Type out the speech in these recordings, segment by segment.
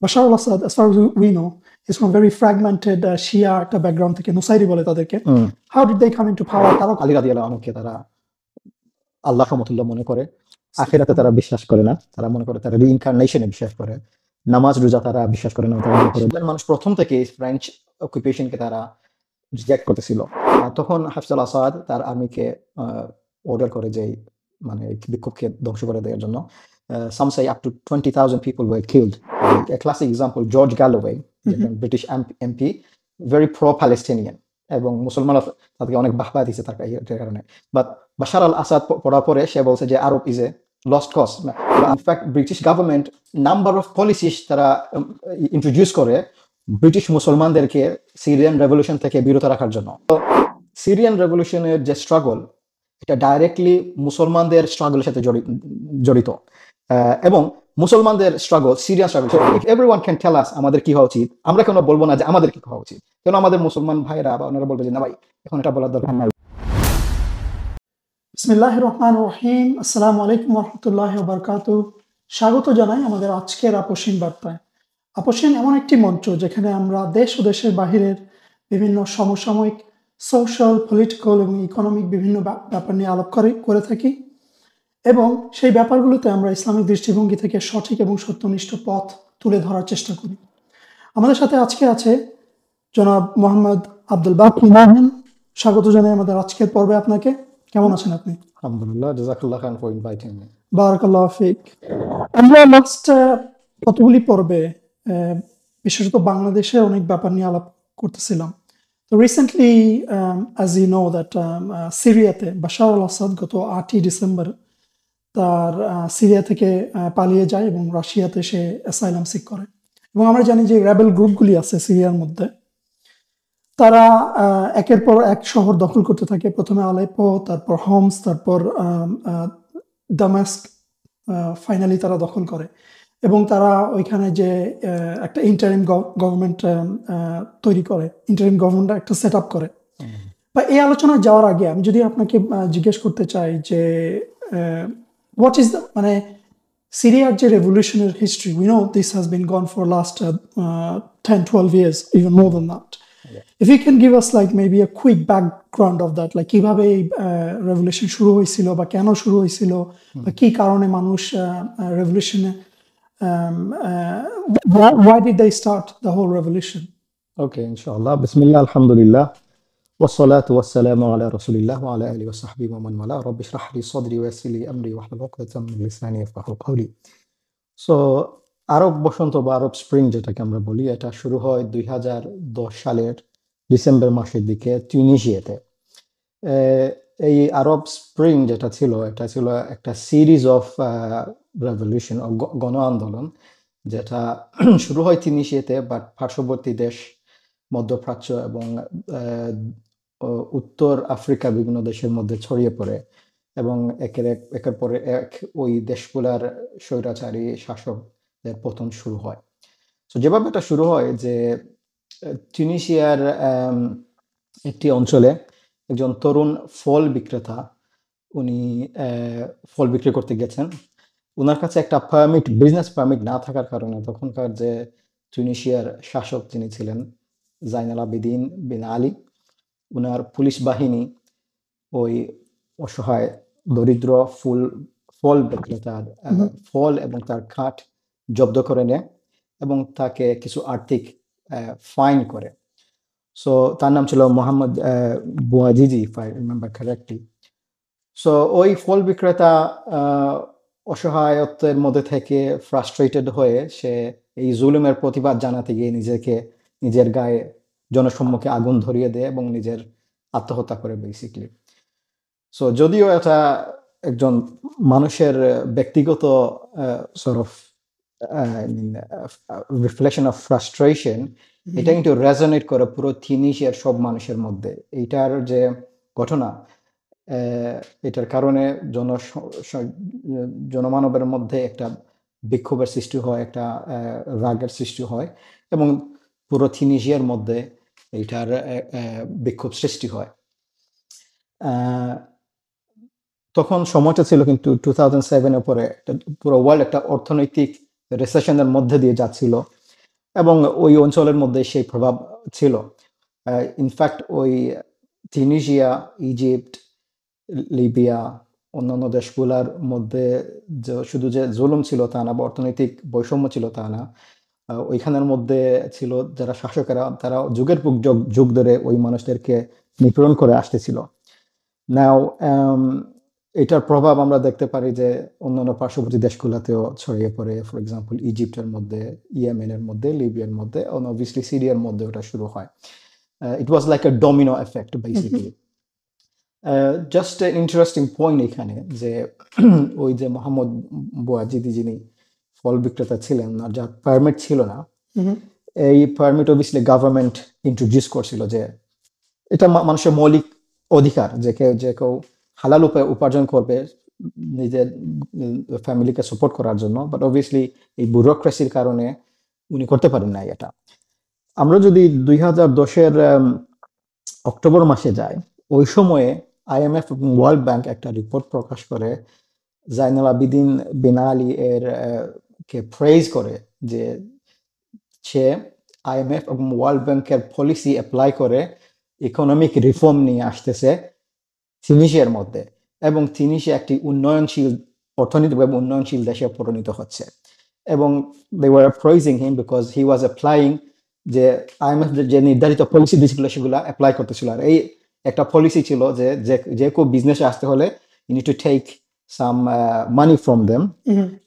Bashar Al Asad, as far as we know, is from very fragmented Shia একটা background থেকে, Nusayri বলে তাদেরকে। How did they come into power? তারা আলী রাদিয়াল্লাহু আনহুকে তারা আল্লাহ সমতুল্য মনে করে, আখিরাতে তারা বিশ্বাস করে না, তারা মনে করে তারা রিইনকার্নেশনে বিশ্বাস করে, নামাজ রোজা তারা বিশ্বাস করে না, তারা মনে করে মানুষ প্রথম থেকে ফ্রেঞ্চ অকুপেশনকে তারা রিজেক্ট করতেছিল। তখন হাফিজ আল আসাদ তার আর্মিকে অর্ডার করে যে মানে বিক্ষোভকে ধ্বংস করে দেওয়ার জন্য। Some say up to 20,000 people were killed. A classic example, George Galloway, British MP, very pro-Palestinian, এবং মুসলমানরা তাদেরকে অনেক বাহবা দিয়েছে তার কারণে। বাট বাশার আল আসাদ পড়ার পরে সে বলছে যে Arab is a lost cause. In fact British government number of policies তারা ইন্ট্রোডিউস করে ব্রিটিশ মুসলমানদেরকে সিরিয়ান রেভলিউশন থেকে বিরত রাখার জন্য। তো সিরিয়ান রেভলিউশনের যে স্ট্রাগল, এটা ডাইরেক্টলি মুসলমানদের স্ট্রাগলের সাথে জড়িত, এবং মুসলমানদের struggle, Syrian struggle. So if everyone can tell us আমাদের কি হওয়া উচিত, আমরা কেন বলবো না যে আমাদের কি হওয়া উচিত? কেন আমাদের মুসলমান ভাইরা বা ওনারা বলবে যে না ভাই এখন এটা বলার দরকার নাই? বিসমিল্লাহির রহমানির রহিম। আসসালামু আলাইকুম ওয়া রাহমাতুল্লাহি ওয়া বারাকাতুহু। স্বাগত জানাই আমাদের আজকের আপসীন বার্তায়। আপসীন এমন একটি মঞ্চ যেখানে আমরা দেশ ও দেশের বাহিরের বিভিন্ন সমসাময়িক সোশ্যাল, পলিটিক্যাল এবং ইকোনমিক বিভিন্ন ব্যাপার নিয়ে আলাপ করে থাকি, এবং সেই ব্যাপারগুলোতে আমরা ইসলামিক দৃষ্টিভঙ্গি থেকে সঠিক এবং সত্যনিষ্ঠ পথ তুলে ধরার চেষ্টা করি। আমাদের সাথে আজকে আছে জনাব মোহাম্মদ আব্দুল বাকি মোহন। স্বাগত জানাই আমাদের আজকের পর্বে আপনাকে। কেমন আছেন আপনি? আলহামদুলিল্লাহ, জাযাকাল্লাহ খান ফর ইনভাইটিং মি। বারাকাল্লাহু ফিক। আমরা লাস্ট কতগুলি পর্বে বিশেষত বাংলাদেশের অনেক ব্যাপার নিয়ে আলাপ করতেছিলাম। তো recently as you know that সিরিয়াতে বাশার আল আসাদ গত 8ই ডিসেম্বর তার সিরিয়া থেকে পালিয়ে যায় এবং রাশিয়াতে সে অ্যাসাইলাম সিক করে। এবং আমরা জানি যে রেবেল গ্রুপগুলি আছে সিরিয়ার মধ্যে, তারা একের পর এক শহর দখল করতে থাকে। প্রথমে আলেপো, তারপর হোমস, তারপর দামাস্ক, ফাইনালি তারা দখল করে। এবং তারা ওইখানে যে একটা ইন্টারিম গভর্নমেন্ট তৈরি করে, ইন্টারিম গভর্নমেন্ট একটা সেট আপ করে। বা এই আলোচনায় যাওয়ার আগে আমি যদি আপনাকে জিজ্ঞেস করতে চাই যে হোয়াট ইজ দ্য মানে সিরিয়ার যে রেভলিউশনের history, we know this has been gone for last 10-12 years, even more than that. If you can give us like maybe a quick background of that, like কিভাবে রেভলিউশন শুরু হয়েছিল বা কেন শুরু হয়েছিল বা কি কারণে মানুষ রেভলিউশনে why did they start the whole revolution? ওকে, ইনশাআল্লাহ। বিসমিল্লাহ, আলহামদুলিল্লাহ, ওয়াসসালাতু ওয়াসসালামু আলা রাসূলিল্লাহ ওয়া আলা আলিহি ওয়া সাহবিহি ওয়া মান ওয়ালা। রাব্বি ইশরাহ লি সাদরি ওয়া ইয়াসসির লি আমরি ওয়াহলুল উকদাতাম মিন লিসানি ইয়াফকাহু কাওলি। সো আরব বসন্ত বা আরব স্প্রিং যেটাকে আমরা বলি, এটা শুরু হয় 2010 সালের ডিসেম্বর মাসের দিকে তিউনিসিয়াতে। এই আরব স্প্রিং যেটা ছিল, এটা ছিল একটা সিরিজ অফ রেভলিউশন, গণ আন্দোলন, যেটা শুরু হয় তিউনিসিয়াতে, বাট পার্শ্ববর্তী দেশ মধ্যপ্রাচ্য এবং উত্তর আফ্রিকার বিভিন্ন দেশের মধ্যে ছড়িয়ে পড়ে, এবং একের পরে এক ওই দেশগুলার স্বৈরাচারী শাসকদের পতন শুরু হয়। তো যেভাবে এটা শুরু হয় যে তিউনিসিয়ার একটি অঞ্চলে একজন তরুণ ফল বিক্রেতা, উনি ফল বিক্রি করতে গেছেন। ওনার কাছে একটা পারমিট, বিজনেস পারমিট না থাকার কারণে তখনকার যে তিউনিসিয়ার শাসক যিনি ছিলেন জাইনাল আবেদিন বিন আলী, ওনার পুলিশ বাহিনী ওই অসহায় দরিদ্র ফল বিক্রেতার ফল এবং তার কাঠ জব্দ করে নেয় এবং তাকে কিছু আর্থিক ফাইন করে। সো তার নাম ছিল Mohammed Bouazizi, if I remember correctly. So ওই ফল বিক্রেতা অসহায়ত্বের মধ্যে থেকে ফ্রাস্ট্রেটেড হয়ে সে এই জুলুমের প্রতিবাদ জানাতে গিয়ে নিজের গায়ে জনসম্মুখে আগুন ধরিয়ে দেয় এবং নিজের আত্মহত্যা করে বেসিকলি। সো যদিও এটা একজন মানুষের ব্যক্তিগত sort of reflection of frustration, এটা কিন্তু রেজোনেট করে পুরো তিউনিসিয়ার সব মানুষের মধ্যে। এইটার যে ঘটনা, এটার কারণে জনমানবের মধ্যে একটা বিক্ষোভের সৃষ্টি হয়, একটা রাগের সৃষ্টি হয়, এবং পুরো তিউনিসিয়ার মধ্যে এইটার বিক্ষোভ সৃষ্টি হয়। তখন সময়টা ছিল কিন্তু 2007-এর পরে পুরো ওয়ার্ল্ড একটা অর্থনৈতিক রিসেশনের মধ্যে দিয়ে যাচ্ছিল, এবং ওই অঞ্চলের মধ্যে সেই প্রভাব ছিল। ইনফ্যাক্ট ওই তিউনিসিয়া, ইজিপ্ট, লিবিয়া, অন্যান্য দেশগুলোর মধ্যে শুধু যে জুলুম ছিল তা না, বা অর্থনৈতিক বৈষম্য ছিল তা না, ওইখানের মধ্যে ছিল যারা শাসকেরা, তারা যুগের পর যুগ ধরে ওই মানুষদেরকে নিপীড়ন করে আসতেছিল। নাও এটার প্রভাব আমরা দেখতে পারি যে অন্যান্য পার্শ্ববর্তী দেশগুলোতেও ছড়িয়ে পড়ে। ফর এক্সাম্পল ইজিপ্টের মধ্যে, ইয়েমেনের মধ্যে, লিবিয়ার মধ্যে, অবভিয়াসলি সিরিয়ার মধ্যে ওটা শুরু হয়। It was like a domino effect basically. Just interesting point এখানে যে ওই যে মোহাম্মদ বোয়াজিদি যিনি ফল বিক্রেতা ছিলেন, আর যার পারমিট ছিল না, এই পারমিট অবভিয়াসলি গভর্নমেন্ট ইন্ট্রোডিউস করছিল যে এটা মানুষের মৌলিক অধিকার, যে কেউ হালাল উপায়ে উপার্জন করবে নিজের ফ্যামিলিকে সাপোর্ট করার জন্য। বাট অবভিয়াসলি এই ব্যুরোক্রেসির কারণে উনি করতে পারেন না এটা। আমরা যদি 2010-এর অক্টোবর মাসে যাই, ওই সময়ে IMF এবং ওয়ার্ল্ড ব্যাংক একটা রিপোর্ট প্রকাশ করে জাইনুল আবিদিন বিন আলী এর কে প্রেজ করে যে সে IMF এবং ওয়ার্ল্ড ব্যাংকের পলিসি অ্যাপ্লাই করে ইকোনমিক রিফর্ম নিয়ে আসতেছে তিউনিসিয়ার মধ্যে, এবং তিউনিসিয়া একটি উন্নয়নশীল, অর্থনৈতিকভাবে উন্নয়নশীল দেশে পরিণত হচ্ছে। এবং they were praising him because he was applying যে IMF যে নির্ধারিত পলিসি দিয়েছিল সেগুলো অ্যাপ্লাই করতেছিল। আর এই একটা পলিসি ছিল যে যে কেউ বিজনেসে আসতে হলে you need to take some money from them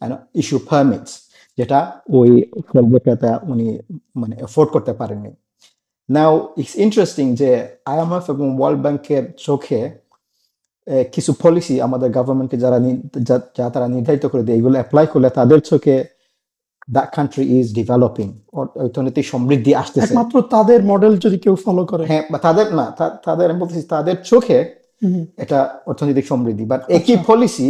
and issue permits, যেটা ওই ফল বিক্রেতা উনি মানে এফোর্ড করতে পারেননি। নাও ইটস ইন্টারেস্টিং যে IMF এবং ওয়ার্ল্ড ব্যাংকের চোখে কিছু পলিসি আমাদের গভর্নমেন্টকে যা তারা নির্ধারিত করে দেয়, এগুলো অ্যাপ্লাই করলে তাদের চোখে that country is developing, অর্থনৈতিক সমৃদ্ধি আসতেছে। একমাত্র তাদের মডেল যদি কেউ ফলো করে, হ্যাঁ, বা তাদের না, তাদের আমি বলতেছি তাদের চোখে এটা অর্থনৈতিক সমৃদ্ধি। বাট একই পলিসি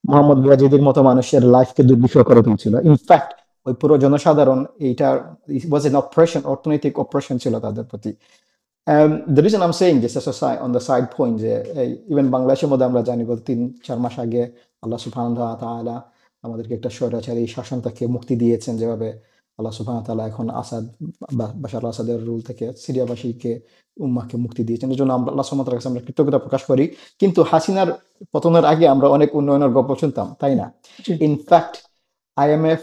মোহাম্মদ বোয়াজিদির মতো মানুষের লাইফকে দুর্বিষহ করে তুলছিল। ইনফ্যাক্ট ওই পুরো জনসাধারণ এইটার ওয়াজ এন অপারেশন, অর্থনৈতিক অপারেশন ছিল তাদের প্রতি। The reason I'm saying this as a side, on the side point, যে ইভেন বাংলাদেশের মধ্যে আমরা জানি গত 3-4 মাস আগে আল্লাহ সুবহানাহু ওয়া তাআলা আমাদেরকে একটা স্বৈরাচারী শাসন থেকে মুক্তি দিয়েছেন, যেভাবে আল্লাহ সুবহানাহু ওয়া তাআলা এখন বাশার আল আসাদের রুল থেকে সিরিয়াবাসীকে, উম্মাহকে মুক্তি দিয়েছেন। এর জন্য আমরা আল্লাহ সুবহানাহু ওয়া তাআলার কাছে আমরা কৃতজ্ঞতা প্রকাশ করি। কিন্তু হাসিনার পতনের আগে আমরা অনেক উন্নয়নের গল্প শুনতাম, তাই না? ইনফ্যাক্ট IMF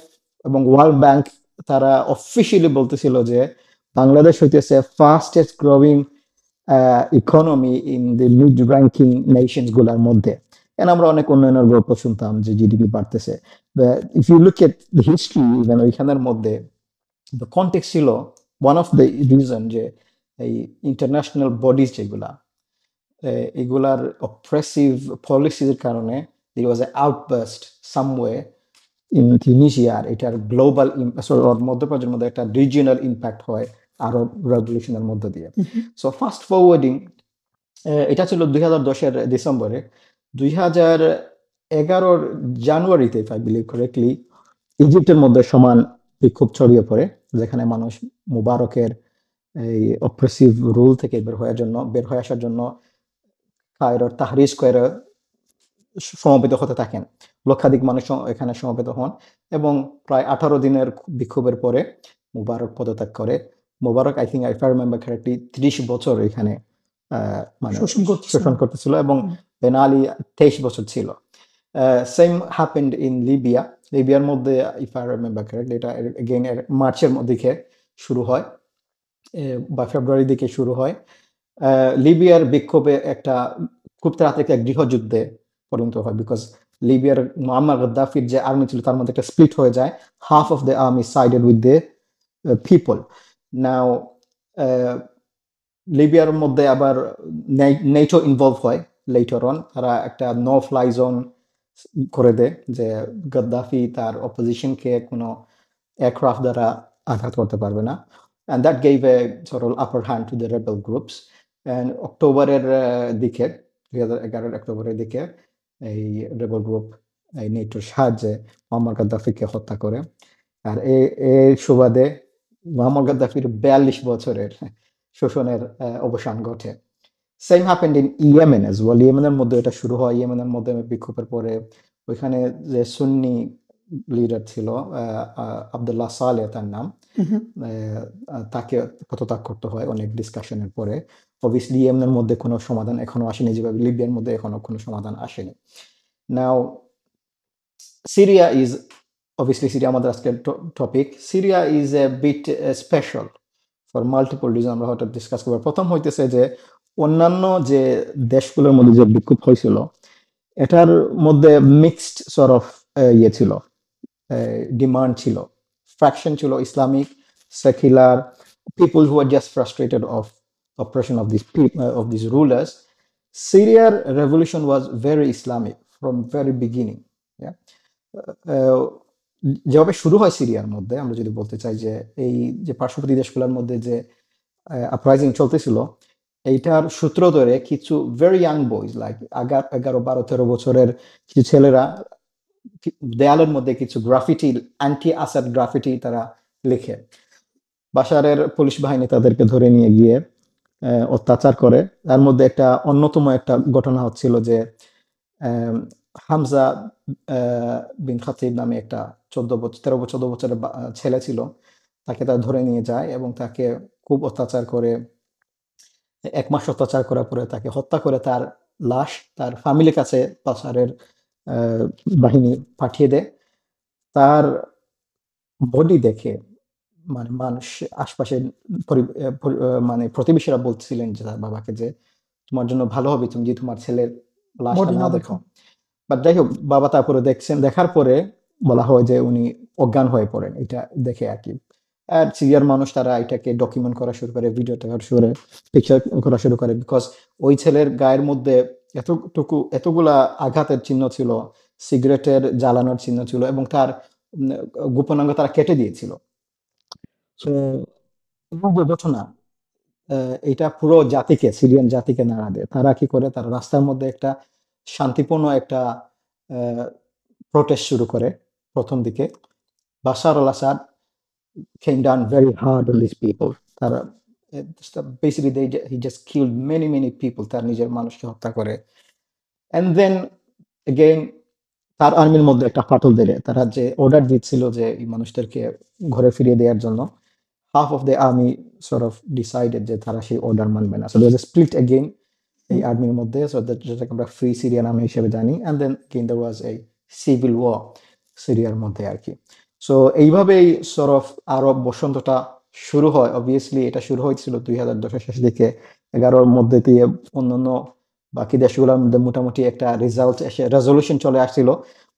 এবং ওয়ার্ল্ড ব্যাংক তারা অফিসিয়ালি বলতেছিল যে বাংলাদেশ হইতেছে fastest growing economy in the mid ranking Nations গুলার মধ্যে। আমরা অনেক উন্নয়নের গল্প শুনতাম যে জিডিপি বাড়তেছে। If you look at the history, even ওইখানের মধ্যে দ্য কনটেক্সট ছিল ওয়ান অফ দ্য রিজন যে এই ইন্টারন্যাশনাল বডিজ যেগুলা, এগুলার অপ্রেসিভ পলিসির কারণে there was an outburst somewhere in Tunisia, আর এটার গ্লোবাল মধ্যপ্রাচ্যের মধ্যে একটা রিজিওনাল ইম্প্যাক্ট হয় আরব রেভলিউশনের মধ্য দিয়ে। সো ফাস্ট ফরওয়ার্ডিং, এটা ছিল 2010-এর ডিসেম্বরে। 2011-র জানুয়ারিতে, ইফ আই বিলিভ কারেক্টলি, ইজিপ্টের মধ্যে সমান বিক্ষোভ ছড়িয়ে পড়ে, যেখানে মানুষ মুবারকের এই অপ্রেসিভ রুল থেকে বের হয়ে আসার জন্য কায়রোর তাহরির স্কয়ারে সমবেত হতে থাকেন। লক্ষাধিক মানুষ এখানে সমবেত হন, এবং প্রায় 18 দিনের বিক্ষোভের পরে মুবারক পদত্যাগ করে। Mubarak, I think, if I remember correctly, 30 বছর এখানে মানে শোষণ করতেছিল, এবং বেন আলী 23 বছর ছিল। Same happened in Libya. লিবিয়ার মধ্যে, ইফ আই রিমেম্বার কারেক্টলি, এটা এগেইন মার্চের দিকে শুরু হয় বা ফেব্রুয়ারির দিকে শুরু হয়। লিবিয়ার বিক্ষোভে একটা খুব তাড়াতাড়ি একটা গৃহযুদ্ধে পরিণত হয়, বিকজ লিবিয়ার মুআম্মার গাদ্দাফির যে আর্মি ছিল তার মধ্যে একটা স্প্লিট হয়ে যায়। Half of the army sided with the people. Now লিবিয়ার মধ্যে আবার নেটো ইনভলভ হয় লেটার অন। তারা একটা নো ফ্লাই জোন করে দেয়, যে গাদ্দাফি তার অপোজিশনকে কোনো এয়ারক্রাফট দ্বারা আঘাত করতে পারবে না। And that gave a sort of upper hand to the rebel groups. And অক্টোবরের দিকে, 2011 অক্টোবরের দিকে, এই রেবেল গ্রুপ এই নেটোর সাহায্যে মুআম্মার গাদ্দাফিকে হত্যা করে। আর এই সুবাদে মুআম্মার গাদ্দাফির 42 বছরের শোষণের অবসান ঘটে। Same happened in Yemen as well. ইয়েমেনের মধ্যে এটা শুরু হয়। ইয়েমেনের মধ্যে বিক্ষোভের পরে ওইখানে যে সুন্নি লিডার ছিল আব্দুল্লাহ সালেহ তার নাম। তাকে পদত্যাগ করতে হয় অনেক ডিসকাশনের পরে। অবভিয়াসলি ইয়েমেনের মধ্যে কোনো সমাধান এখনো আসেনি, যেভাবে লিবিয়ার মধ্যে এখনো কোনো সমাধান আসেনি। Now Syria is obviously Syria আমাদের আজকের topic. Syria is a bit special for multiple reason, আমরা হয়তো ডিসকাস করবো। প্রথম হইতেছে যে অন্যান্য যে দেশগুলোর মধ্যে যে বিক্ষোভ হয়েছিল এটার মধ্যে মিক্সড সর্ট অফ ইয়ে ছিল, ডিমান্ড ছিল, ফ্র্যাকশন ছিল, Islamic, secular, people who are just frustrated of oppression of these of these rulers. Syrian revolution was very Islamic from very beginning. Yeah. যেভাবে শুরু হয় সিরিয়ার মধ্যে, আমরা যদি বলতে চাই যে এই যে পার্শ্ববর্তী দেশগুলোর মধ্যে যে আপরাইজিং চলতেছিল, এইটার সূত্র ধরে কিছু ভেরি ইয়াং বয়েজ লাইক 11, 12, 13 বছরের কিছু ছেলেরা দেয়ালের মধ্যে কিছু গ্রাফিটি, অ্যান্টি আসাদ গ্রাফিটি তারা লিখে। বাশারের পুলিশ বাহিনী তাদেরকে ধরে নিয়ে গিয়ে অত্যাচার করে। তার মধ্যে একটা অন্যতম একটা ঘটনা হচ্ছিল যে হামজা বিন খাতিব নামে একটা 13-14 বছরের ছেলে ছিল, তাকে তারা ধরে নিয়ে যায় এবং তাকে খুব অত্যাচার করে। 1 মাস অত্যাচার করার পরে তাকে হত্যা করে তার লাশ তার ফ্যামিলির কাছে বাশারের বাহিনী পাঠিয়ে দেয়। তার বডি দেখে মানে মানুষ আশপাশে মানে প্রতিবেশীরা বলছিলেন যে তার বাবাকে যে তোমার জন্য ভালো হবে তুমি যে তোমার ছেলের লাশটা না দেখো। বাট যাই হোক, বাবা তারপরে দেখছেন, দেখার পরে বলা হয় যে উনি অজ্ঞান হয়ে পড়েন এটা দেখে আর কি। আর সিরিয়ার মানুষ তারা এটাকে ডকুমেন্ট করা শুরু করে, ভিডিওটা করা শুরু করে, পিকচার করা শুরু করে, বিকজ ওই ছেলের গায়ের মধ্যে এতগুলা আঘাতের চিহ্ন ছিল, সিগারেটের জ্বালানোর চিহ্ন ছিল এবং তার গোপনাঙ্গ তারা কেটে দিয়েছিল। ঘটনা এটা পুরো জাতিকে, সিরিয়ান জাতিকে নাড়া দেয়। তারা কি করে, তারা রাস্তার মধ্যে একটা শান্তিপূর্ণ একটা প্রোটেস্ট শুরু করে প্রথম দিকে। বাশার আল Asad came down very hard on these people. তারা basically he just killed many people, তার নিজের মানুষকে হত্যা করে। and then again তার আর্মির মধ্যে একটা ফাটল দিলে, তারা যে অর্ডার দিচ্ছিল যে এই মানুষদেরকে ঘরে ফিরিয়ে দেওয়ার জন্য, half of the army sort of decided যে তারা সেই অর্ডার মানবে না। So there was a split again এই আর্মির মধ্যে, so যেটাকে আমরা ফ্রি সিরিয়ান আর্মি হিসেবে জানি। and then again there was a civil war সিরিয়ার মধ্যে আর কি। সো এইভাবেই sort of আরব বসন্তটা শুরু হয়। অবভিয়াসলি এটা শুরু হয়েছিল 2010-এর শেষ দিকে, 11-র মধ্যে দিয়ে অন্যান্য বাকি দেশগুলোর মধ্যে মোটামুটি একটা রেজাল্ট এসে রেজলিউশন চলে আসছিল,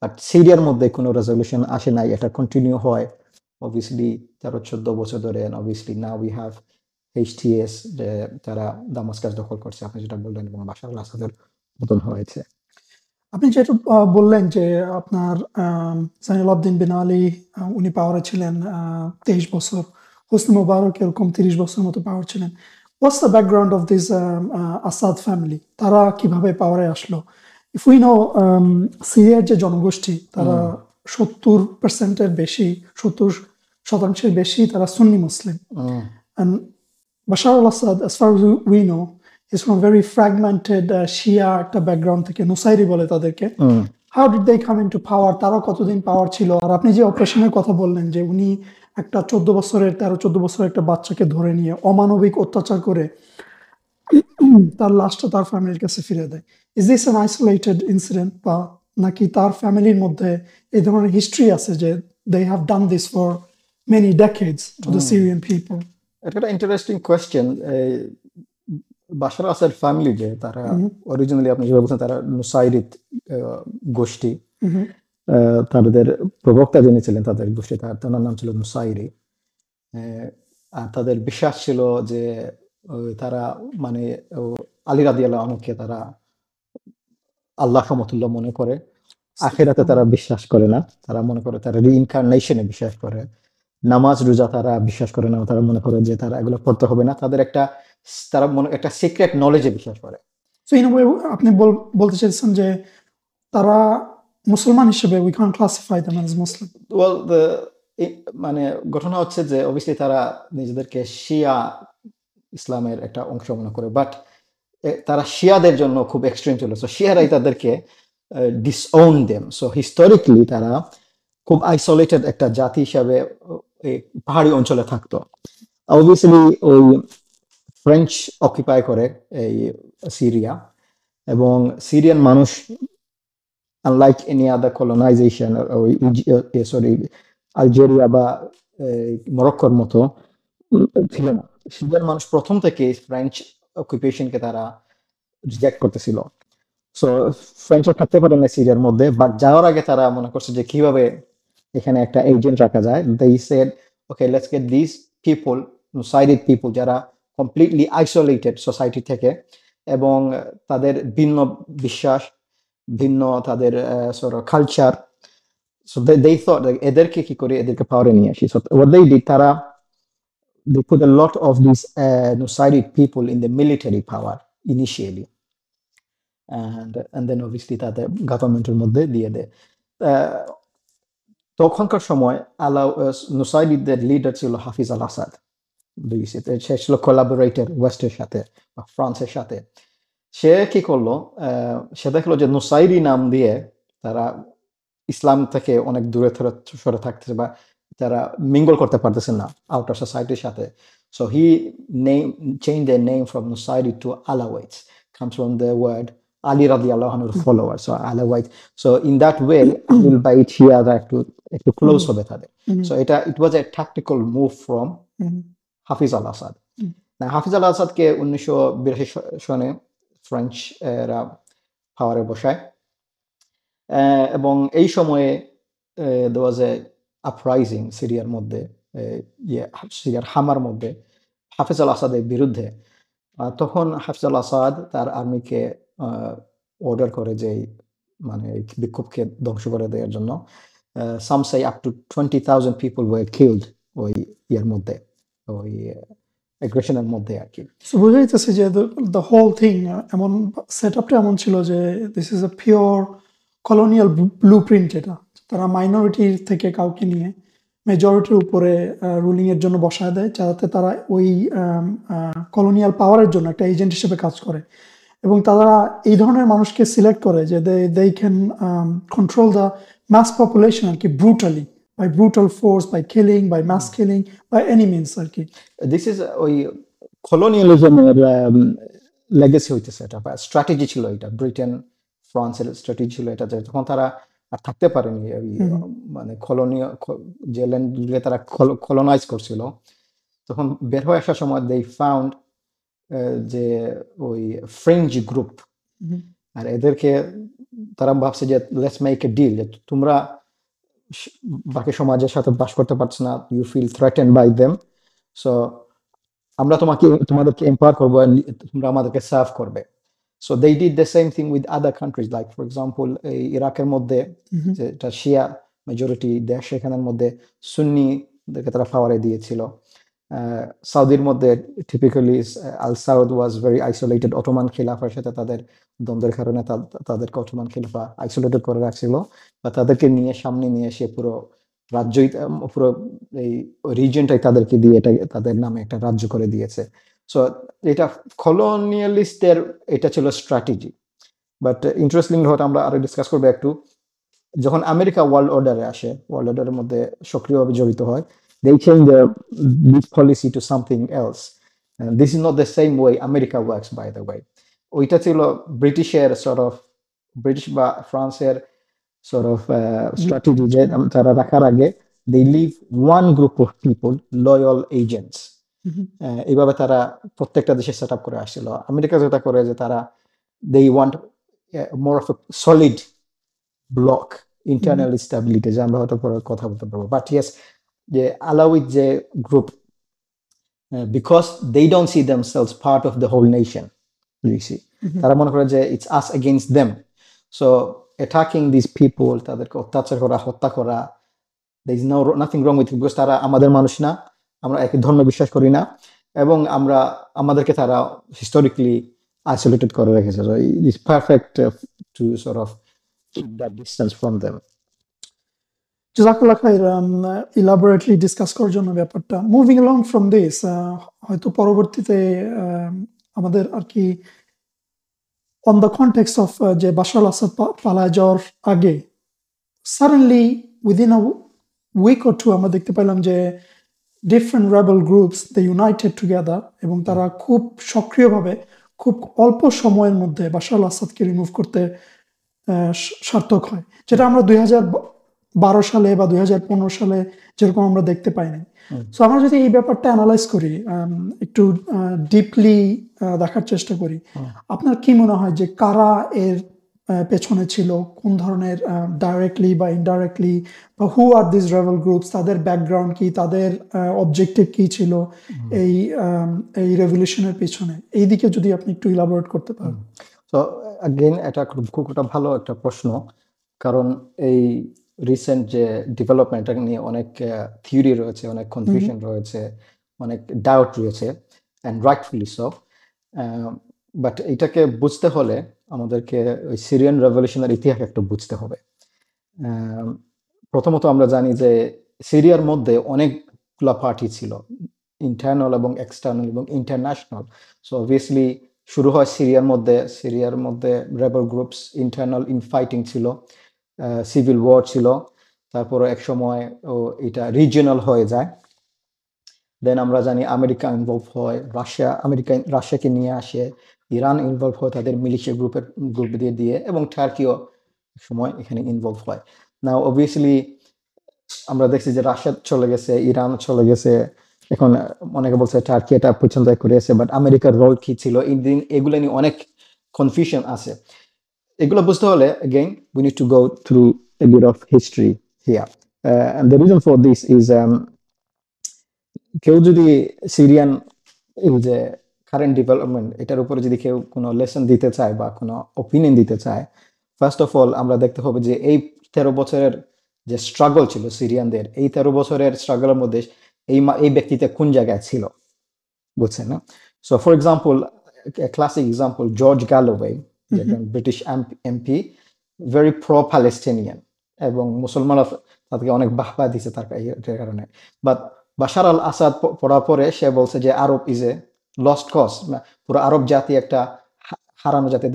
বাট সিরিয়ার মধ্যে কোনো রেজলিউশন আসে নাই। এটা কন্টিনিউ হয় obviously 13-14 বছর ধরে। and obviously now we have HTS যে তারা দামাস্কাস দখল করছে, আপনি যেটা বললেন, এবং বাশার আল আসাদের পতন হয়েছে। আপনি যেটা বললেন যে আপনার জাইনুল আবদিন বিন আলী উনি পাওয়ারে ছিলেন 23 বছর, হোসনি মোবারক এরকম 30 বছর মতো পাওয়ার ছিলেন। What's the background of this Asad family? তারা কিভাবে পাওয়ারে আসলো? ইফ উই নো সিরিয়ার যে জনগোষ্ঠী তারা 70%-এর বেশি, 70% বেশি তারা সুন্নি মুসলিম। and Bashar al-Assad, as far as we know, is from very fragmented Shia একটা ব্যাকগ্রাউন্ড থেকে, নুসাইরি বলে তাদেরকে। How did they come into power? তারা কতদিন পাওয়ার ছিল? আর আপনি যে অপারেশনের কথা বললেন যে উনি একটা 13-14 বছরের একটা বাচ্চাকে ধরে নিয়ে অমানবিক অত্যাচার করে তার লাশটা তার ফ্যামিলির কাছে ফিরে দেয়, is this an isolated incident, বা নাকি তার ফ্যামিলির মধ্যে এই ধরনের হিস্ট্রি আছে যে they have done this for many decades to the Syrian people? এটা একটা interesting question. Bashar Asad family যে তারা অরিজিনালি, আপনি যেভাবে বলছেন, তারা নুসাইরিত গোষ্ঠী। তাদের প্রবক্তা যিনি ছিলেন তাদের গোষ্ঠী, তার নাম ছিল নুসাইরি। আর তাদের বিশ্বাস ছিল যে তারা মানে আলী রাদিয়াল্লাহু আনহুকে তারা আল্লাহ সমতুল্য মনে করে। আখিরাতে তারা বিশ্বাস করে না, তারা মনে করে তারা রিইনকারনেশনে বিশ্বাস করে। নামাজ রোজা তারা বিশ্বাস করে না, তারা মনে করে যে তারা এগুলো পড়তে হবে না। তাদের তারা একটা সিক্রেট নলেজে বিশ্বাস করে। সো ইন ওয়ে আপনি বলতে চাইছেন যে তারা মুসলমান হিসেবে we can't classify them as Muslim? Well, মানে ঘটনা হচ্ছে যে অবভিয়াসলি তারা নিজেদেরকে শিয়া ইসলামের একটা অংশ মনে করে, বাট তারা শিয়াদের জন্য খুব এক্সট্রিম ছিল। সো শিয়ারাই তাদেরকে ডিসওন দেম। সো হিস্টোরিক্যালি তারা খুব আইসোলেটেড একটা জাতি হিসাবে এই পাহাড়ি অঞ্চলে থাকতো। অবভিয়াসলি ওই ফ্রেঞ্চ অকুপাই করে এই সিরিয়া, এবং সিরিয়ান মানুষ আনলাইক এনি আদার কলোনাইজেশন ওই সরি আলজেরিয়া বা মরক্কোর মতো ছিল না। সিরিয়ান মানুষ প্রথম থেকে ফ্রেঞ্চ অকুপেশনকে তারা রিজেক্ট করতেছিল। সো ফ্রেঞ্চরা থাকতে পারে না সিরিয়ার মধ্যে, বাট যাওয়ার আগে তারা মনে করছে যে কিভাবে এখানে একটা এজেন্ট রাখা যায়। They said okay let's get this people, Nusayrid people, যারা কমপ্লিটলি আইসোলেটেড সোসাইটি থেকে, এবং তাদের ভিন্ন বিশ্বাস, ভিন্ন তাদের কালচার। সো দে থট এদেরকে কি করে এদেরকে পাওয়ারে নিয়ে আসি। সো what they did, তারা they put a lot of these Nusayrid people in the military power initially, and then obviously তাদের গভর্নমেন্টের মধ্যে দিয়ে দেয়। তখনকার সময় নুসাইরিদের লিডার ছিল হাফিজ আল আসাদ। সে ছিল কোলাবোরেটর ওয়েস্টের সাথে বা ফ্রান্সের সাথে। সে কি করলো, সে দেখলো যে নুসাইরি নাম দিয়ে তারা ইসলাম থেকে অনেক দূরে সরে থাকতেছে, বা তারা মিঙ্গল করতে পারতেছে না আউটার সোসাইটির সাথে। So he change the name from Nusayri to Alawites, comes from the word Ali radiallahu anhu followers, so Alawite. So in that way Ahlul Bayt Shia একটু ক্লোজ হবে তাদের। সো এটা it was a tactical move from হাফিজ আল আসাদ। হাফিজ আল আসাদকে 1982 সনে French এরা পাওয়ারে বসায়, এবং এই সময়ে there was a uprising সিরিয়ার মধ্যে, সিরিয়ার হামার মধ্যে হাফিজ আল আসাদের বিরুদ্ধে। তখন হাফিজ আল আসাদ তার আর্মিকে অর্ডার করে যে মানে বিক্ষোভকে ধ্বংস করে দেওয়ার জন্য। Some say up to 20,000 people were killed ওই ইয়ার মধ্যে, ওই অ্যাগ্রেশনের মধ্যে আর কি। সো বোঝা যাচ্ছে যে দ্য হোল থিং এমন সেটআপটা এমন ছিল যে this is a pure colonial blueprint. এটা তারা মাইনরিটি থেকে কাউকে নিয়ে মেজরিটির উপরে রুলিং এর জন্য বসায় দেয়, যাতে তারা ওই কলোনিয়াল পাওয়ারের জন্য একটা এজেন্ট হিসেবে কাজ করে। এবং তারা এই ধরনের মানুষকে সিলেক্ট করে যে they can control the mass population আর কি, brutally, by brutal force, by killing, by mass killing, by any means আর কি। দিস ইজ ওই কলোনিয়ালিজমের লেগেসি হইতেছে, এটা স্ট্র্যাটেজি ছিল, এটা ব্রিটেন ফ্রান্সের স্ট্র্যাটেজি ছিল এটা, যে যখন তারা আর থাকতে পারেনি ওই মানে কলোনিয়া যে ল্যান্ডগুলো তারা কলোনাইজ করছিল, তখন বের হয়ে আসার সময় দে ফাউন্ড যে ওই ফ্রেঞ্চ গ্রুপ, আর এদেরকে তারা ভাবছে যে লেটস মেক এ ডিল, যে তোমরা বাকি সমাজের সাথে বাস করতে পারছো না, you feel threatened by them, so আমরা তোমাদেরকে এম্পাওয়ার করবো, তোমরা আমাদেরকে সার্ভ করবে। So they did the same thing with other countries, like for example এই ইরাকের মধ্যে যেটা শিয়া মেজরিটি দেশ, সেখানের মধ্যে সুন্নিদেরকে তারা পাওয়ারে দিয়েছিল। সাউদির মধ্যে typically Al Saud was very isolated, Ottoman খিলাফার সাথে তাদের দ্বন্দ্বের কারণে তাদেরকে অটোমান খিলাফা আইসোলেটেড করে রাখছিল, বা তাদেরকে নিয়ে সামনে নিয়ে এসে পুরো রাজ্যই, পুরো এই রিজিয়নটাই তাদেরকে দিয়ে এটা তাদের নামে একটা রাজ্য করে দিয়েছে। সো এটা কলোনিয়ালিস্টদের এটা ছিল স্ট্র্যাটেজি। বাট ইন্টারেস্টিং হয়তো আমরা আরো ডিসকাস করবো একটু, যখন আমেরিকা ওয়ার্ল্ড অর্ডারে আসে, ওয়ার্ল্ড অর্ডারের মধ্যে সক্রিয়ভাবে জড়িত হয়, they change this policy to something else. And this is not the same way America works, by the way. ওইটা ছিল ব্রিটিশের ব্রিটিশ বা ফ্রান্সের স্ট্র্যাটেজি, যে তারা রাখার আগে they leave one group of people loyal agents. এইভাবে তারা প্রত্যেকটা দেশে সেট আপ করে আসছিল। আমেরিকা যেটা করে যে তারা they want more of a solid block, internal stability, যে আমরা হয়তো পরে কথা বলতে পারবো। বাট ইয়েস, যে আলাউইদ যে group, because they don't see themselves part of the whole nation, তারা মনে করে যে it's us against them. So attacking this people, তাদেরকে অত্যাচার করা, হত্যা করা, there is nothing wrong with it, because তারা আমাদের মানুষ না, আমরা একই ধর্মে বিশ্বাস করি না, এবং আমাদেরকে তারা হিস্টোরিক্যালি আইসোলেটেড করে রেখেছে। So it's perfect to sort of keep that distance from them. জাযাকাল্লাহ খাইর ইলাবোরেটলি ডিসকাস করার জন্য ব্যাপারটা। মুভিং অ্যালং ফ্রম দিস, হয়তো পরবর্তীতে আমাদের আর কি অন দ্য কনটেক্সট অফ যে বাশার আল আসাদ পালায় যাওয়ার আগে suddenly within a week or two আমরা দেখতে পেলাম যে different rebel groups they united together এবং তারা খুব সক্রিয়ভাবে খুব অল্প সময়ের মধ্যে বাশার আল আসাদকে রিমুভ করতে সার্থক হয়, যেটা আমরা 2012 সালে বা 2015 সালে যেরকম আমরা দেখতে পাইনি। সো আমরা যদি এই ব্যাপারটা অ্যানালাইজ করি, একটু ডিপলি দেখার চেষ্টা করি, আপনার কি মনে হয় যে কারা এর পেছনে ছিল, কোন ধরনের ডাইরেক্টলি বা ইনডাইরেক্টলি, বা হু আর দিস রেবেল গ্রুপস, তাদের ব্যাকগ্রাউন্ড কি, তাদের অবজেক্টিভ কি ছিল এই এই রেভলিউশনের পেছনে, এই দিকে যদি আপনি একটু ইলাবোরেট করতে পারেন। তো अगेन এটা খুব একটা ভালো একটা প্রশ্ন, কারণ এই রিসেন্ট যে ডেভেলপমেন্ট নিয়ে অনেক থিওরি রয়েছে, অনেক কনফিউশন রয়েছে, অনেক ডাউট রয়েছে, অ্যান্ড রাইটফুলি সো। বাট এটাকে বুঝতে হলে আমাদেরকে ওই সিরিয়ান রেভলিউশনের ইতিহাস একটু বুঝতে হবে। প্রথমত আমরা জানি যে সিরিয়ার মধ্যে অনেকগুলা পার্টি ছিল, ইন্টারনাল এবং এক্সটার্নাল এবং ইন্টারন্যাশনাল। সো অবভিয়াসলি শুরু হয় সিরিয়ার মধ্যে রেবেল গ্রুপস, ইন্টারনাল ইনফাইটিং ছিল, সিভিল ওয়ার ছিল, তারপরে এক সময় এটা রিজিয়নাল হয়ে যায়। দেন আমরা জানি আমেরিকা ইনভলভ হয়, রাশিয়াকে নিয়ে আসে, ইরান ইনভলভ হয় তাদের মিলিশিয়া গ্রুপ দিয়ে, এবং টার্কিও সময় এখানে ইনভলভ হয়। নাও অবভিয়াসলি আমরা দেখছি যে রাশিয়া চলে গেছে, ইরান চলে গেছে, এখন অনেকে বলছে টার্কি এটা পছন্দ করেছে, বাট আমেরিকার রোল কি ছিল এগুলো নিয়ে অনেক কনফিউশন আছে। এগুলো বুঝতে হলে again we need to go through a bit of history here, and the reason for this is কেউ যদি সিরিয়ান এই যে কারেন্ট ডেভেলপমেন্ট এটার উপরে যদি কেউ কোনো লেসন দিতে চায় বা কোনো ওপিনিয়ন দিতে চায়, ফার্স্ট অফ অল আমরা দেখতে হবে যে এই 13 বছরের যে স্ট্রাগল ছিল সিরিয়ানদের, এই 13 বছরের স্ট্রাগলের মধ্যে এই ব্যক্তিটা কোন জায়গায় ছিল, বুঝছেন না? So for example, classic example George Galloway, একজন British MP, very pro Palestinian, এবং মুসলমানরা তাদেরকে অনেক বাহবা দিছে তার কারণে। বাট বাশার আল আসাদ পড়ার পরে সে বলছে যে Arab is a lost cause, পুরো আরব জাতি একটা হারানো জাতি,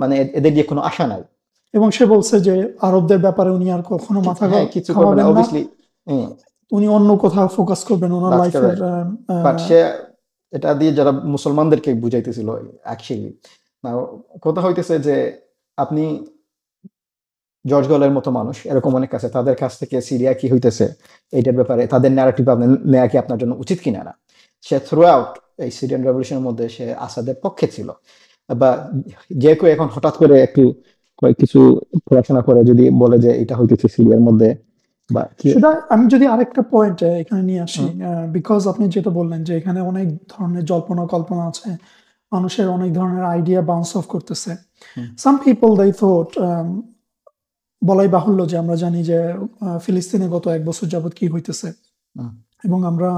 মানে এদের দিয়ে কোনো আশা নাই। এবং সে বলছে যে আরবদের ব্যাপারে উনি আর কখনো মাথা কিছু করবেন না, অবভিয়াসলি উনি অন্য কোথাও ফোকাস করবেন ওনার লাইফের। বাট সে এটা দিয়ে যারা মুসলমানদেরকে বুঝাইতেছিল অ্যাকচুয়ালি। কথা হইতেছে যে আপনি জর্জ গলের মতো মানুষ এরকম অনেক আছে, তাদের কাছ থেকে সিরিয়া কি হইতেছে এইটার ব্যাপারে তাদের ন্যারেটিভ নেওয়া কি আপনার জন্য উচিত কিনা না। সে থ্রু আউট এই সিরিয়ান রেভলিউশনের মধ্যে সে আসাদের পক্ষে ছিল। বা যে কেউ এখন হঠাৎ করে একটু কিছু পড়াশোনা করে যদি বলে যে এটা হইতেছে সিরিয়ার মধ্যে বা সেটা, আমি যদি আরেকটা পয়েন্ট এখানে নিয়ে আসি, বিকজ আপনি যেটা বললেন যে এখানে অনেক ধরনের জল্পনা কল্পনা আছে, মানুষের অনেক ধরনের আইডিয়া বাউন্স অফ করতেছে। সাম পিপল দে থট, বলাই বাহুল্য যে আমরা জানি যে ফিলিস্তিনে গত 1 বছর যাবত কি হইতেছে, এবং আমরা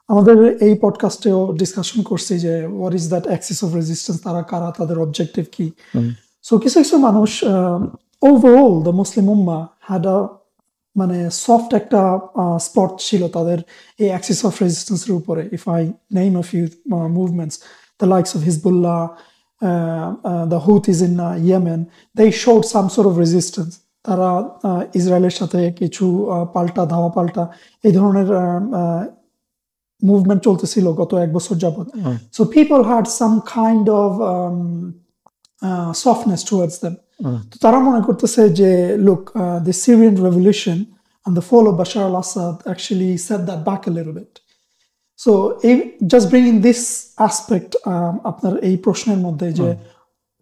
আমাদের এই পডকাস্টেও ডিসকাশন করছি যে what is that axis of resistance, তারা কারা, তাদের অবজেক্টিভ কি। সো কিছু কিছু মানুষ ওভারঅল দ্য মুসলিম উম্মাহ হ্যাড আ মানে সফট একটা স্পট ছিল তাদের এই অ্যাক্সিস অফ রেজিস্ট্যান্সের উপরে। If I name a few movements, the likes of Hezbollah, the Houthis in Yemen, they showed some sort of resistance. তারা ইসরায়েলের সাথে কিছু ধাওয়া পাল্টা এই ধরনের মুভমেন্ট চলতেছিল গত 1 বছর যাবত। So people had some kind of softness towards them. তো তারা মনে করতেছে যে look, the Syrian revolution and the fall of Bashar al-Assad actually set that back a little bit. So just bringing this aspect, আপনার এই প্রশ্নের মধ্যে যে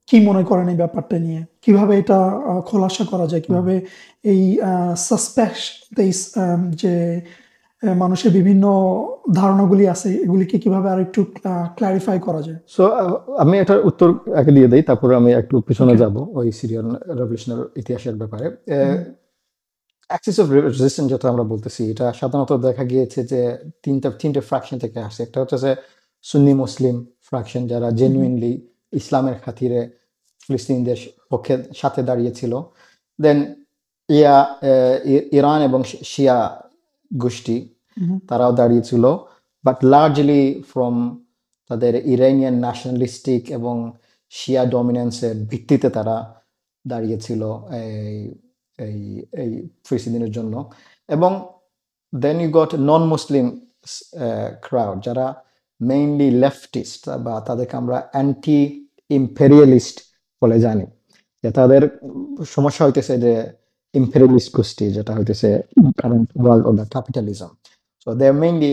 কি মনে করেন এই ব্যাপারটা নিয়ে, কিভাবে এটা খোলাসা করা যায়, কিভাবে এই সাসপেক্ট যে মানুষের বিভিন্ন ধারণাগুলি আছে এগুলিকে কিভাবে আর একটু ক্ল্যারিফাই করা যায়। সো আমি এটার উত্তর আগে দিয়ে দেই, তারপরে আমি একটু পিছনে যাব ওই সিরিয়ান রেভলিউশনের ইতিহাসের ব্যাপারে। অ্যাক্সিস অফ রেজিস্ট্যান্স যেটা আমরা বলতেছি, এটা সাধারণত দেখা গিয়েছে যে তিনটে ফ্র্যাকশন থেকে আসে। একটা হচ্ছে যে সুন্নি মুসলিম ফ্র্যাকশন, যারা জেনুইনলি ইসলামের খাতিরে ফিলিস্তিনিদের পক্ষে সাথে দাঁড়িয়েছিল। দেন ইরান এবং শিয়া গোষ্ঠী, তারাও দাঁড়িয়েছিল, বাট লার্জলি ফ্রম তাদের ইরানিয়ান ন্যাশনালিস্টিক এবং শিয়া ডমিনেন্সের ভিত্তিতে তারা দাঁড়িয়েছিল এই এই এই ফিলিস্তিনের জন্য। এবং then you got non Muslim crowd, যারা মেইনলি লেফটিস্ট, বা তাদেরকে আমরা অ্যান্টি ইম্পেরিয়ালিস্ট বলে জানি, যে তাদের সমস্যা হইতেছে যে ইম্পেরিয়ালিস্ট গোষ্ঠী, যেটা হইতেছে current world order capitalism. So they are mainly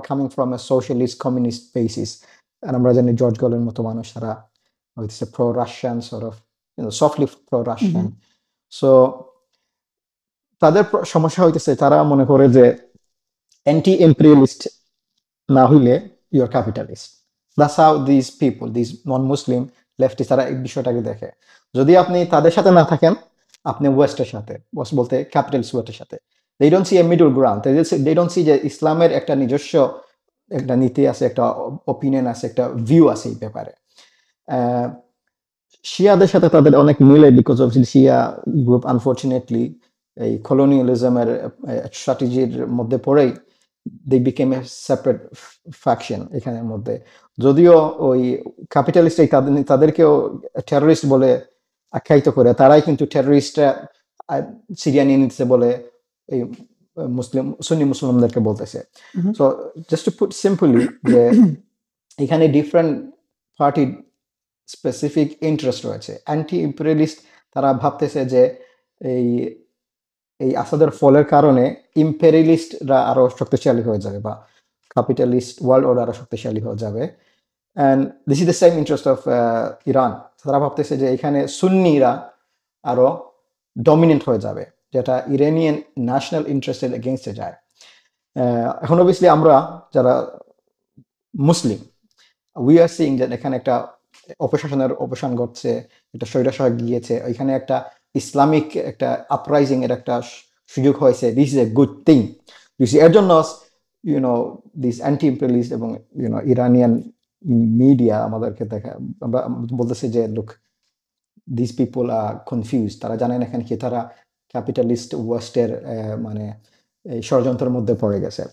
coming from a socialist communist basis. আর আমরা জানি জর্জ গলের মতো মানুষ, তারা হইতেছে pro Russian, sort of softly pro Russian. So তাদের সমস্যা হইতেছে, তারা মনে করে যে অ্যান্টি ইম্পেরিয়ালিস্ট না হইলে your capitalist. That's how this people, this non Muslim leftist, তারা এই বিষয়টাকে দেখে। যদি আপনি তাদের সাথে না থাকেন, আপনি ওয়েস্টের সাথে, ওয়েস্ট বলতে ক্যাপিটালিস্ট ওয়েস্টের সাথে। They don't see a middle ground, they don't see যে ইসলামের একটা নিজস্ব একটা নীতি আছে, একটা ওপিনিয়ন আছে, একটা ভিউ আছে এই ব্যাপারে। শিয়াদের সাথে তাদের অনেক মিলে, because of Shia group unfortunately এই কলোনিয়ালিজমের স্ট্র্যাটেজির মধ্যে পড়েই they became a separate faction এখানের মধ্যে। যদিও ওই ক্যাপিটালিস্ট তাদেরকেও টেররিস্ট বলে আখ্যায়িত করে, তারাই কিন্তু টেররিস্টরা সিরিয়া নিয়ে নিতেছে বলে এই মুসলিম সুন্নি মুসলমানদেরকে বলতেছে। So just to put simply, যে এখানে ডিফারেন্ট পার্টি স্পেসিফিক ইন্টারেস্ট রয়েছে। অ্যান্টি ইম্পেরিয়ালিস্ট তারা ভাবতেছে যে এই এই আসাদের ফলের কারণে ইম্পেরিয়ালিস্টরা আরো শক্তিশালী হয়ে যাবে, বা ক্যাপিটালিস্ট ওয়ার্ল্ড অর্ডার আরো শক্তিশালী হয়ে যাবে। And this is the same interest of Iran. তারা ভাবতেছে যে এখানে সুন্নিরা আরো ডমিনেন্ট হয়ে যাবে, যেটা ইরানিয়ান ন্যাশনাল ইন্টারেস্টের এগেনস্টে যায়। এখন অবভিয়াসলি আমরা যারা মুসলিম, উই আর সিইং যে এখানে একটা অপশাসনের অবসান ঘটছে, একটা স্বৈরাচার গিয়েছে, ওইখানে একটা ইসলামিক একটা আপরাইজিং এর একটা সুযোগ হয়েছে। This is a good thing. এর জন্য দিস অ্যান্টি ইম্পেরিয়ালিস্ট এবং ইরানিয়ান মিডিয়া আমাদেরকে দেখা, আমরা বলতেছে যে look, this people are confuse, তারা জানেন এখানে কি, তারা ক্যাপিটালিস্ট ওয়েস্টের মানে এই ষড়যন্ত্রের মধ্যে পড়ে গেছে।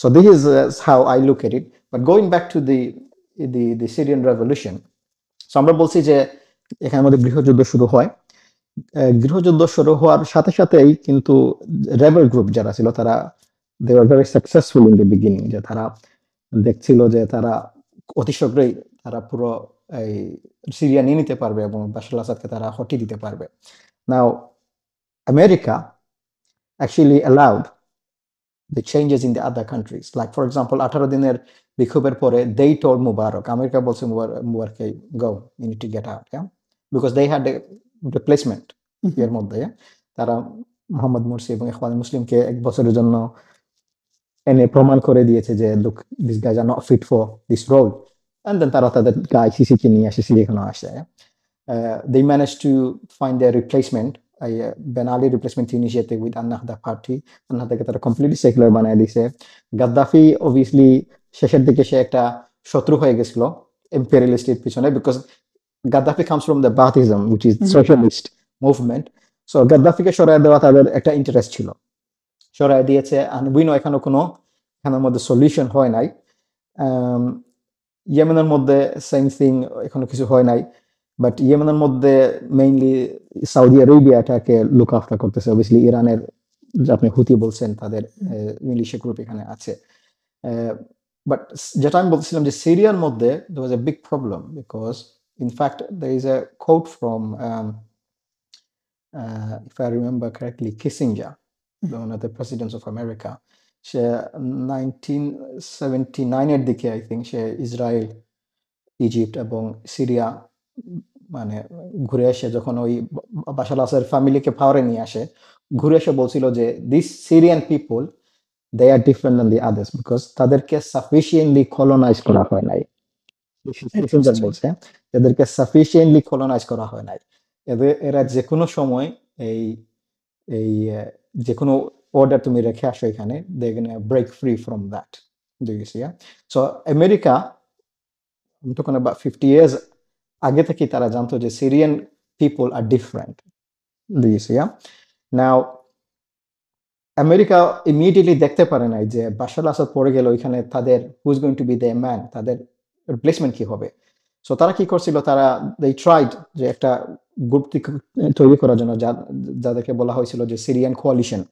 So this is how I look at it. But going back to the Syrian revolution, so আমরা বলছি যে এখানের মধ্যে গৃহযুদ্ধ শুরু হয়। গৃহযুদ্ধ শুরু হওয়ার সাথে সাথেই কিন্তু রেবেল গ্রুপ যারা ছিল, তারা they were very successful in the beginning, যে তারা দেখছিল যে তারা অতি শীঘ্রই তারা পুরো এই সিরিয়া নিয়ে নিতে পারবে এবং বাশার আল আসাদকে তারা হটিয়ে দিতে পারবে। নাও America actually allowed the changes in the other countries. Like for example, 18 দিনের বিক্ষোভের পরে they told Mubarak, আমেরিকা বলছে মুবারককে, go, you need to get out, yeah, because they had a replacement এর মধ্যে। তারা মোহাম্মদ মুরসি এবং ইখওয়ান মুসলিমকে 1 বছরের জন্য এনে প্রমাণ করে দিয়েছে যে look, these guys are not fit for this role, and then তারা তাদের গায়ে সিসিকে নিয়ে আসে, সিরিয়াখানে আসে। They managed to find their replacement, Ben Ali replacement initiative with Ennahda party. Ennahdaকে তারা কমপ্লিটলি সেকুলার বানায় দিয়েছে। গাদ্দাফি অবভিয়াসলি শেষের দিকে সে একটা শত্রু হয়ে গেছিল ইম্পেরিয়ালিস্টের পিছনে, because Gaddafi comes from the Baathism which is socialist movement. So গাদ্দাফিকে সরায় দেওয়া তাদের একটা ইন্টারেস্ট ছিল, সরায় দিয়েছে। and we know এখানে কোনো এখানের মধ্যে সলিউশন হয় নাই। ইয়েমেনের মধ্যে সেম থিং, এখনো কিছু হয় নাই। বাট ইয়েমেনের মধ্যে মেইনলি সৌদি আরবিয়াটাকে লুক আফটার করতেছে। অবভিয়াসলি ইরানের, আপনি হুতি বলছেন, তাদের মিলিশিয়া গ্রুপ এখানে আছে। বাট যেটা আমি বলছিলাম যে সিরিয়ার মধ্যে there was a big problem because in fact there is a quote from if I remember correctly, Kissinger, one of the presidents of America. সে 1979 এর দিকে I think say Israel, Egypt এবং সিরিয়া মানে ঘুরে এসে যখন ওই বাশার আল আসাদের ফ্যামিলিকে পাওয়ারে নিয়ে আসে, ঘুরে এসে বলছিল যে this Syrian people, they are different than the others because তাদেরকে সাফিসিয়েন্টলি কলোনাইজ করা হয় নাই। বলছে এদেরকে সাফিসিয়েন্টলি কলোনাইজ করা হয় নাই। এরা যে কোনো সময় এই এই যে কোনো অর্ডার তুমি রেখে আসো এখানে, they gonna break free from that. Do you see? So America তখন about 50 years আগে থেকে তারা জানতো যে Syrian people are different. Do you see? Now America immediately দেখতে পারে নাই যে বাশার আল আসাদ পড়ে গেল, ওইখানে তাদের who is going two B the man, তাদের রিপ্লেসমেন্ট কি হবে। সো তারা কি করছিল, তারা they tried যে একটা গ্রুপ তৈরি করার জন্য, যাদেরকে বলা হয়েছিল যে সিরিয়ান কোয়ালিশন।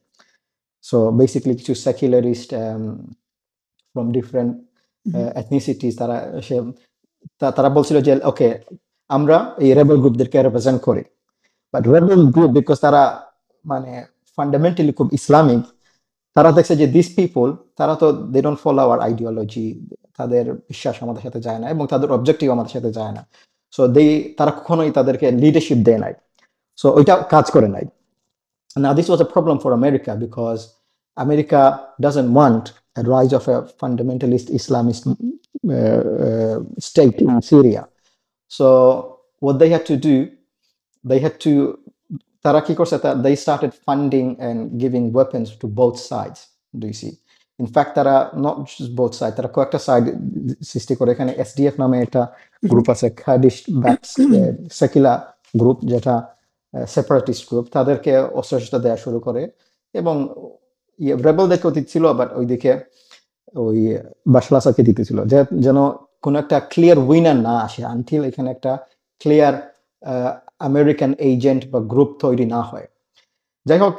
সো বেসিক্যালি কিছু সেকুলারিস্ট ফ্রম ডিফারেন্ট এথনিসিটিস, তারা বলছিল যে ওকে, আমরা এই রেবেল গ্রুপদেরকে রিপ্রেজেন্ট করি। বাট রেবেল গ্রুপ, বিকজ তারা মানে ফান্ডামেন্টালি খুব ইসলামিক, তারা দেখছে যে দিস পিপল, তারা তো they don't follow our ideology, তাদের বিশ্বাস আমাদের সাথে যায় না এবং তাদের অবজেক্টিভ আমাদের সাথে যায় না। সো তারা কখনোই তাদেরকে লিডারশিপ দেয় নাই, সো ওইটা কাজ করে নাই। Now this was a problem for America because America doesn't want a rise of a fundamentalist Islamist state in Syria. So what they had to do, they had to তারা কি করছে, they started funding and giving weapons to both sides. Do you see? In fact, তারা not just both sides, তারা কয়েকটা side সৃষ্টি করে। এখানে SDF নামে একটা গ্রুপ আছে, কার্ডিশ সেকুলার গ্রুপ, যেটা সেপারেটিস্ট গ্রুপ, তাদেরকে অস্ত্রশস্ত্র দেওয়া শুরু করে এবং রেবেলদেরকেও দিচ্ছিল, বাট ওইদিকে ওই বাশার আসাদকে দিতেছিল, যেন কোনো একটা ক্লিয়ার উইনার না আসে, আনটিল এখানে একটা ক্লিয়ার আমেরিকান এজেন্ট বা গ্রুপ তৈরি না হয়। যাই হোক,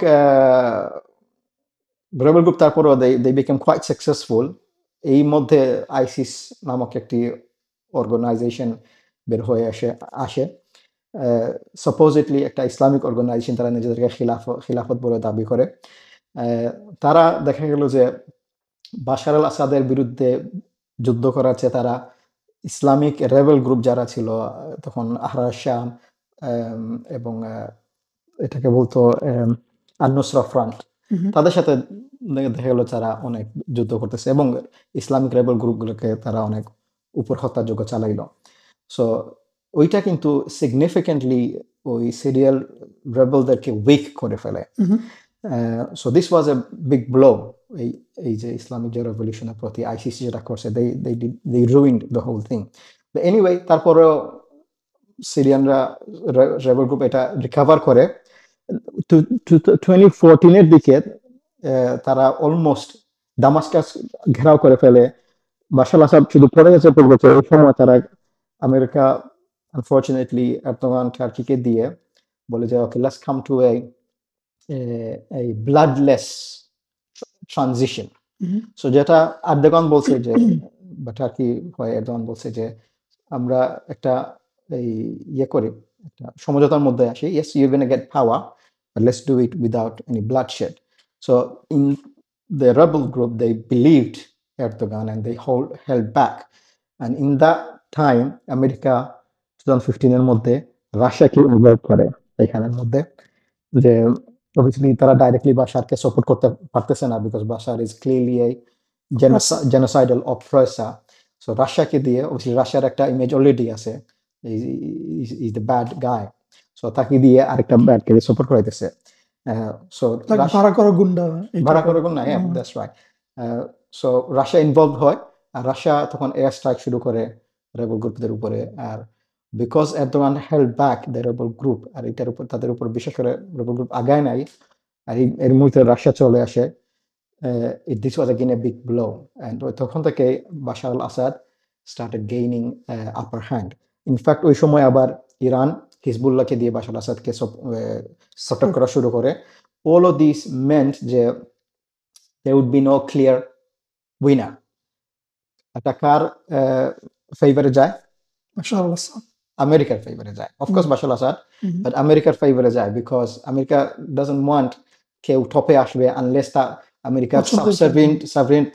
রেবেল গ্রুপ তারপরও they became quite successful। এই মধ্যে আইসিস নামক একটি অর্গানাইজেশন বের হয়ে আসে। সাপোজিটলি একটা ইসলামিক অর্গানাইজেশন, তারা নিজেদেরকে খিলাফত বলে দাবি করে। তারা দেখা গেল যে বাশার আল আসাদের বিরুদ্ধে যুদ্ধ করার চেয়ে তারা ইসলামিক রেবেল গ্রুপ যারা ছিল তখন, আহরার শাম এবং এটাকে বলতো আল-নুসরা ফ্রন্ট, তাদের সাথে দেখা গেল তারা অনেক যুদ্ধ করতেছে এবং ইসলামিক রেবেল গ্রুপগুলোকে তারা অনেক উপর হত্যাযজ্ঞ চালাইলো। সো ওইটা কিন্তু সিগনিফিকেন্টলি ওই সিরিয়াল রেবেলদেরকে উইক করে ফেলে। So this was a big blow, এই যে ইসলামিক যে রেভলিউশনের প্রতি আইসিসি যেটা করছে, they ruined the whole thing. But anyway, তারপরেও সিরিয়ানরা রেবেল গ্রুপ এটা রিকভার করে। 2014-এর দিকে তারা অলমোস্ট দামাস্কাস ঘেরাও করে ফেলে। বাশার আসাদ শুধু পড়ে গেছে পূর্বতে, ওই সময় তারা আমেরিকা আনফর্চুনেটলি এরদোগান টার্কিকে দিয়ে বলে যে okay, let's come to a bloodless transition. So যেটা এরদোগান বলছে যে, বা টার্কি হয়, এরদোগান বলছে যে আমরা একটা এই করি, একটা সমঝোতার মধ্যে আসি। Yes, you're going to get power, but let's do it without any bloodshed. So in the rebel group, they believed Erdogan and they held back. And in that time, America 2015-এর মধ্যে রাশিয়াকে ইনভলভ করে এখানের মধ্যে, যে obviously তারা directly বাশারকে support করতে পারতেছে না, because Bashar is clearly a genocidal oppressor. So রাশিয়াকে দিয়ে, obviously রাশিয়ার একটা ইমেজ অলরেডি আছে, is the bad guy, so তাকে দিয়ে আরেকটা ব্যাডকে সাপোর্ট করাইতেছে। সো ভাড়া করা গুন্ডা, হ্যাঁ, that's right. So Russia involve হয়, আর রাশিয়া তখন এয়ার স্ট্রাইক শুরু করে রেবেল গ্রুপদের উপরে। আর because Erdogan held back the rebel group, আর এটার উপর তাদের উপর বিশেষ করে রেবেল গ্রুপ আগায় নাই, আর এর মধ্যে রাশিয়া চলে আসে। This was again a big blow, and তখন থেকে বাশার আল Asad started gaining upper hand. In fact, ওই সময় আবার ইরান হিজবুল্লাহকে দিয়ে বাশার আল আসাদকে সাপোর্ট করা শুরু করে। All of these meant যে there would be no clear winner. এটা কার ফেভারে যায়? বাশার আল আসাদ আমেরিকার ফেভারে যায়, of course Bashar Al Asad, but আমেরিকার ফেভারে যায়, বিকজ আমেরিকা ডাজন্ট ওয়ান্ট কেউ টপে আসবে আনলেস তা আমেরিকার সাবসেভেন্ট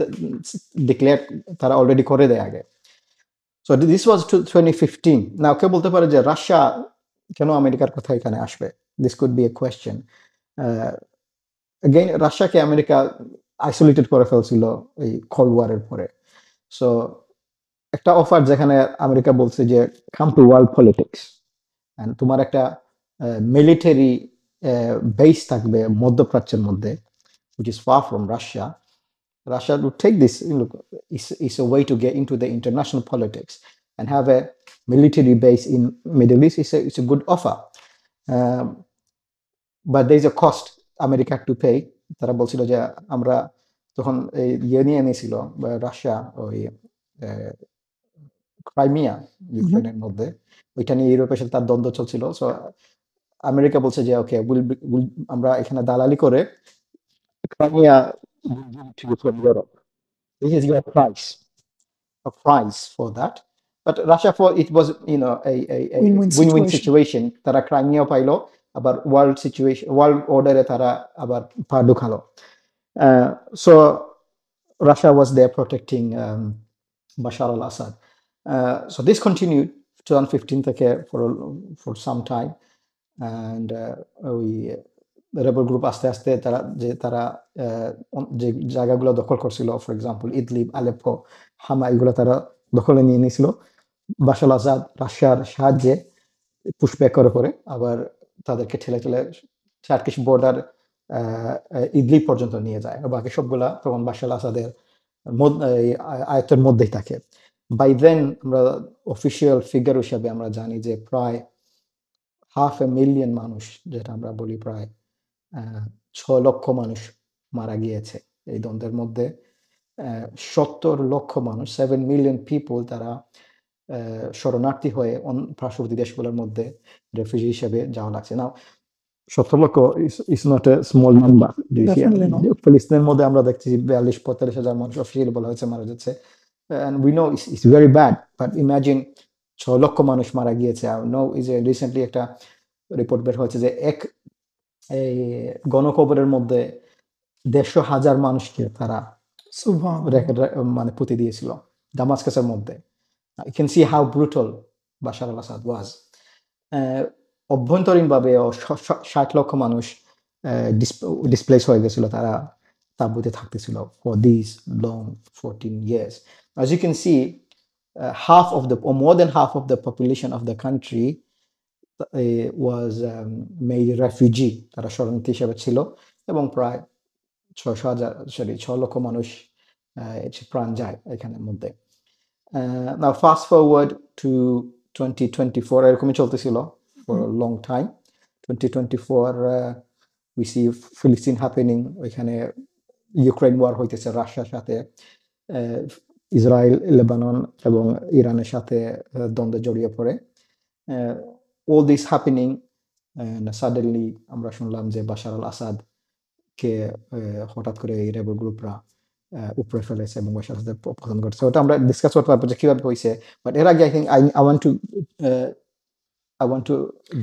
ডিক্লেয়ার তারা অলরেডি করে দেয় আগে। সো দিস ওয়াজ 2015। নাও কেউ বলতে পারে যে রাশিয়া কেন আমেরিকার কথা এখানে আসবে? This could B a question. again, রাশিয়াকে আমেরিকা আইসোলেটেড করে ফেলছিল এই কোল্ড ওয়ারের পরে। সো একটা অফার যেখানে আমেরিকা বলছে যে come to world politics, and তোমার একটা মিলিটারি বেস থাকবে মধ্যপ্রাচ্যের মধ্যে, which is far from Russia. Russia would take this, look, is a way to get into the international politics and have a military base in Middle East. It's a good offer, but there is a cost America had to pay. তারা বলছিল যে আমরা তখন নিয়ে নিয়েছিল Russia ওই Crimea ইউক্রেনের মধ্যে, ওইটা নিয়ে ইউরোপের সাথে তার দ্বন্দ্ব চলছিল। সো আমেরিকা বলছে যে ওকে আমরা এখানে দালালি করে Crimea from Europe. This is your price for that. But Russia for it was a Win-win win-win situation. situation. তারা ক্রাইমিয়া পাইলো, আবার ওয়ার্ল্ড অর্ডারে তারা আবার পা ঢুকালো। So Russia was there protecting Bashar al-Assad. So this continued 2015 থেকে for some time, and ওই rebel group আস্তে আস্তে তারা যে জায়গাগুলো দখল করছিল, ফর এক্সাম্পল ইদলিব, আলেপ্পো, হামা, এগুলো তারা দখলে নিয়ে নিয়েছিল। বাশার আসাদ রাশিয়ার সাহায্যে পুশব্যাক করে আবার তাদেরকে ঠেলে টার্কিশ বর্ডার ইদলিব পর্যন্ত নিয়ে যায়। বাকি সবগুলা তখন বাশার আসাদের আয়ত্তের মধ্যেই থাকে। বাই দেন আমরা অফিসিয়াল ফিগার হিসাবে আমরা জানি যে প্রায় 500,000 মানুষ, যেটা আমরা বলি প্রায় 6 লক্ষ মানুষ মারা গিয়েছে এই দ্বন্দ্বের মধ্যে। 70 লক্ষ মানুষ, 7 মিলিয়ন পিপল, তারা শরণার্থী হয়ে পার্শ্ববর্তী দেশগুলোর মধ্যে রেফিউজি হিসেবে যাওয়া লাগছে। নাও 70 লক্ষ is not a small number. ফিলিস্তিনের মধ্যে আমরা দেখছি 42-45 হাজার মানুষ অফিসিয়ালি বলা হয়েছে মারা যাচ্ছে। And we know it's very bad, but imagine 6 লক্ষ মানুষ মারা গিয়েছে। I know is a recently একটা রিপোর্ট বের হয়েছে যে এই গণকবরের মধ্যে 150,000 মানুষকে তারা মানে পুঁতে দিয়েছিল দামাস্কাসের মধ্যে। You can see how brutal Bashar al-Assad was. অভ্যন্তরীণভাবে 60 লক্ষ মানুষ ডিসপ্লেস হয়ে গেছিল, তারা তাঁবুতে থাকতেছিল for these long 14 years. As you can see, more than half of the population of the country was made refugee, তারা শরণার্থী হিসেবে ছিল, এবং প্রায় 6 লক্ষ মানুষ প্রাণ যায় এখানের মধ্যে। Now fast forward to 2024, এরকমই চলতেছিল for a long time. 2024 we see Philistine happening, ওইখানে ইউক্রেন ওয়ার হইতেছে রাশিয়ার সাথে, ইসরায়েল, লেবানন এবং ইরানের সাথে দ্বন্দ্বে জড়িয়ে পড়ে। all this happening, and suddenly আমরা শুনলাম যে বাশার আল আসাদ কে হঠাৎ করে এই রেবেল গ্রুপরা উপরে ফেলেছে এবং বাশার আসাদের পতন করছে। ওটা আমরা ডিসকাস করতে পারবো যে কিভাবে হয়েছে, বাট এর আগে I want to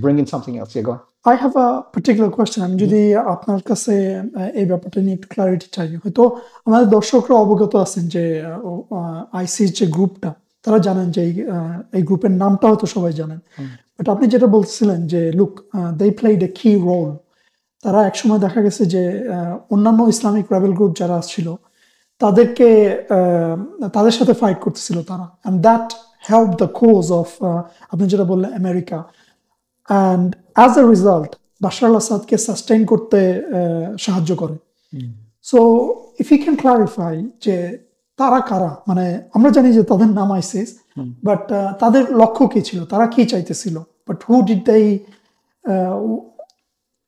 bring in something else. Yeah, go on. I have a particular question. আমি যদি আপনার কাছে এই ব্যাপারটা নিয়ে একটু ক্লারিটি চাই। হয়তো আমাদের দর্শকরা অবগত আছেন যে আইসিস যে গ্রুপটা, তারা জানেন যে এই গ্রুপের নামটা হয়তো সবাই জানেন, বাট আপনি যেটা বলছিলেন যে look they played a key role. তারা একসময় দেখা গেছে যে অন্যান্য ইসলামিক রেবেল গ্রুপ যারা ছিল তাদের সাথে ফাইট করতেছিল তারা, and that helped the cause of আপনি যেটা বললেন America, and as a result Bashar al আসাদকে সাস্টেইন করতে সাহায্য করে। So if you can clarify যে তারা কারা, মানে আমরা জানি যে তাদের নাম আইসিস, বাট তাদের লক্ষ্য কি ছিল, তারা কি চাইতেছিল, but who did they,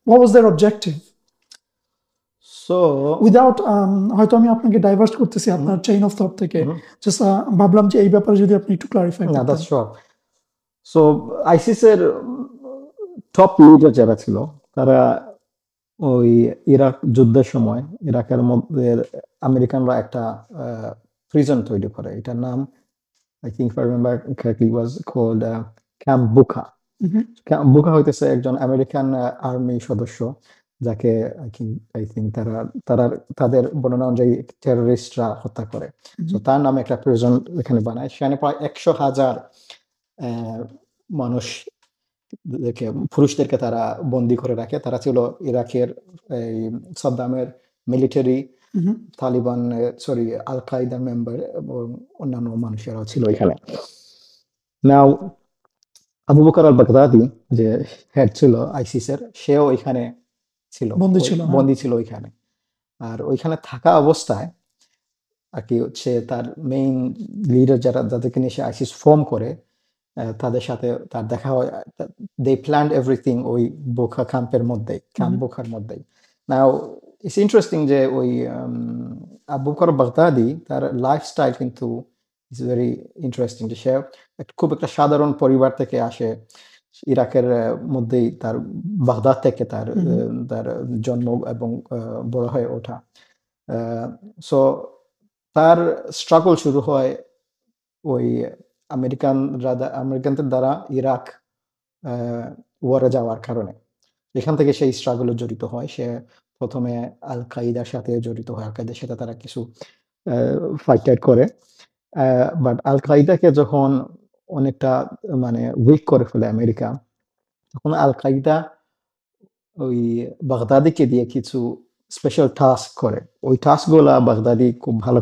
what was their objective? So without হয়তো আমি আপনাকে ডাইভার্স করতেছি আপনার চেইন অফ থট থেকে, জাস্ট ভাবলাম যে এই ব্যাপারে যদি আপনি একটু ক্লারিফাই না, করতেন। That's sure. সো আইসিসের টপ লিডার যারা ছিল, তারা ওই ইরাক যুদ্ধের সময় ইরাকের মধ্যে আমেরিকানরা একটা প্রিজন তৈরি করে, এটার নাম I think, if I remember correctly, was called Camp Bucca. Camp Bucca হইতেছে একজন আমেরিকান আর্মি সদস্য, যাকে আই থিঙ্ক তাদের বর্ণনা অনুযায়ী টেররিস্টরা হত্যা করে। তো তার নামে একটা প্রিজন এখানে বানায়, সেখানে প্রায় 100,000 মানুষ পুরুষদেরকে তারা বন্দি করে রাখে। তারা ছিল ইরাকের এই সাদ্দামের মিলিটারি, তালিবান, আল কায়দার মেম্বার এবং অন্যান্য মানুষেরাও ছিল এখানে। নাও আবু বকর আল বাগদাদি যে হেড ছিল আইসিসের, সেও এখানে ছিল, বন্দি ছিল ওইখানে। আর ওইখানে থাকা অবস্থায় আর কি হচ্ছে, তার মেইন লিডার যাদেরকে নিয়ে সে আইসিস ফর্ম করে, তাদের সাথে তার দেখা হয়। দে প্ল্যান্ড এভরিথিং ওই বোখা ক্যাম্পের মধ্যেই, ক্যাম্প বোখার মধ্যেই। নাও ইটস ইন্টারেস্টিং যে ওই আবু বকর বাগদাদি, তার লাইফস্টাইল কিন্তু ইটস ভেরি ইন্টারেস্টিং যে সে খুব একটা সাধারণ পরিবার থেকে আসে, ইরাকের মধ্যেই তার বাগদাদ থেকে তার জন্ম এবং বড় হয়ে ওঠা। সো তার স্ট্রাগল শুরু হয় ওই আমেরিকানদের দ্বারা ইরাক ওয়ারে যাওয়ার কারণে। এখান থেকে সেই স্ট্রাগলে জড়িত হয়। সে প্রথমে আল কায়দার সাথে জড়িত হয়। আল কায়দার সাথে তারা কিছু ফাইট করে। বাট আল কায়দাকে যখন অনেকটা মানে উইক করে ফেলে আমেরিকা, তখন আল কায়দা ওই বাগদাদিকে দিয়ে কিছু স্পেশাল টাস্ক করে। ওই টাস্কগুলা বাগদাদি খুব ভালো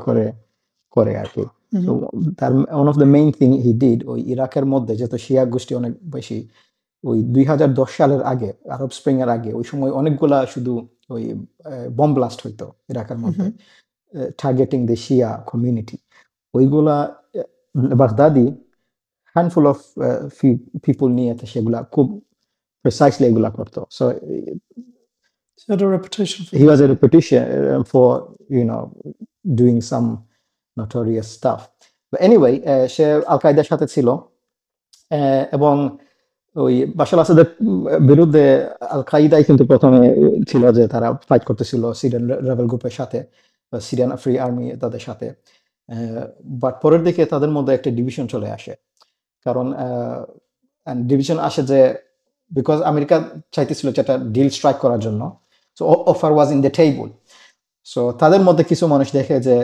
করে আর কি। তো তার one of the main thing he did, ওই ইরাকের মধ্যে যেহেতু শিয়া গোষ্ঠী অনেক বেশি, ওই 2010 সালের আগে, আরব স্প্রিং এর আগে, ওই সময় অনেকগুলা শুধু ওই বম ব্লাস্ট হইতো ইরাকের মধ্যে, টার্গেটিং দ্য শিয়া কমিউনিটি। ওইগুলা বাগদাদি হ্যান্ডফুল অফ পিপল নিয়ে সেগুলা খুব প্রিসাইসলি এগুলা করতো। So He had a reputation for he was a reputation for doing some notorious stuff. But anyway, সে আল কায়দার সাথে ছিল এবং ওই বাশার আসাদের বিরুদ্ধে আল কায়দাই কিন্তু প্রথমে ছিল যে তারা ফাইট করতেছিল সিরিয়ান রেবেল গ্রুপের সাথে, সিরিয়ান ফ্রি আর্মি তাদের সাথে। বাট পরের দিকে তাদের মধ্যে একটা ডিভিশন চলে আসে, কারণ ডিভিশন আসে যে বিকজ আমেরিকা চাইতেছিল যেটা ডিল স্ট্রাইক করার জন্য, so offer was in the table. So তাদের মধ্যে কিছু মানুষ দেখে যে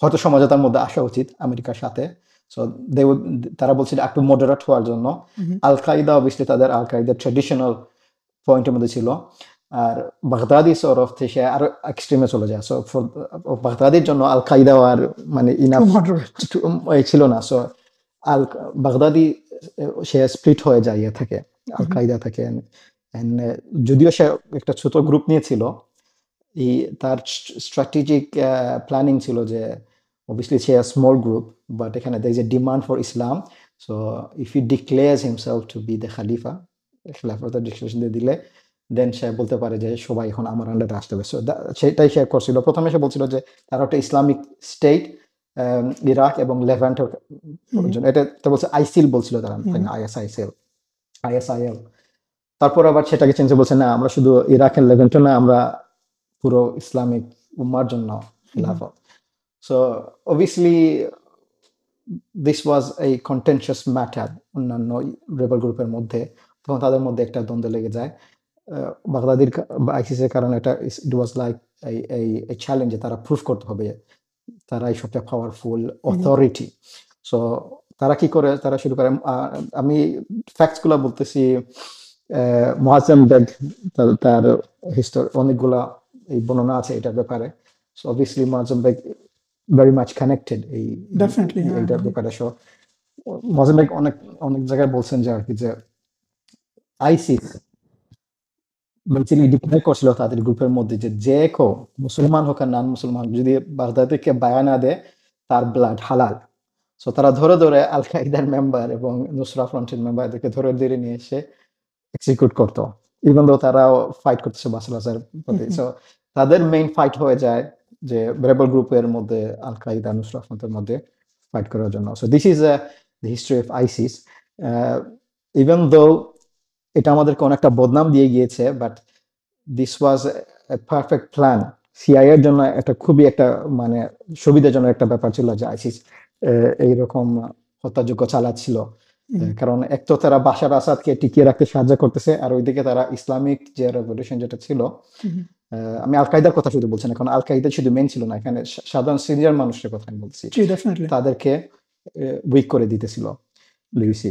হয়তো সমঝোতার মধ্যে আসা উচিত আমেরিকার সাথে। সো তারা বলছিল একটু মডারেট হওয়ার জন্য। আল কায়দা অবভিয়াসলি তাদের আল কায়দার ট্রেডিশনাল পয়েন্টের মধ্যে ছিল, আর বাগদাদি সরফ থেকে আরো এক্সট্রিমে চলে যায়। সো বাগদাদির জন্য আল কায়দা আর মানে ইনাফ ছিল না। সো বাগদাদি সে স্প্লিট হয়ে যায় থাকে আল কায়দা থেকে। যদিও সে একটা ছোট গ্রুপ নিয়েছিল, তার স্ট্র্যাটেজিক প্ল্যানিং ছিল যে obviously say small group, but এখানে there is a demand for Islam, so if he declares himself to be the Khalifa, খেলাফতের ডিক্লারেশন দিয়ে দিলে দেন সে বলতে পারে যে সবাই এখন আমার আন্ডারে আসতে হবে। সো সেটাই সে করছিল। প্রথমে সে বলছিল যে তারা একটা ইসলামিক স্টেট ইরাক এবং লেভান্টের জন্য, এটা বলছে আইসিল বলছিল তারা, আইএসআইএল। তারপর আবার সেটাকে চেঞ্জ বলছে না, আমরা শুধু ইরাকের লেভান্টে না, আমরা পুরো ইসলামিক উম্মার জন্য খিলাফত। সো অবভিয়াসলি দিস ওয়াজ এই কন্টেনশিয়াস ম্যাটার অন্যান্য রেবেল গ্রুপের মধ্যে। তখন তাদের মধ্যে একটা দ্বন্দ্ব লেগে যায় বাগদাদির আইসিসের কারণে। এটা ইট ওয়াজ লাইক এই চ্যালেঞ্জে তারা প্রুফ করতে হবে তারাই সবচেয়ে পাওয়ারফুল অথরিটি। সো তারা কি করে, তারা শুরু করে, আমি ফ্যাক্টসগুলো বলতেছি, মুআজ্জম বেগ তার হিস্টোরি অনেকগুলা এই বর্ণনা আছে এটার ব্যাপারে। সো অবভিয়াসলি মুআজ্জম বেগ very much connected এই এইটার ব্যাপারে। সো মুআজ্জম বেগ অনেক জায়গায় বলছেন যে আর কি যে আইসিস বেসিক্যালি ডিক্লেয়ার করছিল তাদের গ্রুপের মধ্যে যে কেউ মুসলমান হোক আর নন মুসলমান যদি বাগদাদিকে বায়া না দেয় তার ব্লাড হালাল। সো তারা ধরে আল কায়দার মেম্বার এবং নুসরা ফ্রন্টের মেম্বারদেরকে ধরে নিয়ে এসে এক্সিকিউট করতো, ইভেন দো তারাও ফাইট করতেছে বাশার আসাদের প্রতি। সো তাদের মেইন ফাইট হয়ে যায় যে রেবেল গ্রুপের মধ্যে আল কায়দা নুসরা ফ্রন্টের মধ্যে ফাইট করার জন্য। So this is the history of ISIS. Even though এটা আমাদেরকে অনেকটা বদনাম দিয়ে গিয়েছে, but this was a perfect plan. সিআইএর জন্য একটা খুবই একটা মানে সুবিধাজনক একটা ব্যাপার ছিল যে আইসিস এইরকম হত্যাযজ্ঞ চালাচ্ছিল। কারণ এক তো তারা বাশার আসাদকে টিকিয়ে রাখতে সাহায্য করতেছে, আর ওইদিকে তারা ইসলামিক যে রেভলিউশন যেটা ছিল, আমি আল কায়দার কথা শুধু বলছি না, কারণ আল কায়দা শুধু মেইন ছিল না, এখানে সাধারণ সিরিয়ার মানুষের কথা আমি বলছি, তাদেরকে উইক করে দিতেছিল। লুইসি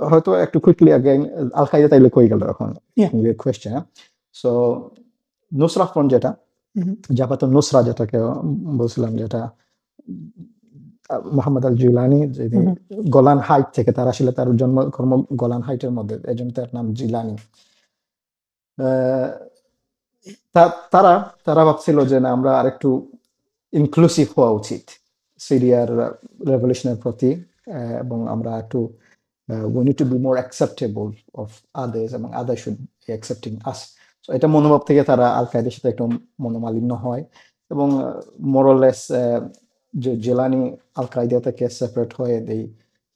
হয়তো একটু কুইকলি अगेन আল কায়দা তাইলে কই গেল এখন কোয়েশ্চেন। সো নুসরা ফ্রন্ট যেটা জাবাতুন নুসরা যেটাকে বলছিলাম, যেটা মোহাম্মদ আল জিলানি গোলান হাইট থেকে, তার আসলে তার জন্মকর্ম গোলান হাইটের মধ্যে, এজন্য তার নাম জিলানি। তারা ভাবছিল যে না, আমরা আরেকটু ইনক্লুসিভ হওয়া উচিত সিরিয়ার রেভলিউশনের প্রতি, এবং আমরা একটু we need to be more acceptable of others এবং others should be accepting us. So এটা মনোভাব থেকে তারা আল কায়দার সাথে একটু মনোমালিন্য হয় এবং মোরলেস যে জেলানি আল কায়দা থেকে সেপারেট হয়ে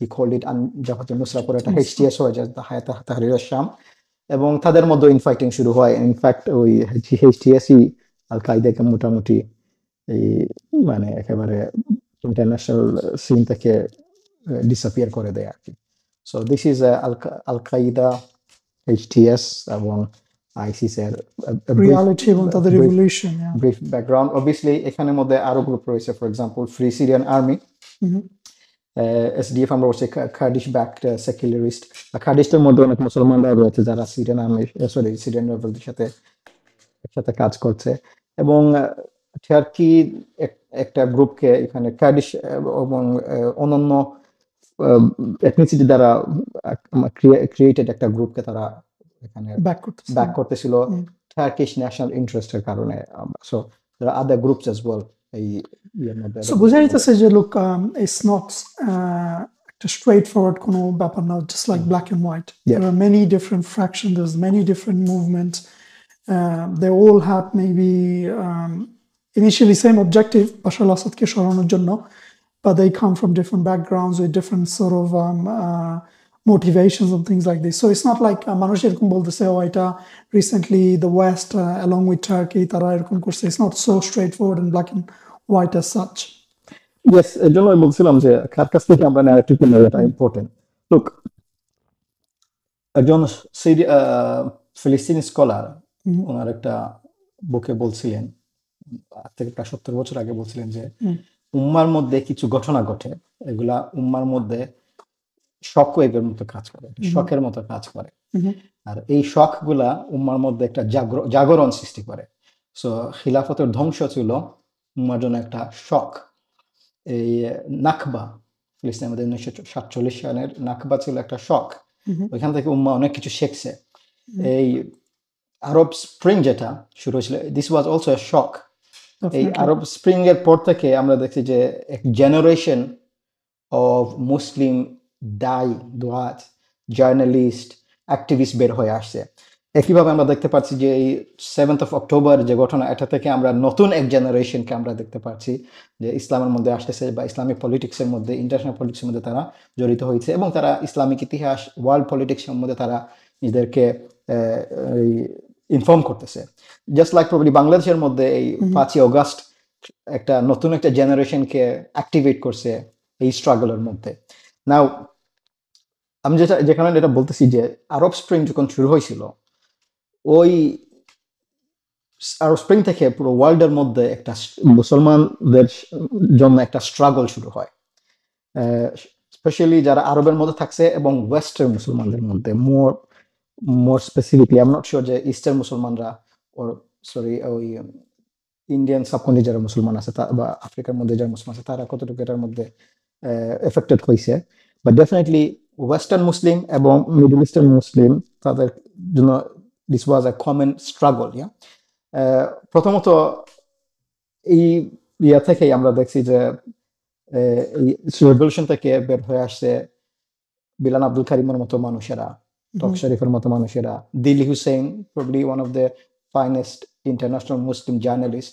হি কল্ড ইট জামাত নুসরা পরে একটা HTS হয়ে যায়, হায়াত তাহরির শাম, এবং তাদের মধ্যে ইনফাইটিং শুরু হয়। ইনফ্যাক্ট ওই HTS-ই আল কায়দাকে মোটামুটি এই মানে একেবারে ইন্টারন্যাশনাল সিন থেকে ডিসঅ্যাপিয়ার করে দেয় আর কি। সো দিস ইজ আল কায়দা, HTS এবং ISIS এর রিয়ালিটি এবং তাদের রিভলিউশন। Brief background. অবভিয়াসলি এখানের মধ্যে আরো গ্রুপ রয়েছে, for example free Syrian army, SDF আমরা বলছি, কার্ডিশ ব্যাকড সেকুলারিস্ট। কার্ডিশদের মধ্যে অনেক মুসলমানরা রয়েছে যারা সিরিয়ান আর্মি সিরিয়ান রেবেলদের সাথে একসাথে কাজ করছে। এবং টার্কি একটা গ্রুপকে এখানে কার্ডিশ এবং অন্যান্য এথনিসিটি দ্বারা ক্রিয়েটেড একটা গ্রুপকে তারা এখানে ব্যাক করতেছিল টার্কিশ ন্যাশনাল ইন্টারেস্টের কারণে। So there are other groups as well এই ইয়ের মধ্যে। সো বোঝা যাইতেছে যে লোক ইটস নট একটা স্ট্রেট ফরওয়ার্ড কোনো ব্যাপার না, just like black and white. There are many different fractions, there's many different movements. They all have maybe initially same objective, Bashar al-Assadকে সরানোর জন্য, but they come from different backgrounds with different sort of motivations and things like this. So it's not like মানুষ এরকম বলতেছে ও এটা recently the West along with Turkey তারা এরকম করছে। It's not so straightforward and black and white as such. Yes, এর জন্য আমি বলছিলাম যে কার কাছ থেকে আমরা ন্যারেটিভ নেওয়াটা ইম্পর্টেন্ট। লুক, একজন ফিলিস্তিনি স্কলার ওনার একটা বুকে বলছিলেন, আজ থেকে প্রায় 70 বছর আগে বলছিলেন যে উম্মার মধ্যে কিছু ঘটনা ঘটে, এগুলা উম্মার মধ্যে শক ওয়েভের মতো কাজ করে, শকের মতো কাজ করে, আর এই শক গুলা উম্মার মধ্যে একটা জাগরণ সৃষ্টি করে। সো খিলাফতের ধ্বংস ছিল উম্মার জন্য একটা শক। এই নাকবা, ফিলিস্তিনের মধ্যে 1947 সালের নাকবা ছিল একটা শক। ওইখান থেকে উম্মা অনেক কিছু শিখছে। এই আরব স্প্রিং যেটা শুরু হয়েছিল, দিস ওয়াজ অলসো এ শক। এই আরব স্প্রিং এর পর থেকে আমরা দেখছি যে এক জেনারেশন অফ মুসলিম দোয়াত, জার্নালিস্ট, অ্যাক্টিভিস্ট বের হয়ে আসছে। একইভাবে আমরা দেখতে পাচ্ছি যে এই 7th of October যে ঘটনা, এটা থেকে আমরা নতুন এক জেনারেশনকে আমরা দেখতে পাচ্ছি যে ইসলামের মধ্যে আসতেছে বা ইসলামিক পলিটিক্সের মধ্যে, ইন্টারন্যাশনাল পলিটিক্সের মধ্যে তারা জড়িত হয়েছে, এবং তারা ইসলামিক ইতিহাস, ওয়ার্ল্ড পলিটিক্সের মধ্যে তারা নিজেদেরকে ইনফর্ম করতেছে। জাস্ট লাইক প্রবলি বাংলাদেশের মধ্যে এই 5ই অগাস্ট একটা নতুন একটা জেনারেশনকে অ্যাক্টিভেট করছে এই স্ট্রাগলের মধ্যে। নাও আমি যেখানে এটা বলতেছি যে আরব স্প্রিং যখন শুরু হয়েছিল, ওই আরব স্প্রিং থেকে পুরো ওয়ার্ল্ডের মধ্যে একটা মুসলমানদের জন্য একটা স্ট্রাগল শুরু হয়, স্পেশালি যারা আরবের মধ্যে থাকছে এবং ওয়েস্টার্ন মুসলমানদের মধ্যে। More specifically I am not sure যে ইস্টার্ন মুসলমানরা ওই ইন্ডিয়ান সাবকন্টিনেন্টে যারা মুসলমান আছে বা আফ্রিকার মধ্যে যারা মুসলমান আছে তারা কতটুকু এটার মধ্যে এফেক্টেড হয়েছে, বাট ডেফিনেটলি ওয়েস্টার্ন মুসলিম এবং মিডল ইস্টার্ন মুসলিম, তাদের জন্য this was a common struggle. প্রথমত এই ইয়া থেকেই আমরা দেখছি যে এই রেভলিউশন থেকে বের হয়ে আসছে বিলাল আব্দুল কারিমের মতো মানুষেরা, টক শরীফের মতো মানুষেরা, দিল্লি হুসেইন, probably one of the finest international Muslim journalist,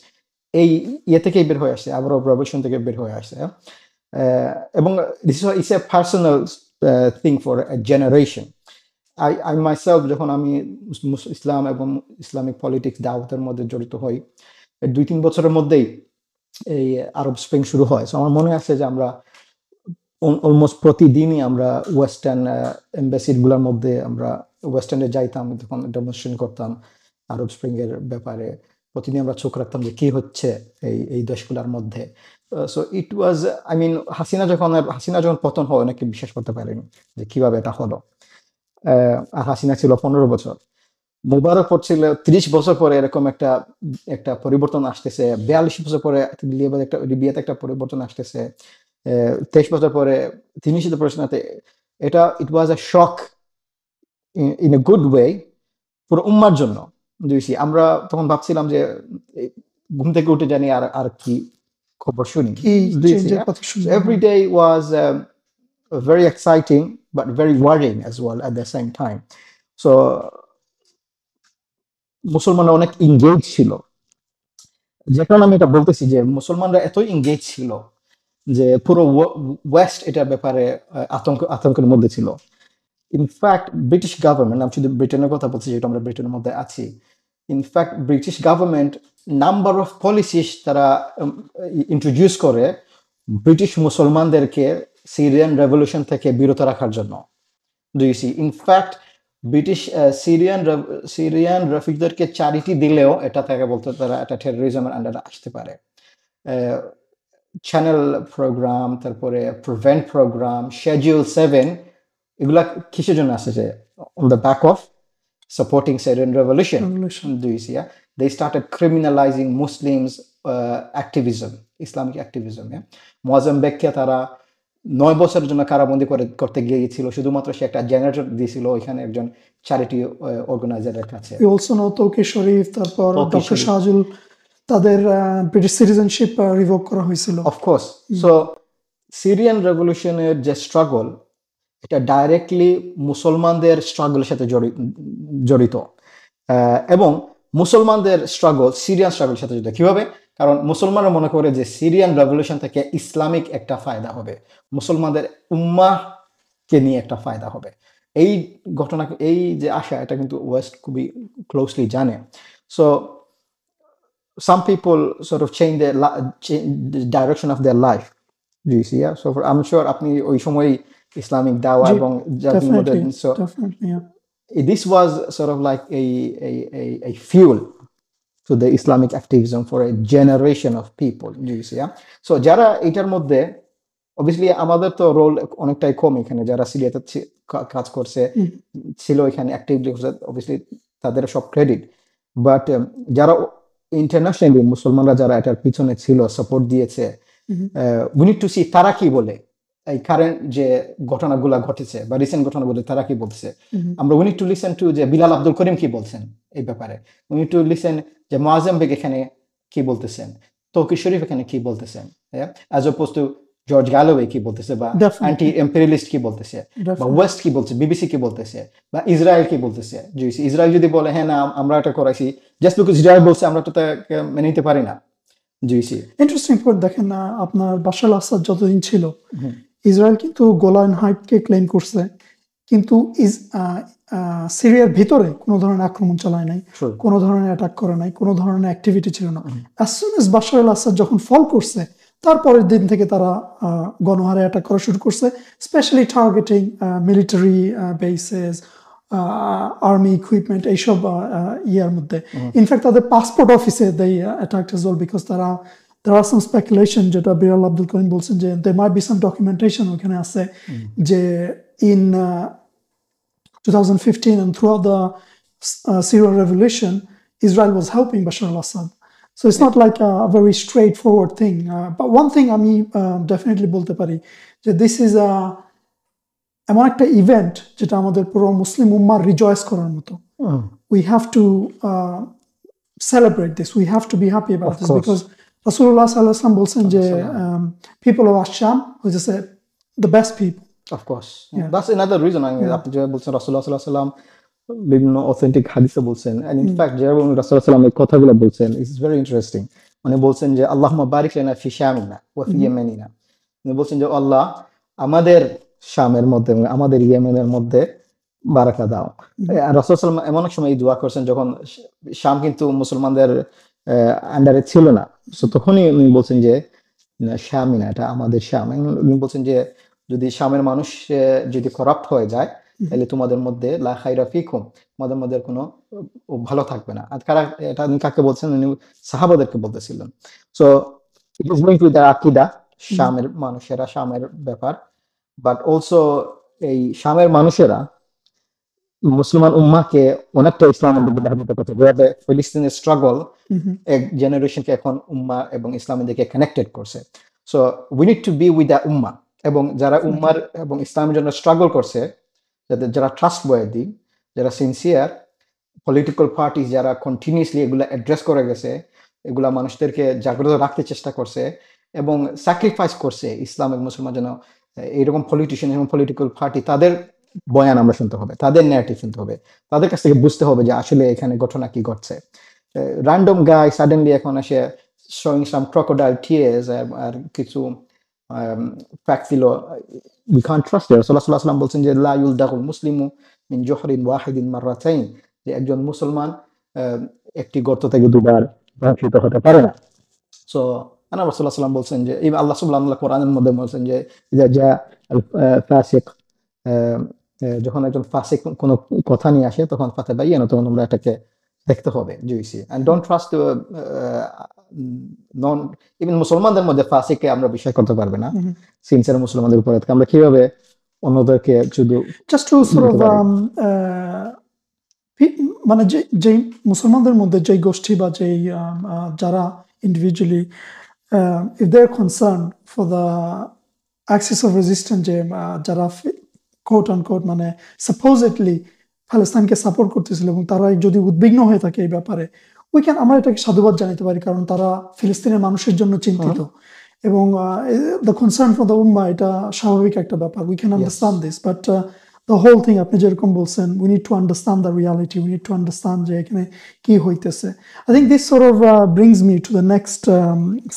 এই ইয়ে থেকেই বের হয়ে আসছে, আবার রেভলিউশন থেকে বের হয়ে আসছে। এবং this is A personal thing for a generation. I myself যখন আমি ইসলাম এবং ইসলামিক পলিটিক্স দাওয়াতের মধ্যে জড়িত হই, 2-3 বছরের মধ্যেই এই আরব স্প্রিং শুরু হয়। সো আমার মনে আছে যে আমরা অলমোস্ট প্রতিদিনই আমরা ওয়েস্টার্ন এম্বাসিড গুলোর মধ্যে আমরা ওয়েস্টার্নে যাইতাম, তখন ডেমনস্ট্রেশন করতাম আরব স্প্রিং এর ব্যাপারে। প্রতিদিন আমরা চোখ রাখতাম যে কি হচ্ছে এই দেশগুলোর মধ্যে। So it was, I mean, Hasina যখন পতন হয় অনেকে বিশ্বাস করতে পারেনি যে কিভাবে এটা হলো। আর হাসিনা ছিল 15 বছর, মুবারক ছিল 30 বছর পরে এরকম একটা পরিবর্তন আসতেছে, 42 বছর পরে লিবিয়াতে একটা পরিবর্তন আসতেছে, 23 বছর পরে তিনি সাথে প্রশ্নতে, এটা ইট ওয়াজ আ shock in a good way পুরো উম্মার জন্য। আমরা তখন ভাবছিলাম যে ঘুম থেকে উঠে জানি আর কি খবর শুনি। Every day was very exciting but very worrying as well at the same time. So মুসলমানরা অনেক ইনগেজ ছিল, যে কারণে আমি এটা বলতেছি যে মুসলমানরা এতই ইনগেজ ছিল যে পুরো ওয়েস্ট এটার ব্যাপারে আতঙ্কের মধ্যে ছিল। ইনফ্যাক্ট ব্রিটিশ গভর্নমেন্ট, আমি শুধু ব্রিটেনের কথা বলছি যেহেতু আমরা ব্রিটেনের মধ্যে আছি, in fact British government number of policies তারা ইন্ট্রোডিউস করে ব্রিটিশ মুসলমানদেরকে সিরিয়ান রেভলিউশন থেকে বিরত রাখার জন্য। Do you see? In fact British Syrian রেফিউজিদেরকে চ্যারিটি দিলেও এটা থেকে বলতে তারা একটা টেরোরিজমের আন্ডারে আসতে পারে। চ্যানেল প্রোগ্রাম, তারপরে প্রিভেন্ট প্রোগ্রাম, শিডিউল 7, এগুলা কিসের জন্য আসছে? যে on the back of supporting Syrian revolution. Do you see? Yeah? They started criminalizing Muslims activism, Islamic activism. Yeah? মোজাম্বিককে তারা 9 বছরের জন্য কারাবন্দী করতে গিয়েছিল শুধুমাত্র সে একটা জেনারেটর দিয়েছিল ওইখানে একজন চ্যারিটি অর্গানাইজারের কাছে। We also know তৌকি শরীফ, তারপর তৌকি ডক্টর শরীফ। শাহজুল, তাদের ব্রিটিশ সিটিজেনশিপ রিভোক করা হয়েছিল। Of course. সো সিরিয়ান রেভলিউশনের যে স্ট্রাগল, এটা ডাইরেক্টলি মুসলমানদের স্ট্রাগলের সাথে জড়িত এবং মুসলমানদের স্ট্রাগল সিরিয়ান স্ট্রাগলের সাথে জড়িত। কিভাবে? কারণ মুসলমানরা মনে করে যে সিরিয়ান রেভলিউশন থেকে ইসলামিক একটা ফায়দা হবে, মুসলমানদের উম্মাহকে নিয়ে একটা ফায়দা হবে। এই ঘটনা, এই যে আশা, এটা কিন্তু ওয়েস্ট খুবই ক্লোজলি জানে। So some people sort of change the direction of their life. Do you see? Yeah. So I'm sure আপনি ওই সময় ইসলামিক দাওয়া এবং Definitely, definitely, yeah. this was sort of like a fuel to the Islamic activism for a generation of people. Do you see? Yeah. So যারা এটার মধ্যে obviously আমাদের তো রোল অনেকটাই কম এখানে, যারা সিরিয়াতে কাজ করছে ছিল এখানে অ্যাক্টিভলি করছে, obviously তাদের সব ক্রেডিট। বাট যারা ইন্টারন্যাশনালি মুসলমানরা যারা এটার পিছনে ছিল, সাপোর্ট দিয়েছে, উই নিড টু সি তারা কি বলে, এই কারেন্ট যে ঘটনাগুলো ঘটেছে বা রিসেন্ট ঘটনাগুলো তারা কি বলছে। আমরা we need to listen to যে বিলাল আব্দুল করিম কি বলছেন এই ব্যাপারে, উই নিড টু লিসেন যে মোয়াজ্জেম এখানে কি বলতেছেন, তৌকি শরীফ এখানে কি বলতেছেন, as opposed to George Galloway কি বলতেছে, বা অ্যান্টি এম্পেরিয়ালিস্ট কি বলতেছে, বা ওয়েস্ট কি বলছে, বিবিসি কি বলতেছে, বা ইসরায়েল কি বলতেছে। ইসরায়েল যদি বলে হ্যাঁ না আমরা এটা করাইছি, জাস্ট বিকজ ইসরায়েল বলছে আমরা তো তাকে মেনে নিতে পারি না। Interesting point. দেখেন না, আপনার বাশার আল আসাদ যতদিন ছিল, ইসরায়েল কিন্তু গোলান হাইটকে ক্লেম করছে, কিন্তু সিরিয়ার ভিতরে কোনো ধরনের আক্রমণ চালায় নাই, কোনো ধরনের অ্যাটাক করে নাই, কোনো ধরনের অ্যাক্টিভিটি ছিল না। অ্যাজ সুন এজ বাশার আল আসাদ যখন ফল করছে, তারপরের দিন থেকে তারা গণহারে অ্যাটাক করা শুরু করছে, specially targeting military bases, army equipment, এইসব ইয়ার মধ্যে। ইনফ্যাক্ট তাদের পাসপোর্ট অফিসে they attacked as well, because there are some speculation, যেটা বিলাল আব্দুল করিম বলছেন যে there might be some documentation ওখানে আছে যে in 2015 and throughout the Syrian revolution, Israel was helping Bashar al-Assad. So it's not like a very straightforward thing. But one thing আমি definitely বলতে পারি যে this is এমন একটা ইভেন্ট যেটা আমাদের পুরো মুসলিম উম্মার রিজয়েস করার মতো। We have to celebrate this. We have to be happy about this, because Rasulullah sallallahu alaihi wasallam বলছেন যে people of Asham was just the best people. Of course. Yeah. That's another reason. আপনি যে বলছেন রাসূলুল্লাহ সাল্লাল্লাহু আলাইহি ওয়াসাল্লাম বিভিন্ন authentic হাদিসে বলছেন, and in fact যে রাসূলুল্লাহ সাল্লাল্লাহু আলাইহি ওয়াসাল্লাম এই কথাগুলো বলছেন, it's very interesting. মানে বলছেন যে আল্লাহুম্মা বারিক লানা ফি শামিনা ওয়া ফি ইয়ামানিনা। উনি বলছেন যে আল্লাহ আমাদের শামের মধ্যে, আমাদের ইয়েমেনের মধ্যে বারাকা দাও। আর রাসূল সাল্লাল্লাহু আলাইহি ওয়াসাল্লাম এমন এক সময় দোয়া করেছেন যখন শাম কিন্তু মুসলমানদের আন্ডারে ছিল না, সো তখনই উনি বলছেন যে শামিনা, এটা আমাদের শাম। উনি বলছেন যে যদি শামের মানুষ যদি করাপ্ট হয়ে যায়, তাহলে তোমাদের মধ্যে লা খাইরা ফিকুম, তোমাদের মধ্যে কোনো ভালো থাকবে না। আর কারা এটা উনি কাকে বলছেন? উনি সাহাবাদেরকে বলতেছিলেন। So it is going to the আকীদা, শামের মানুষেরা, শামের ব্যাপার, বাট অলসো এই শামের মানুষেরা মুসলমান উম্মাহকে অনেকটা ইসলামের দিকে ধাবিত করছে। যেভাবে ফিলিস্তিনের স্ট্রাগল এক জেনারেশনকে এখন উম্মাহ এবং ইসলামের দিকে কানেক্টেড করছে। So we need to be with the উম্মাহ, এবং যারা উম্মার এবং ইসলামের জন্য স্ট্রাগল করছে, যারা ট্রাস্টওয়ার্দি, যারা সিনসিয়ার, পলিটিক্যাল পার্টি যারা কন্টিনিউসলি এগুলা অ্যাড্রেস করে গেছে, এগুলা মানুষদেরকে জাগ্রত রাখতে চেষ্টা করছে এবং স্যাক্রিফাইস করছে ইসলাম এবং মুসলমান যেন এইরকম পলিটিশিয়ান এবং পলিটিক্যাল পার্টি, তাদের বয়ান আমরা শুনতে হবে, তাদের ন্যারেটিভ শুনতে হবে, তাদের কাছ থেকে বুঝতে হবে যে আসলে এখানে ঘটনা কি ঘটছে। র্যান্ডম গাই সাডেনলি এখন এসে শোয়িং সাম ক্রোকোডাইল টিয়ার্স আর কিছু ফ্যাক্ট ছিল, we can't trust it. রাসূলুল্লাহ সাল্লাল্লাহু আলাইহি ওয়াসাল্লাম বলছেন যে লা ইউলদাগুল মুসলিমু মিন জুহরিন ওয়াহিদিন মাররাতাইন, যে একজন মুসলমান একটি গর্ত থেকে দুবার ধ্বংসিত হতে পারে না। সো রাসূলুল্লাহ সাল্লাল্লাহু আলাইহি ওয়াসাল্লাম বলছেন যে আল্লাহ সুবহানাহু ওয়া তাআলা কোরআনের মধ্যে বলছেন যে ইযা জা আল ফাসিক, যখন একজন ফাসিক কোনো কথা নিয়ে আসে তখন ফাতাবায়ানা, তখন তোমরা এটাকে দেখতে হবে যে হইছে, and don't trust none, even মুসলমানদের মধ্যে ফাসিককে আমরা বিশ্বাস করতে পারবে না, সিনসিয়ার মুসলমানদের উপরে আমরা কিভাবে অন্যদেরকে শুধু just to sort of মানে যে মুসলমানদের মধ্যে যে গোষ্ঠী বা যে যারা individually if they're concerned for the axis of resistance, যে যারা কোট আনকোট মানে সাপোজেডলি প্যালেস্তাইনকে সাপোর্ট করতেছিল এবং তারা যদি উদ্বিগ্ন হয়ে থাকে এই ব্যাপারে, আমরা এটাকে সাধুবাদ জানাতে পারি, কারণ তারা ফিলিস্তিনের মানুষের জন্য চিন্তিত এবং দ্য কনসার্ন ফর দ্য উম্মাহ, এটা স্বাভাবিক একটা ব্যাপার, we can understand this, but the whole thing আপনি যেরকম বলছেন, we need to understand the reality, we need to understand যে এখানে কি হইতেছে। I think this sort of brings me to the next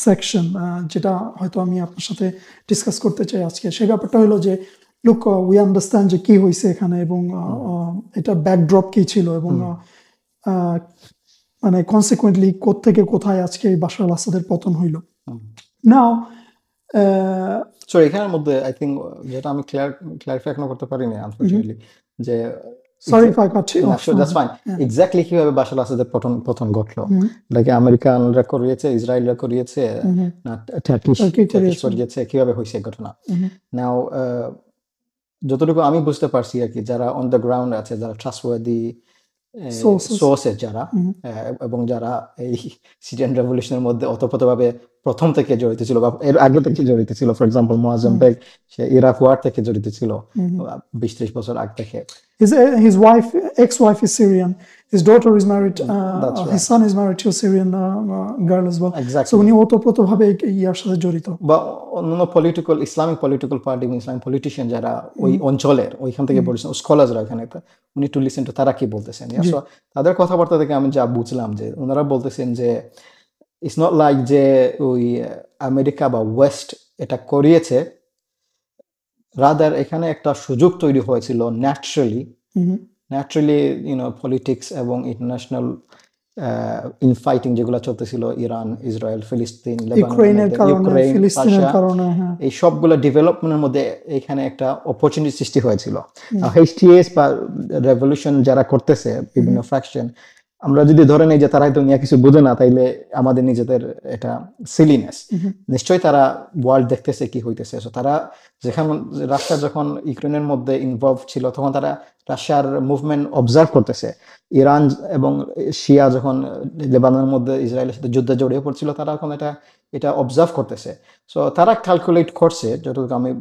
section, যেটা হয়তো আমি আপনার সাথে ডিসকাস করতে চাই আজকে। সেই ব্যাপারটা হলো যে লুক, উই আন্ডারস্ট্যান্ড যে কি হয়েছে এখানে এবং এটা ব্যাকড্রপ কি ছিল এবং মানে কনসিকুয়েন্টলি কোত্থেকে কোথায় আজকে বাশার আল আসাদের পতন হইল। নাও সো এখানের মধ্যে আই থিঙ্ক যেটা আমি ক্লারিফাই এখনো করতে পারিনি আনফরচুনেটলি, যে sorry if I cut you, that's fine, exactly কিভাবে বাশার আল আসাদের পতন ঘটলো, লাইক আমেরিকানরা করিয়েছে, ইসরায়েলরা করিয়েছে, না টার্কিশ করিয়েছে, কিভাবে হয়েছে ঘটনা। নাও যতটুকু আমি বুঝতে পারছি আর কি, যারা অন দ্য গ্রাউন্ড আছে, যারা ট্রাস্টওয়ার্দি সোর্সেস যারা, এবং যারা এই সিরিয়ান রেভলিউশনের মধ্যে ওতপ্রোতভাবে প্রথম থেকে জড়িত ছিল বা এর আগে থেকে জড়িত ছিল, ফর এক্সাম্পল মোয়াজ্জেম বেগ, সে ইরাক ওয়ার থেকে জড়িত ছিল 20-30 বছর আগে থেকে। His ex-wife is Syrian. His daughter is married. His son is married to a Syrian girl as well. Exactly. So উনি ওতপ্রোতভাবে ইয়ার সাথে জড়িত। বা অন্য Islamic political party, Islamic politician যারা ওই অঞ্চলের ওইখান থেকে পড়েছেন, স্কলাররা এখানে, উনি টু লিসেন টু তারা কি বলতেছেন। তাদের কথাবার্তা থেকে আমি যা বুঝলাম যে ওনারা বলতেছেন যে ইটস নট লাইক যে ওই আমেরিকা বা ওয়েস্ট এটা করিয়েছে, রাদার এখানে একটা সুযোগ তৈরি হয়েছিল ন্যাচারালি পলিটিক্স এবং ইন্টারন্যাশনাল ইনফাইটিং যেগুলো চলতেছিল, ইরান, ইসরায়েল, ফিলিস্তিন, লেবানন, এই সবগুলো ডেভেলপমেন্টের মধ্যে এখানে একটা অপরচুনিটি সৃষ্টি হয়েছিল। এইচটিএস বা রেভলিউশন যারা করতেছে বিভিন্ন ফ্র্যাকশন, আমরা যদি ধরে নেই যে তারা হয়তো নিয়ে কিছু বোঝে না, তাইলে আমাদের নিজেদের এটা সিলিনেস। নিশ্চয়ই তারা ওয়ার্ল্ড দেখতেছে কি হইতেছে। তারা রাশিয়া যখন ইউক্রেনের মধ্যে ইনভলভ ছিল, তখন তারা রাশিয়ার মুভমেন্ট অবজার্ভ করতেছে। ইরান এবং শিয়া যখন লেবাননের মধ্যে ইসরায়েলের সাথে যুদ্ধে জড়িয়ে পড়ছিল, তারা এখন এটা অবজার্ভ করতেছে। সো তারা ক্যালকুলেট করছে, যতটুকু আমি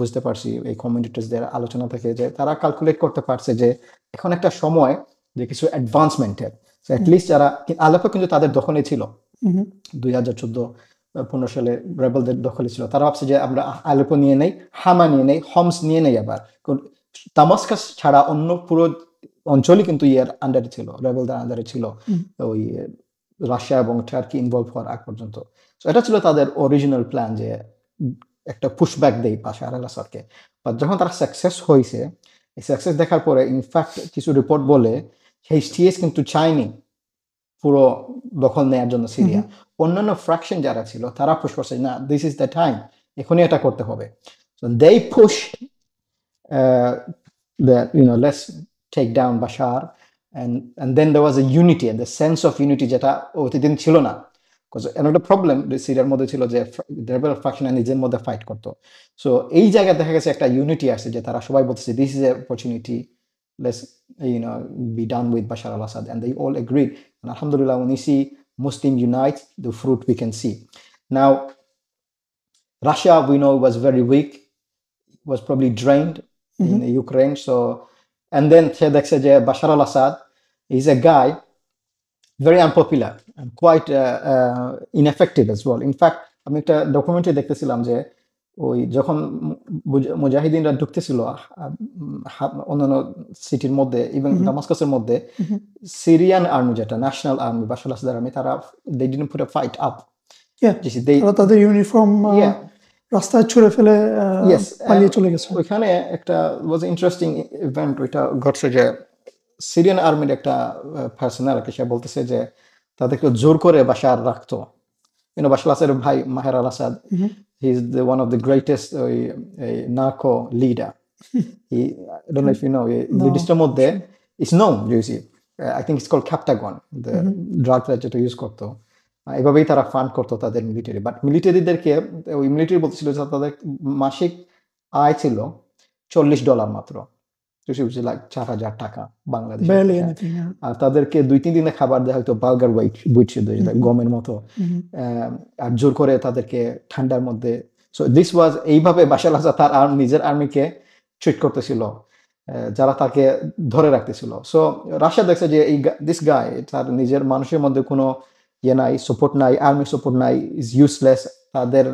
বুঝতে পারছি এই কমিউনিটিসদের আলোচনা থেকে, যে তারা ক্যালকুলেট করতে পারছে যে এখন একটা সময় যে কিছু অ্যাডভান্সমেন্টের, অ্যাটলিস্ট যারা আলেপো কিন্তু তাদের দখলে ছিল 2014-15 সালে রেবেলদের দখলে ছিল। তারা ভাবছে যে আমরা আলেপো নিয়ে নেই, হামা নিয়ে নেই, হমস নিয়ে নেই, আবার দামাস্কাস ছাড়া অন্য পুরো অঞ্চলই কিন্তু ইয়ার আন্ডারে ছিল, রেবেলদের আন্ডারে ছিল, ওই রাশিয়া এবং টার্কি ইনভলভ হওয়ার আগ পর্যন্ত। এটা ছিল তাদের অরিজিনাল প্ল্যান, যে একটা পুশব্যাক দেই বাশার আল আসাদকে। বাট যখন তারা সাকসেস হয়েছে, এই সাকসেস দেখার পরে ইনফ্যাক্ট কিছু রিপোর্ট বলে এইচটিএস কিন্তু চায়নি পুরো দখল নেওয়ার জন্য সিরিয়া। অন্যান্য ফ্র্যাকশন যারা ছিল তারা পুশ করছে, না, দিস ইজ দ্য টাইম, এখনই এটা করতে হবে। So they push that let's take down Bashar, and then there was a unity and the sense of unity যেটা অতদিন ছিল না, because another problem সিরিয়ার মধ্যে ছিল যে রেবেল ফ্যাকশন নিজের মধ্যে ফাইট করতো। সো এই জায়গায় দেখা গেছে একটা ইউনিটি আসছে, যে তারা সবাই বলতেছে this is A opportunity, let's be done with Bashar al-Assad, and they all agreed. And alhamdulillah, when you see Muslim unite, the fruit we can see. Now Russia, we know, was very weak, was probably drained in Ukraine. So, and then Bashar al-Assad is a guy very unpopular and quite ineffective as well. In fact, আমি একটা documentary দেখতেছিলাম যে ওই যখন মুজাহিদিনরা ঢুকতেছিল অন্যান্য সিটির মধ্যে, even দামাস্কাসের মধ্যে, সিরিয়ান আর্মি যেটা ন্যাশনাল আর্মি, বাশার আল আসাদের আর্মি, তারা they didn't put a fight up. তাদের ইউনিফর্ম রাস্তায় ছুঁড়ে ফেলে Yes, পালিয়ে and চলে গেছে। ওইখানে একটা was interesting event ওইটা ঘটছে যে সিরিয়ান আর্মির একটা পার্সোনাল সে বলতেছে যে তাদেরকে জোর করে বাসার রাখতো। বাশার আসাদের ভাই মাহের আল Asad, Mhm. he is one of the greatest narco leader. I don't know if you know, No, লিস্টের মধ্যে sure. is known, you see. I think it's called Captagon, the ড্রাগটা যেটা ইউজ করতো। এভাবেই তারা ফান্ড করতো তাদের মিলিটারি, বাট মিলিটারিদেরকে ওই military বলতেছিল যে তাদের মাসিক আয় ছিল $40 মাত্র, লাইক 4,000 টাকা বাংলাদেশের Barely টাকা। anything. Yeah. আর তাদেরকে 2-3 দিনে খাবার দেওয়া হয়তো বার্গার বুট ছিল যেটা গমের মতো, আর জোর করে তাদেরকে ঠান্ডার মধ্যে। সো দিস ওয়াজ এইভাবে বাশার আল আসাদ তার নিজের আর্মিকে ট্রিট করতেছিল, যারা তাকে ধরে রাখতেছিল। সো রাশিয়া দেখছে যে এই দিস গাই, তার নিজের মানুষের মধ্যে কোনো নাই, সাপোর্ট নাই, আর্মি সাপোর্ট নাই, ইজ ইউজলেস, তাদের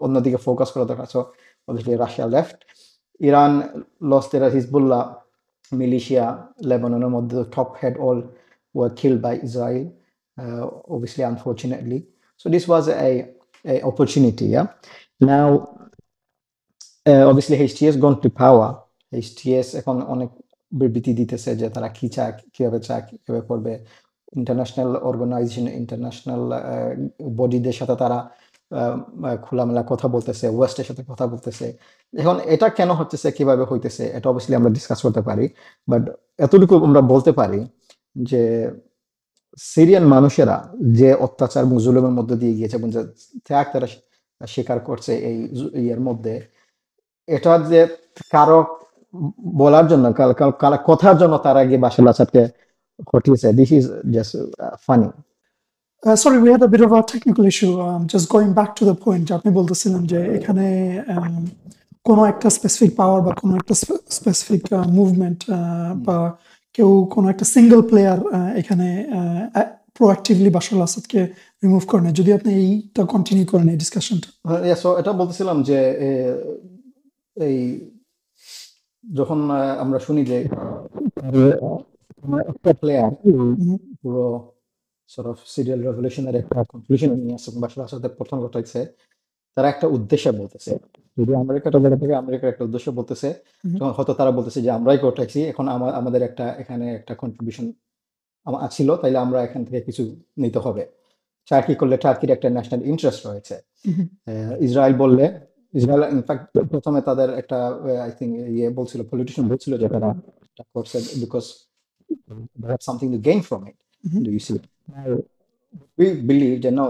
অন্যদিকে ফোকাস করা দরকার। So obviously Russia left, Iran lost their Hezbollah militia, লেবাননের মধ্যে top head all were killed by Israel, obviously unfortunately. So this was a opportunity, yeah. Now obviously HTS gone to power. HTS এখন অনেক বিবৃতি দিতেছে যে তারা কি চায়, কিভাবে চায়, কিভাবে করবে। ইন্টারন্যাশনাল অর্গানাইজেশন, ইন্টারন্যাশনাল বডিদের সাথে তারা খোলামেলা কথা বলতেছে, ওয়েস্টের সাথে কথা বলতেছে। এখন এটা কেন হচ্ছে, কিভাবে হইতেছে, এটা অবভিয়াসলি আমরা ডিসকাস করতে পারি, বাট এতটুকু আমরা বলতে পারি যে সিরিয়ান মানুষেরা যে অত্যাচার এবং জুলুমের মধ্যে দিয়ে গিয়েছে এবং যে ত্যাগ তারা স্বীকার করছে এই ইয়ের মধ্যে, এটা যে কারো বলার জন্য, কারো কথার জন্য তারা গিয়ে বাশার আল আসাদকে হটিয়েছে, this is just funny. Sorry, we had a bit of a technical issue. Just going back to the point, আপনি বলতেছিলেন যে এখানে কোনো একটা স্পেসিফিক পাওয়ার বা কোনো একটা স্পেসিফিক মুভমেন্ট বা কেউ কোনো একটা সিঙ্গেল প্লেয়ার এখানে প্রোঅ্যাক্টিভলি বাশার আল আসাদকে রিমুভ করে নেয়। যদি আপনি এইটা কন্টিনিউ করেন এই ডিসকাশনটা। সো এটা বলতেছিলাম যে এই যখন আমরা শুনি যে একটা প্লেয়ার পুরো sort of সিরিয়াল রেভলিউশনের একটা কনক্লুশন নিয়ে আসছে, বাশার আল আসাদের পতন ঘটাইছে, তারা একটা উদ্দেশ্য বলতেছে। যদি আমেরিকাটা বলে থাকে আমেরিকার একটা উদ্দেশ্য বলতেছে, তখন হয়তো তারা বলতেছে যে আমরাই ঘটাইছি, এখন আমাদের একটা এখানে একটা কন্ট্রিবিউশন ছিল, তাইলে আমরা এখান থেকে কিছু নিতে হবে। টার্কি করলে টার্কির একটা ন্যাশনাল ইন্টারেস্ট রয়েছে। ইসরায়েল বললে, ইসরায়েল ইনফ্যাক্ট প্রথমে তাদের একটা আই থিঙ্ক বলছিল, পলিটিশিয়ান বলছিল যে তারা করছে because they have something to gain from it. Do you see? Now, we believe that no,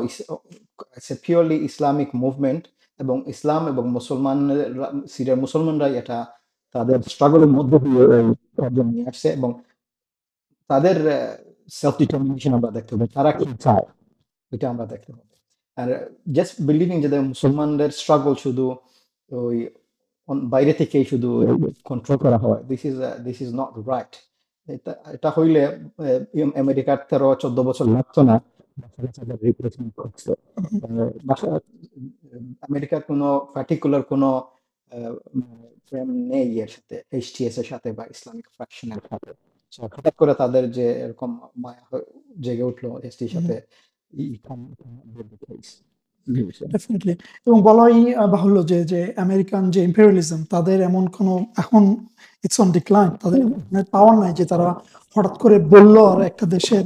it's a purely Islamic movement, এবং ইসলাম এবং সিরিয়ার মুসলমানরা এটা তাদের স্ট্রাগলের মধ্যে দিয়ে প্রবলেম নিয়ে আসছে, এবং তাদের সেলফ ডিটারমিনেশন আমরা দেখতে হবে, তারা কি চায় এটা আমরা দেখতে হবে। আর জাস্ট বিলিভিং যে মুসলমানদের স্ট্রাগল শুধু ওই বাইরে থেকেই শুধু কন্ট্রোল করা হয়, দিস ইজ নট রাইট। এটা হইলে আমেরিকার 13-14 বছর লাগতো না রিপ্লেসমেন্ট করছে। আমেরিকার কোনো পার্টিকুলার কোনো ফ্রেম নেই এর সাথে, এইচটিএস এর সাথে বা ইসলামিক ফ্র্যাকশনের সাথে। হঠাৎ করে তাদের যে এরকম মায়া জেগে উঠলো এসটির সাথে, ডেফিনেটলি। এবং বলাই বাহুল্য যে আমেরিকান যে ইম্পেরিয়ালিজম, তাদের এমন কোনো এখন ইটস অন ডিক্লাইন, তাদের পাওয়ার নাই যে তারা হঠাৎ করে বলল আর একটা দেশের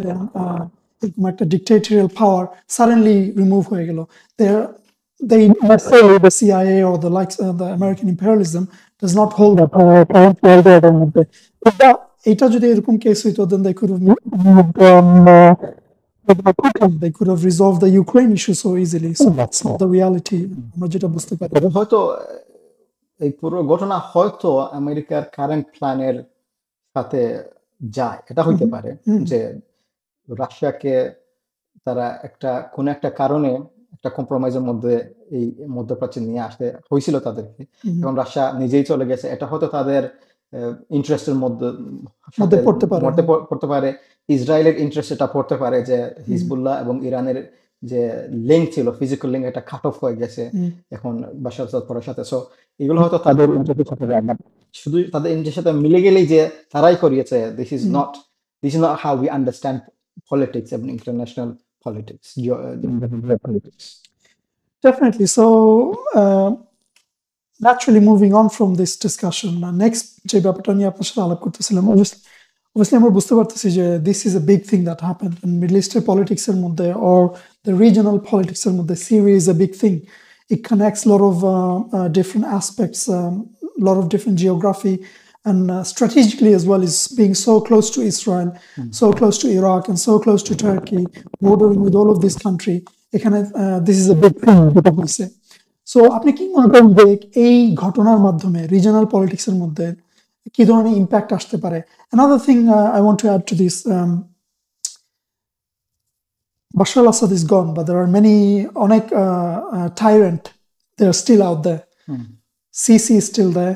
এরকম একটা ডিক্টেটরিয়াল পাওয়ার সাডেনলি রিমুভ হয়ে গেল। They necessarily the CIA or the likes the American imperialism does not hold that power এর মধ্যে। এটা যদি এরকম কেস হইতো, then they could have moved on they could have resolved the Ukraine issue so easily. So that's not the reality. আমরা যেটা বুঝতে পারি। হয়তো এই পুরো ঘটনা হয়তো আমেরিকার কারেন্ট প্ল্যানের সাথে যায়, এটা হইতে পারে যে রাশিয়াকে তারা কোনো একটা কারণে একটা কম্প্রোমাইজের মধ্যে এই মধ্যপ্রাচ্যে নিয়ে আসতে হয়েছিল তাদেরকে, এবং রাশিয়া নিজেই চলে গেছে, এটা হয়তো তাদের ইন্টারেস্টের মধ্যে পড়তে পারে। ইসরায়েলের ইন্টারেস্ট এটা পড়তে পারে যে হিজবুল্লাহ এবং ইরানের যে লিঙ্ক ছিল, ফিজিক্যাল লিঙ্ক, এটা কাট অফ হয়ে গেছে এখন বাশার আল আসাদ পড়ার সাথে। সো এগুলো হয়তো তাদের ইন্টারেস্টের সাথে শুধু তাদের ইন্টারেস্টের সাথে মিলে গেলেই যে তারাই করিয়েছে, this is not how we understand politics এবং international politics, politics. Definitely. So, naturally moving on from this discussion, next যে ব্যাপারটা নিয়ে আপনার সাথে আলাপ করতেছিলাম, obviously আমরা বুঝতে পারতেছি যে this is a big thing that happened in Middle Eastern politics এর মধ্যে or the regional politics এর মধ্যে. Syria is a big thing. It connects a lot of different aspects, lot of different geography, and strategically as well, is being so close to Israel, so close to Iraq, and so close to Turkey, bordering with all of this country. এখানে this is a big thing যেটা হয়েছে। So আপনি কি মনে করেন যে এই ঘটনার মাধ্যমে রিজিওনাল পলিটিক্স এর মধ্যে কি ধরনের ইম্প্যাক্ট আসতে পারে? Another thing I want to add to this, Bashar al-Assad is gone, but there are many অনেক tyrant, they are still out there. Sisi is still there.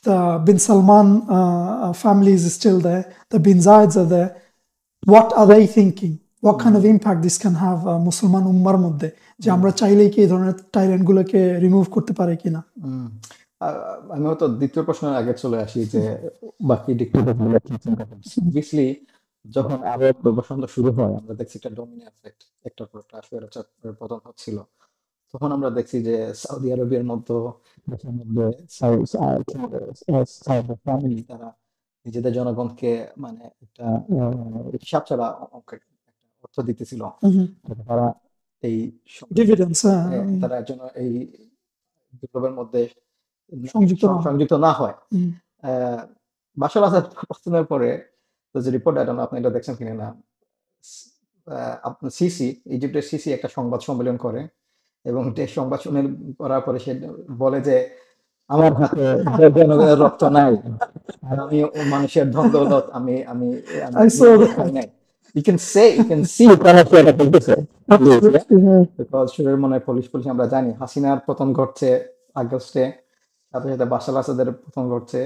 The bin Salman family is still there. The bin Zayeds are there. What are they thinking? What kind of impact this can have মুসলমান উম্মার মধ্যে, যে আমরা চাইলেই কি এই ধরনের টাইরেন্ট গুলোকে রিমুভ করতে পারি কিনা? আমি হয়তো দ্বিতীয় প্রশ্নের আগে চলে আসি যে বাকি ডিক্টেটরগুলো কি চিন্তা করছে। অবভিয়াসলি যখন আরব বসন্ত শুরু হয় আমরা দেখছি একটা ডোমিনো এফেক্ট, একটার পর একটা স্বৈরাচারের পতন হচ্ছিল। তখন আমরা দেখছি যে সৌদি আরবের মতো দেশের মধ্যে ফ্যামিলি তারা নিজেদের জনগণকে মানে একটা হিসাব ছাড়া অঙ্কের অর্থ দিতেছিল। তারা এই ডিভিডেন্ডস তারা যেন এই বিপ্লবের মধ্যে সংযুক্ত না হয়। বাশার আসাদ পতনের পরে যে রিপোর্ট, আপনি এটা দেখছেন কিনা না, আপনার সিসি, ইজিপ্টের সিসি একটা সংবাদ সম্মেলন করে এবং সংবাদ সম্মেলন করার পরে সে বলে যে আমার হাতে জনগণের রক্ত নাই, আর আমি মানুষের ধন দৌলত আমি নাই। You can see because শুরুর মনে পুলিশ আমরা জানি হাসিনার পতন ঘটছে আগস্টে, সাথে সাথে বাশার আসাদের পতন ঘটছে,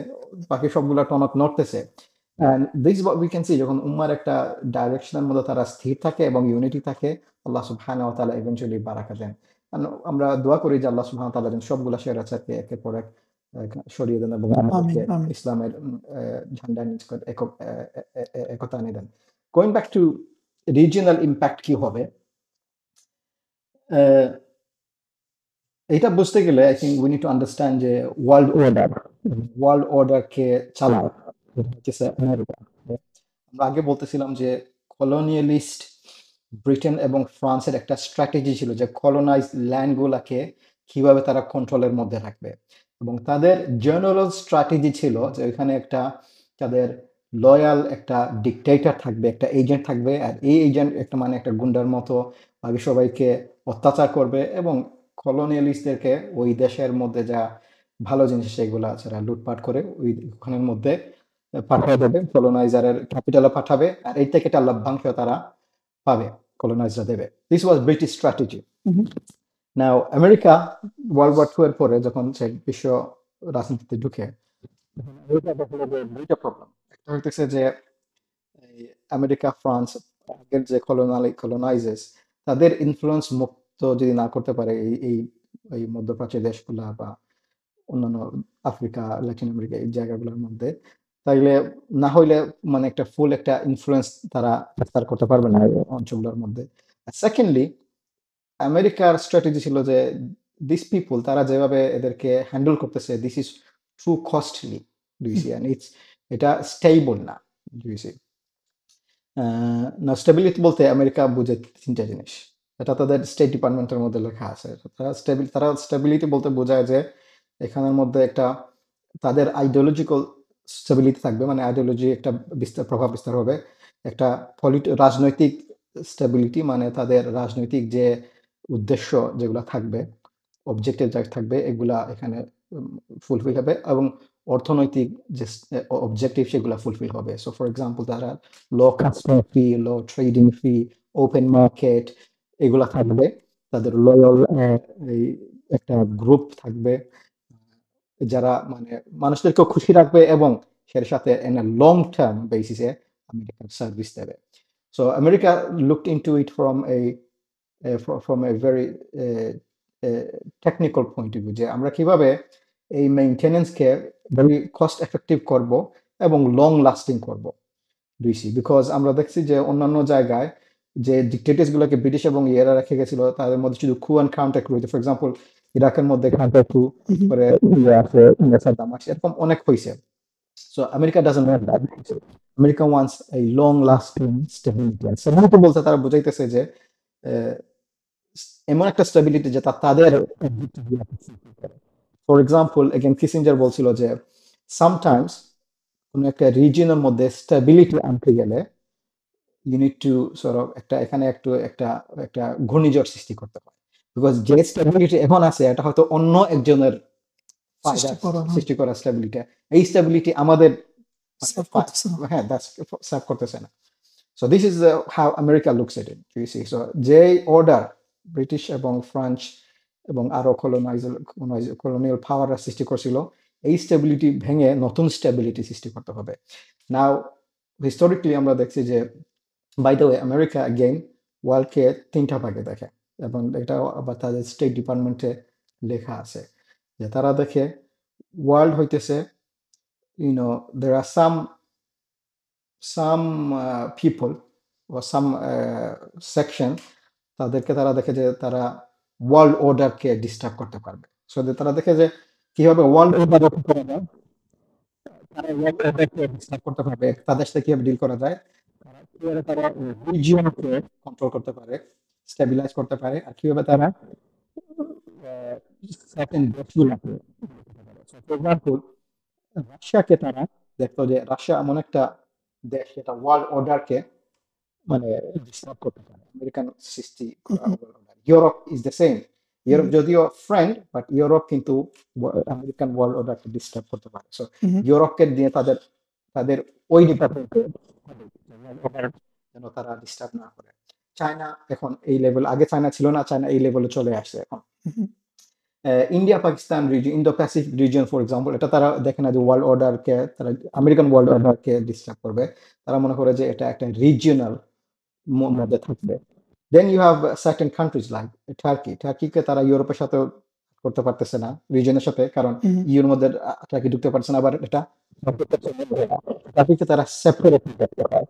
বাকি সবগুলা টনক নড়তেছে। And this is what we can see, যখন উম্মার একটা ডাইরেকশনের মধ্যে তারা স্থির থাকে এবং ইউনিটি থাকে, আল্লাহ সুবহানাহু ওয়া তাআলা ইভেন্চুয়ালি বারাকা দেন। আমরা দোয়া করি যে আল্লাহ সুবহানাহু ওয়া তাআলা যেন সবগুলা স্বৈরাচারকে একের পর এক সরিয়ে দেন এবং ইসলামের ঝান্ডা নিচ করে একতা এনে দেন। Going back to regional impact কি হবে, এটা বুঝতে গেলে I think we need to understand যে world order কে চালায় হচ্ছে আমেরিকা। আমরা আগে বলতেছিলাম যে কলোনিয়ালিস্ট ব্রিটেন এবং ফ্রান্সের একটা স্ট্র্যাটেজি ছিল যে কলোনাইজ ল্যান্ডগুলোকে কিভাবে তারা কন্ট্রোলের মধ্যে রাখবে, এবং তাদের জেনারেল স্ট্র্যাটেজি ছিল যে ওইখানে একটা তাদের লয়াল একটা ডিক্টেটর থাকবে, একটা এজেন্ট থাকবে, আর এই এজেন্ট একটা মানে একটা গুন্ডার মতো বাকি সবাইকে অত্যাচার করবে এবং কলোনিয়ালিস্টদেরকে ওই দেশের মধ্যে যা ভালো জিনিস সেগুলা যারা লুটপাট করে ওইখানের মধ্যে পাঠিয়ে দেবে, কলোনাইজারের ক্যাপিটালে পাঠাবে, আর এই থেকে একটা লভ্যাংশ তারা পাবে, কলোনাইজার দেবে। This was British strategy. Now America World War 2 এর পরে যখন সে বিশ্ব রাজনীতিতে ঢুকে, দুইটা প্রবলেম। একটা হইতেছে যে আমেরিকা ফ্রান্স আগের যে কলোনাইজার্স তাদের ইনফ্লুয়েন্স মুক্ত যদি না করতে পারে এই মধ্যপ্রাচ্যের দেশগুলা বা অন্যান্য আফ্রিকা, ল্যাটিন আমেরিকা এই জায়গাগুলোর মধ্যে, তাইলে না হইলে মানে একটা ফুল একটা ইনফ্লুয়েন্স তারা বিস্তার করতে পারবে না এই অঞ্চলগুলোর মধ্যে। সেকেন্ডলি আমেরিকার স্ট্র্যাটেজি ছিল যে দিস পিপল তারা যেভাবে এদেরকে হ্যান্ডেল করতেছে, দিস ইজ টু কস্টলি, এটা স্টেবল না। না, স্টেবিলিটি বলতে আমেরিকা বুঝে তিনটা জিনিস, এটা তাদের স্টেট ডিপার্টমেন্টের মধ্যে লেখা আছে। তারা স্টেবিলিটি বলতে বোঝায় যে এখানের মধ্যে একটা তাদের আইডিওলজিক্যাল স্টেবিলিটি থাকবে, মানে আইডিওলজি একটা প্রভাব বিস্তার হবে। একটা রাজনৈতিক স্টেবিলিটি মানে তাদের রাজনৈতিক যে উদ্দেশ্য যেগুলো থাকবে, অবজেক্টিভ যা থাকবে এগুলা এখানে ফুলফিল হবে, এবং অর্থনৈতিক যে অবজেক্টিভ সেগুলো ফুলফিল হবে। সো ফর এক্সাম্পল তারা লো কাস্টম ফি, লো ট্রেডিং ফি, ওপেন মার্কেট এগুলা থাকবে, তাদের লয়াল এই একটা গ্রুপ থাকবে যারা মানে মানুষদেরকে খুশি রাখবে এবং এর সাথে in a long term basis আমেরিকার সার্ভিস দেবে। So America looked into it from a very technical point of view, যে আমরা কিভাবে এই মেইনটেনেন্সকে very cost effective করব এবং লং লাস্টিং করব। বিকজ আমরা দেখছি যে অন্যান্য জায়গায় যে ডিক্টেটরস গুলোকে ব্রিটিশ এবং ইয়েরা রেখে গেছিল তাদের মধ্যে শুধু কু অ্যান্ড কাউন্টার কু, ফর এক্সাম্পল ইরাকের মধ্যে কাউন্টার কু, পরে ইয়ে আছে সাদ্দাম আছে, এরকম অনেক হয়েছে। So America doesn't want that. America wants a long-lasting stability. And stability বলতে তারা বুঝাইতেছে যে আহ, এমন একটা স্টেবিলিটি যে তাদের ফর এক্সাম্পল এগেন কিসিঞ্জার বলছিল যে সামটাইমস কোন একটা রিজিয়নের মধ্যে স্টেবিলিটি আনতে গেলে you need to sort of একটা এখানে একটু একটা একটা ঘূর্ণিঝড় সৃষ্টি করতে হয়, বিকজ যে স্টেবিলিটি এখন আছে এটা হয়তো অন্য একজনের সৃষ্টি করা স্টেবিলিটি, এই স্টেবিলিটি আমাদের হ্যাঁ সার্ভ করতেছে না। So this is how America looks at it, you see. So যে অর্ডার ব্রিটিশ এবং ফ্রান্স এবং আরো কলোনিয়াল পাওয়াররা সৃষ্টি করছিল, এই স্টেবিলিটি ভেঙে নতুন স্টেবিলিটি সৃষ্টি করতে হবে। নাও হিস্টোরিক্যালি আমরা দেখছি যে by the way America again ওয়ার্ল্ডকে 3টা ভাগে দেখে, এবং এটা আবার তাদের স্টেট ডিপার্টমেন্টে লেখা আছে যে তারা দেখে ওয়ার্ল্ড হইতেছে, there are some people or some section তাদেরকে তারা দেখে যে তারা ওয়ার্ল্ড অর্ডারকে ডিস্টার্ব করতে পারবে। সো তারা দেখে যে কিভাবে ওয়ার্ল্ড অর্ডার করা যায়, তারা ওয়ার্ল্ড অর্ডারকে ডিস্টার্ব করতে পারবে, তাদের সাথে কিভাবে ডিল করা যায়, কিভাবে তারা রিজিয়নকে কন্ট্রোল করতে পারে, স্টেবিলাইজ করতে পারে, আর কিভাবে তারা সার্টেন দেশগুলোকে, ফর এক্সাম্পল রাশিয়াকে তারা দেখতো যে রাশিয়া এমন একটা দেশ যেটা ওয়ার্ল্ড অর্ডারকে মানে ডিস্টার্ব করতে পারে, আমেরিকান সৃষ্টি। Europe is the same, Europe যদিও ফ্রেন্ড, বাট ইউরোপ কিন্তু আমেরিকান ওয়ার্ল্ড অর্ডারকে ডিস্টার্ব করতে পারে। সো ইউরোপকে দিয়ে তাদের ওই ডিপার্টমেন্টে যেন তারা ডিস্টার্ব না করে। চায়না এখন এই লেভেল, আগে চায়না ছিল না, চায়না এই লেভেলে চলে আসছে এখন। India Pakistan reason, Indo Pacific reason for example, এটা তারা দেখে না যে ওয়ার্ল্ড অর্ডারকে, তারা আমেরিকান ওয়ার্ল্ড অর্ডারকে ডিস্টার্ব করবে, তারা মনে করে যে এটা একটা রিজিয়নাল মধ্যে থাকবে। Then you have certain countries like টার্কিকে তারা ইউরোপের সাথে করতে পারতেছে না রিজনের সাথে, কারণ ইউর মধ্যে টার্কি ঢুকতে পারছে না, আবার এটা টার্কিকে তারা সেপারেট করতে হয়।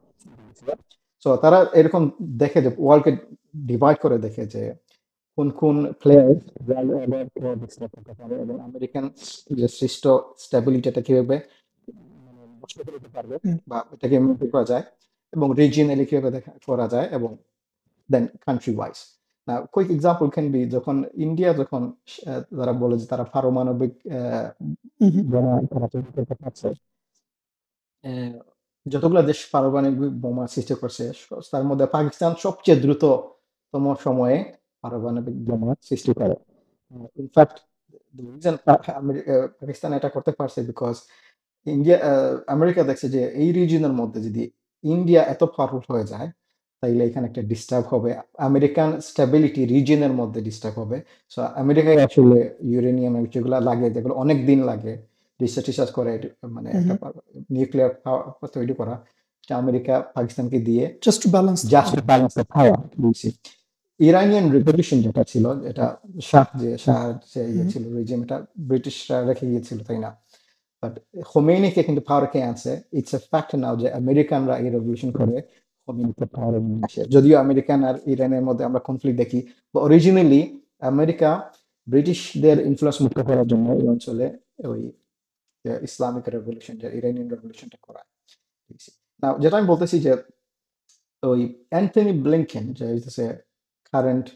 সো তারা এরকম দেখে যে ওয়ার্ল্ডকে ডিভাইড করে দেখে যে কোন কোন প্লেয়ার ওয়ার্ল্ড অর্ডারকে ডিস্টার্ব করতে পারে, এবং আমেরিকান যে সৃষ্ট স্টেবিলিটিটা কিভাবে নষ্ট করে দিতে পারবে বা এটাকে মেনটেন করা যায়, এবং রিজিয়নালি কিভাবে করা যায়, এবং দেন কান্ট্রি ওয়াইজ। না কুইক এক্সাম্পল ক্যান বি, যখন ইন্ডিয়া যখন তারা বলে যে তারা পারমাণবিক বোমা তারা তৈরি করতে পারছে, যতগুলো দেশ পারমাণবিক বোমা সৃষ্টি করছে তার মধ্যে পাকিস্তান সবচেয়ে দ্রুততম সময়ে পারমাণবিক বোমা সৃষ্টি করে। ইনফ্যাক্ট পাকিস্তান এটা করতে পারছে বিকজ আমেরিকা দেখছে যে এই রিজিয়নের মধ্যে যদি ইন্ডিয়া এত পাওয়ারফুল হয়ে যায়, তাইলে এখানে একটা ডিস্টার্ব হবে, আমেরিকান স্টেবিলিটি রিজিয়নের মধ্যে ডিস্টার্ব হবে। সো আমেরিকায় আসলে ইউরেনিয়াম যেগুলো লাগে, যেগুলো অনেক দিন লাগে রিসার্চ করে, মানে একটা নিউক্লিয়ার পাওয়ার তৈরি করা, এটা আমেরিকা পাকিস্তানকে দিয়ে just to balance the power. Iranian revolution যেটা ছিল, এটা শাহ যে ইয়ে ছিল রেজিম, এটা ব্রিটিশরা রেখে গিয়েছিল, তাই না? বাট খোমেনিকে কিন্তু পাওয়ার কে আনছে। ইটস এ ফ্যাক্ট নাও যে আমেরিকানরা এই রেভলিউশন করে খোমেনিকে পাওয়ারে নিয়ে আসে। যদিও আমেরিকান আর ইরানের মধ্যে আমরা কনফ্লিক্ট দেখি, অরিজিনালি আমেরিকা ব্রিটিশদের ইনফ্লুয়েন্স মুক্ত করার জন্য এই অঞ্চলে ওই ইসলামিক রেভলিউশন, যে ইরানিয়ান রেভলিউশনটা করা। না যেটা আমি বলতেছি যে ওই অ্যান্থনি ব্লিংকেন, যে হইতেছে current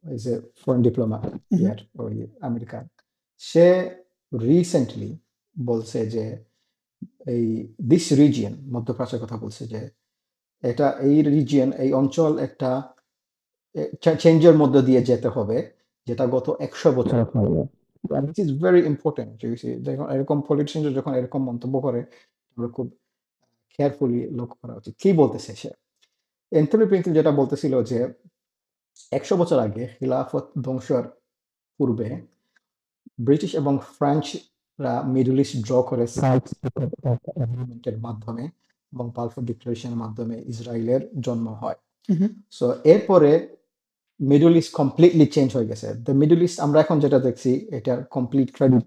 is a foreign diplomat here ওই আমেরিকা, সে রিসেন্টলি বলছে যে এই দিস রিজিয়ন, মধ্যপ্রাচ্যের কথা বলছে, যে এটা এই রিজিয়ন, এই অঞ্চল একটা চেঞ্জের মধ্যে দিয়ে যেতে হবে, যেটা গত 100 বছর হবে। This is very important. যখন এরকম পলিটিশিয়ান যখন এরকম মন্তব্য করে, আমরা খুব কেয়ারফুলি লক্ষ্য করা উচিত কি বলতেছে সে। অ্যান্থনি ব্লিংকেন যেটা বলতেছিল যে 100 বছর আগে খিলাফত ধ্বংসের পূর্বে ব্রিটিশ এবং ফ্রেঞ্চরা মিডল ইস্ট ড্র করে এগ্রিমেন্টের মাধ্যমে এবং বালফোর ডিক্লারেশনের মাধ্যমে ইসরায়েলের জন্ম হয়। সো এরপরে মিডল ইস্ট কমপ্লিটলি চেঞ্জ হয়ে গেছে। দ্য মিডল ইস্ট আমরা এখন যেটা দেখছি, এটার complete credit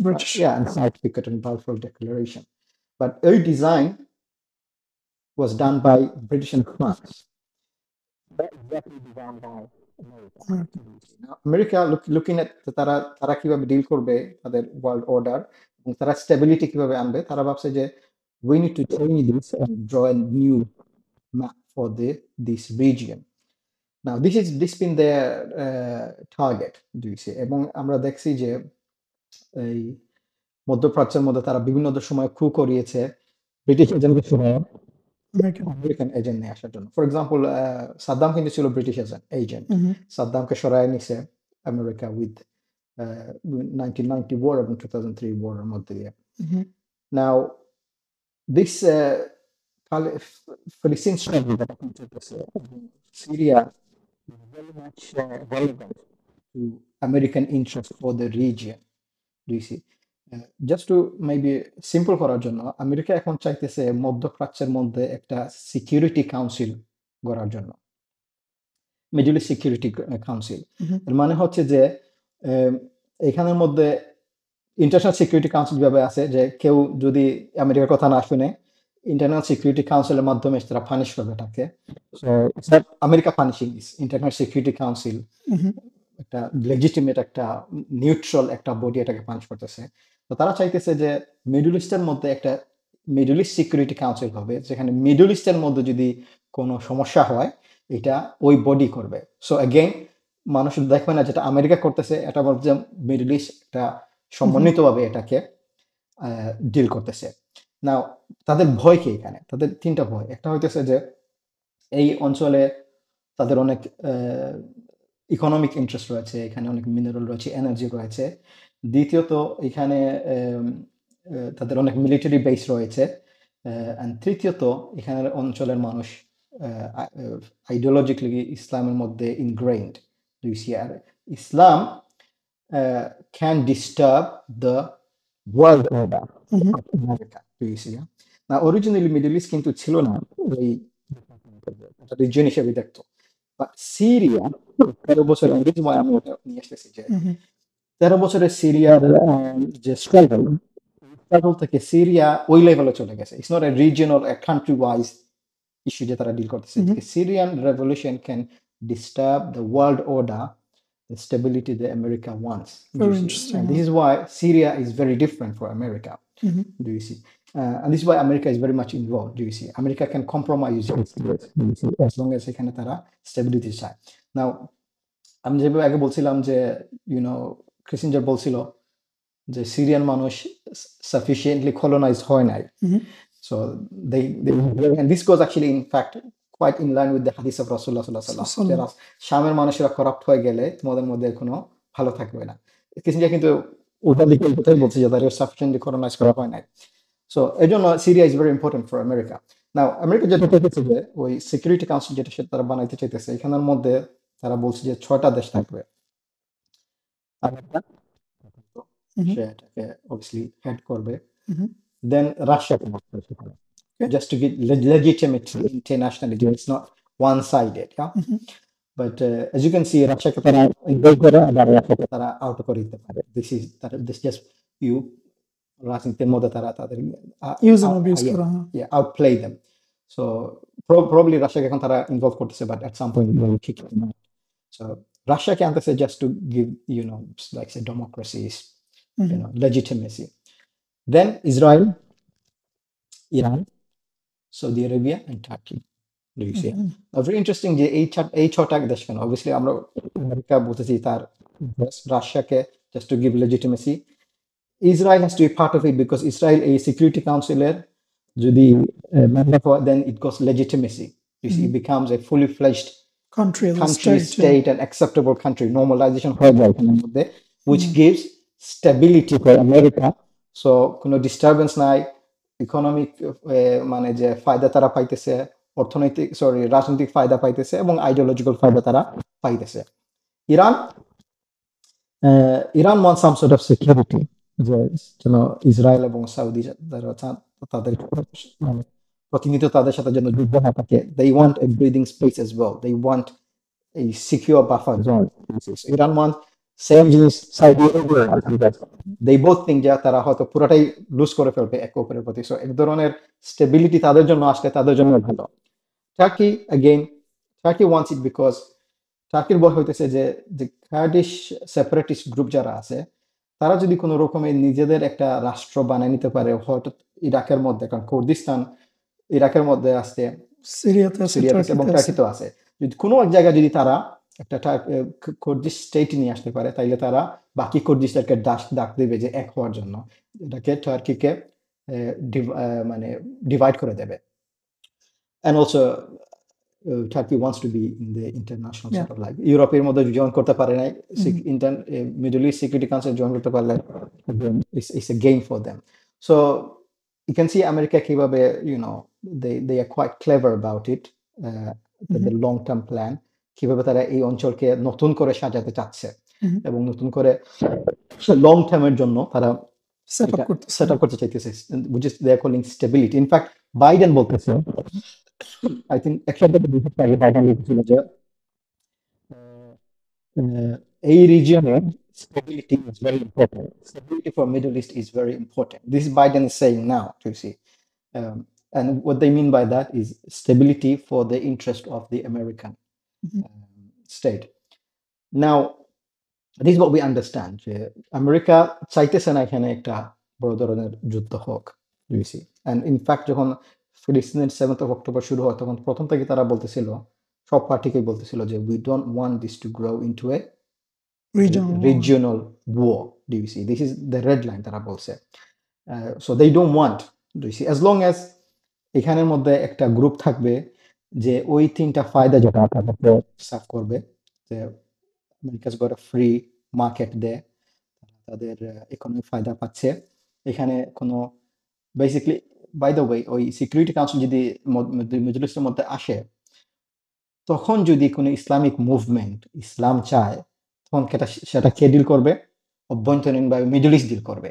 British and South Picket and Balfour Declaration. But এই design was done by British and France. That exactly designed by America. Now, America looking at তারা তারা কিভাবে ডিল করবে তাদের ওয়ার্ল্ড অর্ডার এবং তারা স্টেবিলিটি কিভাবে আনবে, তারা ভাবছে যে we need to change this and draw a new map for this region. Now this been their target, do you see? এবং আমরা দেখছি যে এই মধ্যপ্রাচ্যের মধ্যে তারা বিভিন্ন সময় কু করিয়েছে ব্রিটিশ এজেন্টকে সরায় American. আমেরিকান এজেন্ট নিয়ে আসার জন্য। ফর এক্সাম্পল সাদ্দাম কিন্তু ছিল ব্রিটিশ এজেন্ট, সাদ্দামকে সরায় নিছে আমেরিকা উইথ 1990 ওয়ার এবং 2003 ওয়ারের মধ্যে দিয়ে। নাও this Palestine struggle that happened to Syria is very much relevant to American interest for the region. Do you see? Just to maybe simple করার জন্য America এখন চাইতেছে মধ্যপ্রাচ্যের মধ্যে একটা সিকিউরিটি কাউন্সিল গড়ার জন্য, মিডল ইস্ট সিকিউরিটি কাউন্সিল। এর মানে হচ্ছে যে এখানের মধ্যে ইন্টারন্যাশনাল সিকিউরিটি কাউন্সিল যেভাবে আছে যে কেউ যদি আমেরিকার কথা না শুনে ইন্টারন্যাশনাল সিকিউরিটি কাউন্সিলের মাধ্যমে তারা পানিশ করবে তাকে। America punishing this international security council একটা লেজিটিমেট একটা নিউট্রাল একটা বডি এটাকে পানিশ করতেছে। তো তারা চাইতেছে যে মিডল ইস্টের মধ্যে একটা মিডল ইস্ট সিকিউরিটি কাউন্সিল হবে, যেখানে মিডল ইস্টের মধ্যে যদি কোনো সমস্যা হয় এটা ওই বডি করবে। সো অ্যাগেইন মানুষ দেখবে না যেটা আমেরিকা করতেছে, এটা বলছে মিডল ইস্ট একটা সমন্বিতভাবে এটাকে ডিল করতেছে। না তাদের ভয় কি এখানে? তাদের তিনটা ভয়। একটা হইতেছে যে এই অঞ্চলে তাদের অনেক ইকোনমিক ইন্টারেস্ট রয়েছে, এখানে অনেক মিনারেল রয়েছে, এনার্জি রয়েছে। দ্বিতীয়ত এখানে তাদের অনেক মিলিটারি বেস রয়েছে। অ্যান্ড তৃতীয়ত এখানের অঞ্চলের মানুষ আইডিওলজিক্যালি ইসলামের মধ্যে ইনগ্রেইন্ড। আর Islam can disturb the world order of America. না অরিজিনালি মিডল ইস্ট কিন্তু ছিল না ওই রিজিয়ন হিসেবে দেখতো। সিরিয়া 13 বছর আমি ওটা নিয়ে আসতেছি যে 13 বছরের সিরিয়ার যে স্ট্রাগল থেকে সিরিয়া ওই লেভেলে চলে গেছে। It's not a regional country wise issue যে তারা ডিল করতেছে। Syrian revolution can disturb the world order, the stability that America wants. Very interesting. And this is why Syria is very different for America. Do you see? And this is why America is very much involved. Do you see? America can compromise as long as এখানে তারা stability চায়। Now আমি যেভাবে আগে বলছিলাম যে ক্রিসিঞ্জার বলছিল যে সিরিয়ান মানুষ sufficiently colonized হয় নাই। So they and this goes actually in fact quite in line with the hadith of Rasulullah sallallahu alaihi wasallam. শামের মানুষেরা করাপ্ট হয়ে গেলে তোমাদের মধ্যে কোনো ভালো থাকবে না। কিসিঞ্জার কিন্তু ওটা লিখে কোথায় বলছে যে তারা সাফিসিয়েন্টলি কলোনাইজ করা হয় নাই। সো এই জন্য Syria is very important for America. Now America যেটা চাইতেছে যে ওই সিকিউরিটি কাউন্সিল যেটা সেটা তারা বানাইতে চাইতেছে, এখানের মধ্যে তারা বলছে যে 6টা দেশ থাকবে। আমেরিকা সে এটাকে অবভিয়াসলি হেড করবে। দেন রাশিয়া সেখানে just to get legitimacy internationally. It's not one-sided, yeah. But as you can see, Russia ke tara involve kora abar Russia ke tara out kore dite pare. This just you রাজনীতির মধ্যে তারা তাদের use and abuse করা, outplay them. So probably Russia এখন তারা involve করতেছে, but at some point they will kick them out. So Russia K আনতেছে just to give like say democracies, legitimacy. Then Israel, Iran, Saudi Arabia and Turkey. Do you see? Very interesting যে এই ছটা দেশ কেন? Obviously আমরা America বলতেছি তার রাশিয়াকে just to give legitimacy. Israel has to be part of it because Israel a security councilor যদি member then it goes legitimacy. You see, it becomes a fully fledged country state and acceptable country. Normalization হয়ে যায় এখানের মধ্যে, which gives stability for America. So কোনো disturbance নাই, economic মানে যে ফায়দা তারা পাইতেছে, অর্থনৈতিক রাজনৈতিক ফায়দা পাইতেছে এবং আইডিওলজিক্যাল ফায়দা তারা পাইতেছে। Iran wants some sort of security যে যেন ইসরায়েল এবং সৌদি তাদের প্রতিনিয়ত তাদের সাথে যেন যুদ্ধ না থাকে। They want a breathing space as well. They want a secure buffer zone. Iran wants same জিনিস সাউদি আরবিয়া they both think যে তারা হয়তো পুরোটাই লুজ করে ফেলবে একে অপরের প্রতি, সো এক ধরনের স্টেবিলিটি তাদের জন্য আসলে তাদের জন্য ভালো। Turkey again, turkey wants it because টার্কির বল হইতেছে যে যে কার্ডিশ সেপারেটিস্ট গ্রুপ যারা আছে তারা যদি কোনো রকমে নিজেদের একটা রাষ্ট্র বানিয়ে নিতে পারে, হয়তো ইরাকের মধ্যে, কারণ কুর্দিস্তান ইরাকের মধ্যে আছে, সিরিয়াতে আছে, সিরিয়াতে আছে এবং টার্কিতে আছে। টার্কিতেও আছে, যদি কোনো এক জায়গায় যদি তারা একটা কুর্দিশ স্টেট নিয়ে আসতে পারে তাইলে তারা বাকি কুর্দিশদেরকে ডাক দিবে যে এক হওয়ার জন্য, এটাকে টার্কিকে মানে ডিভাইড করে দেবে। And also Turkey wants to be in the international Yeah. sort of like ইউরোপের মধ্যে জয়েন করতে পারে নাই, middle east security council join করতে পারলে it's a gain for them. So you can see America কিভাবে they are quite clever about it, the long term plan, কিভাবে তারা এই অঞ্চলকে নতুন করে সাজাতে চাচ্ছে এবং নতুন করে লং টার্মের জন্য তারা সেট আপ করতে চাইতেছে, which is they are calling stability. In fact Biden বলতেছে, I think একসাথে বাইডেন লিখেছিল যে এই রিজিয়নে stability is very important. Stability for Middle East is very important. This is Biden is saying now, you see. And what they mean by that is stability for the interest of the American state. Now, this is what we understand. America চাইতেছে না এখানে একটা বড় ধরনের যুদ্ধ হোক, you see. And in fact যখন ফিলিস্তিনের 7th of October শুরু হয় তখন প্রথম থেকে তারা বলতেছিল, সব পার্টিকেই বলতেছিল যে we don't want this to grow into a regional war, do you see. This is the red line তারা বলছে। So they don't want, do you see, as long as এখানের মধ্যে একটা গ্রুপ থাকবে যে ওই তিনটা ফায়দা যেটা তাদেরকে সার্ভ করবে, যে আমেরিকা's got a free market দেয়, তাদের ইকোনমিক ফায়দা পাচ্ছে, এখানে কোনো বেসিক্যালি বাই দ্য ওয়ে ওই সিকিউরিটি কাউন্সিল যদি মিডল ইস্টের মধ্যে আসে তখন যদি কোনো ইসলামিক মুভমেন্ট ইসলাম চায় তখন সেটা কে ডিল করবে, অভ্যন্তরীণভাবে মিডল ইস্ট ডিল করবে।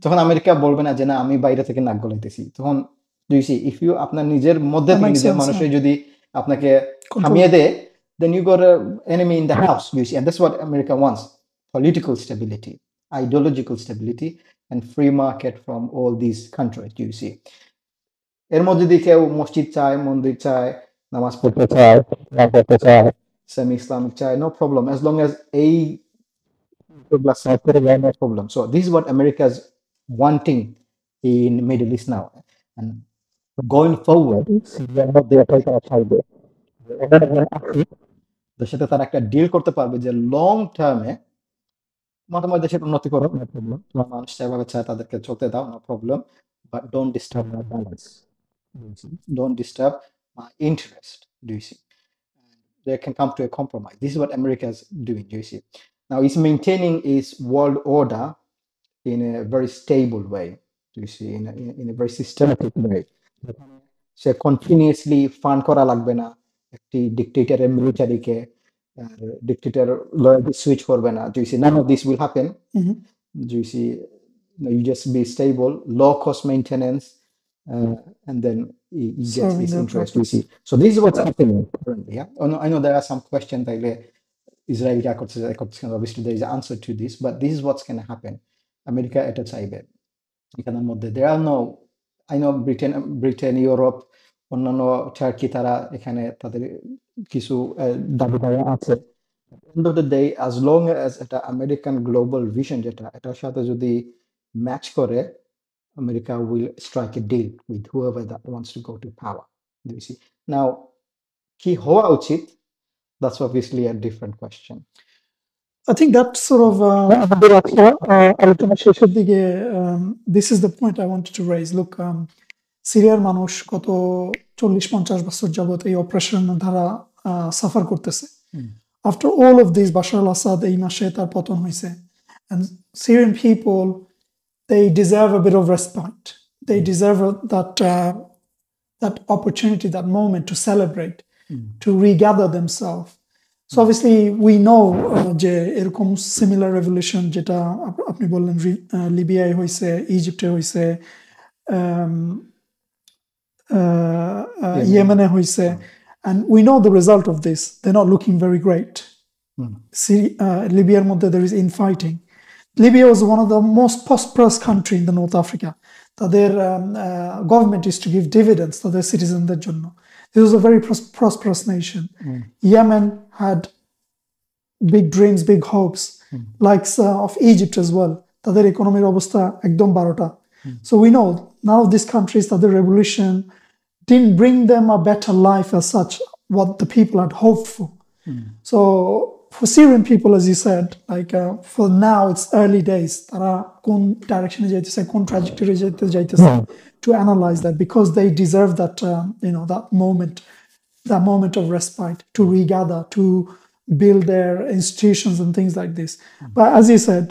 তখন আমেরিকা বলবে না যে না আমি বাইরে থেকে নাক গলাইতেছি। তখন ইফ ইউ আপনার নিজের মধ্যে নিজের মানুষের যদি আপনাকে থামিয়ে দেয়, then you got an enemy in the house, you see, and that's what America wants: political stability, ideological stability, and free market from all these countries, you see. এর মধ্যে যদি কেউ মসজিদ চায়, মন্দির চায়, নামাজ পড়তে চায়, সেমি ইসলামিক চায়, no problem, as long as এই no problem. So this is what America is wanting in Middle East now, and going forward সাথে তারা একটা ডিল করতে পারবে যে লং টার্মে মোটামুটি দেশের উন্নতি করো, নো প্রবলেম, তোমার মানুষ যেভাবে চায় তাদেরকে চলতে দাও, no problem, but don't disturb my balance, don't disturb my interest, do you see. They can come to a compromise. This is what America is doing, do you see. Now it's maintaining its world order in a very stable way, do you see, in a very systematic way. Say continuously fund করা লাগবে না একটি ডিক্টেটরের মিলিটারিকে, dictator loyalty switch করবে না, do you see. None of this will happen, do you see. You just be stable, low cost maintenance, and then he gets his interest, you see. So this is what's happening currently. Yeah, I know there are some questions like Israel obviously there is an answer to this, but this is what's going to happen. America এটা চাইবে এখানের মধ্যে, there are no, I know Britain, Europe, অন্যান্য turkey তারা এখানে তাদের কিছু দাবি দাওয়া আছে। End of the day, as long as এটা আমেরিকান গ্লোবাল ভিশন যেটা এটার সাথে যদি ম্যাচ করে, America will strike a deal with whoever that wants to go to power, do you see. Now কি হওয়া উচিত, that's obviously a different question. I think that sort of আলোচনা শেষের দিকে this is the point I wanted to raise. Look, সিরিয়ার মানুষ গত 40-50 বছর যাবত এই অপারেশনের দ্বারা সাফার করতেছে। After all of this, Bashar al-Assad এই মাসে তার পতন হয়েছে, and Syrian people, they deserve a bit of respite. They deserve that opportunity, that moment to celebrate, to regather themselves. So obviously we know যে এরকম similar revolution যেটা আপনি বললেন লিবিয়ায় হয়েছে, ইজিপ্টে হয়েছে, ইয়েমেনে হয়েছে, and we know the result of this. They're not looking very great. লিবিয়ার মধ্যে there is infighting. Libya was one of the most prosperous country in the North Africa. তাদের government is to give dividends তাদের citizenদের জন্য. This was a very prosperous nation. Yemen had big dreams, big hopes, likes of Egypt as well. তাদের economy অবস্থা একদম 12টা. So we know now these countries, তাদের revolution didn't bring them a better life as such, what the people had hoped for. So for Syrian people, as you said, like for now it's early days. তারা কোন direction এ যাইতেছে, কোন trajectory যাইতেছে, to analyze that, because they deserve that, that moment of respite, to regather, to build their institutions and things like this. But as you said,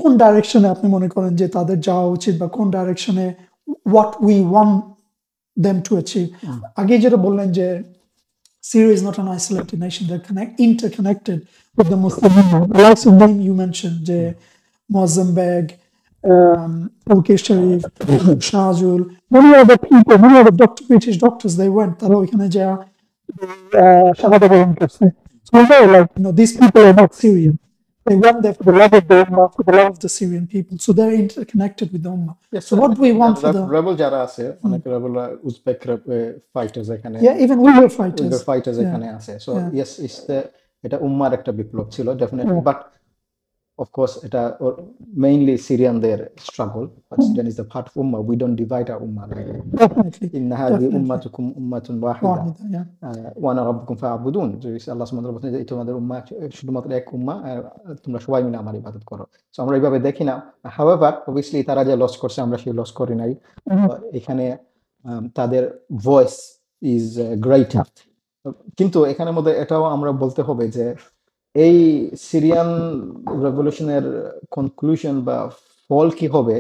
কোন direction এ আপনি মনে করেন যে তাদের যাওয়া উচিত, বা কোন direction A what we want them to achieve. আগে যেটা বললেন যে Syria is not an isolated nation, they're interconnected with the Muslim Ummah. The likes of them you mentioned, Mozambique, Turkish Sharif, Shahjul, many other people, many other British doctors, they went. তারা ওইখানে যা শাহাদা বরণ করছে. So we know, like, these people are not Syrian. They went there for the love of the Ummah, for the love of the Syrian people. So they're interconnected with the Ummah. Yes, so what do we want for the rebel যারা আছে, অনেক rebel Uzbek fighters এখানে, even Uyghur fighters, এখানে আছে. So yes, এটা উম্মার একটা বিপ্লব ছিল definitely, but of course এটা mainly Syrianদের struggle, but Syrian is the part of Ummah. We don't divide our Ummah. Definitely. Inna hadhihi ummatukum ummatun wahida wa ana rabbukum fa'budun. আল্লাহ সুবহানাহু ওয়া তাআলা বলেন যে তোমাদের উম্মাহ শুধুমাত্র এক উম্মাহ, তোমরা সবাই মিলে আমার ইবাদত করো. সো আমরা এইভাবে দেখি না. However, obviously তারা যে লস করছে আমরা সেই লস করি নাই. এখানে তাদের ভয়েস ইজ গ্রেটার. কিন্তু এখানের মধ্যে এটাও আমরা বলতে হবে যে এই সিরিয়ান রেভলিউশনের কনক্লুশন বা ফল কি হবে,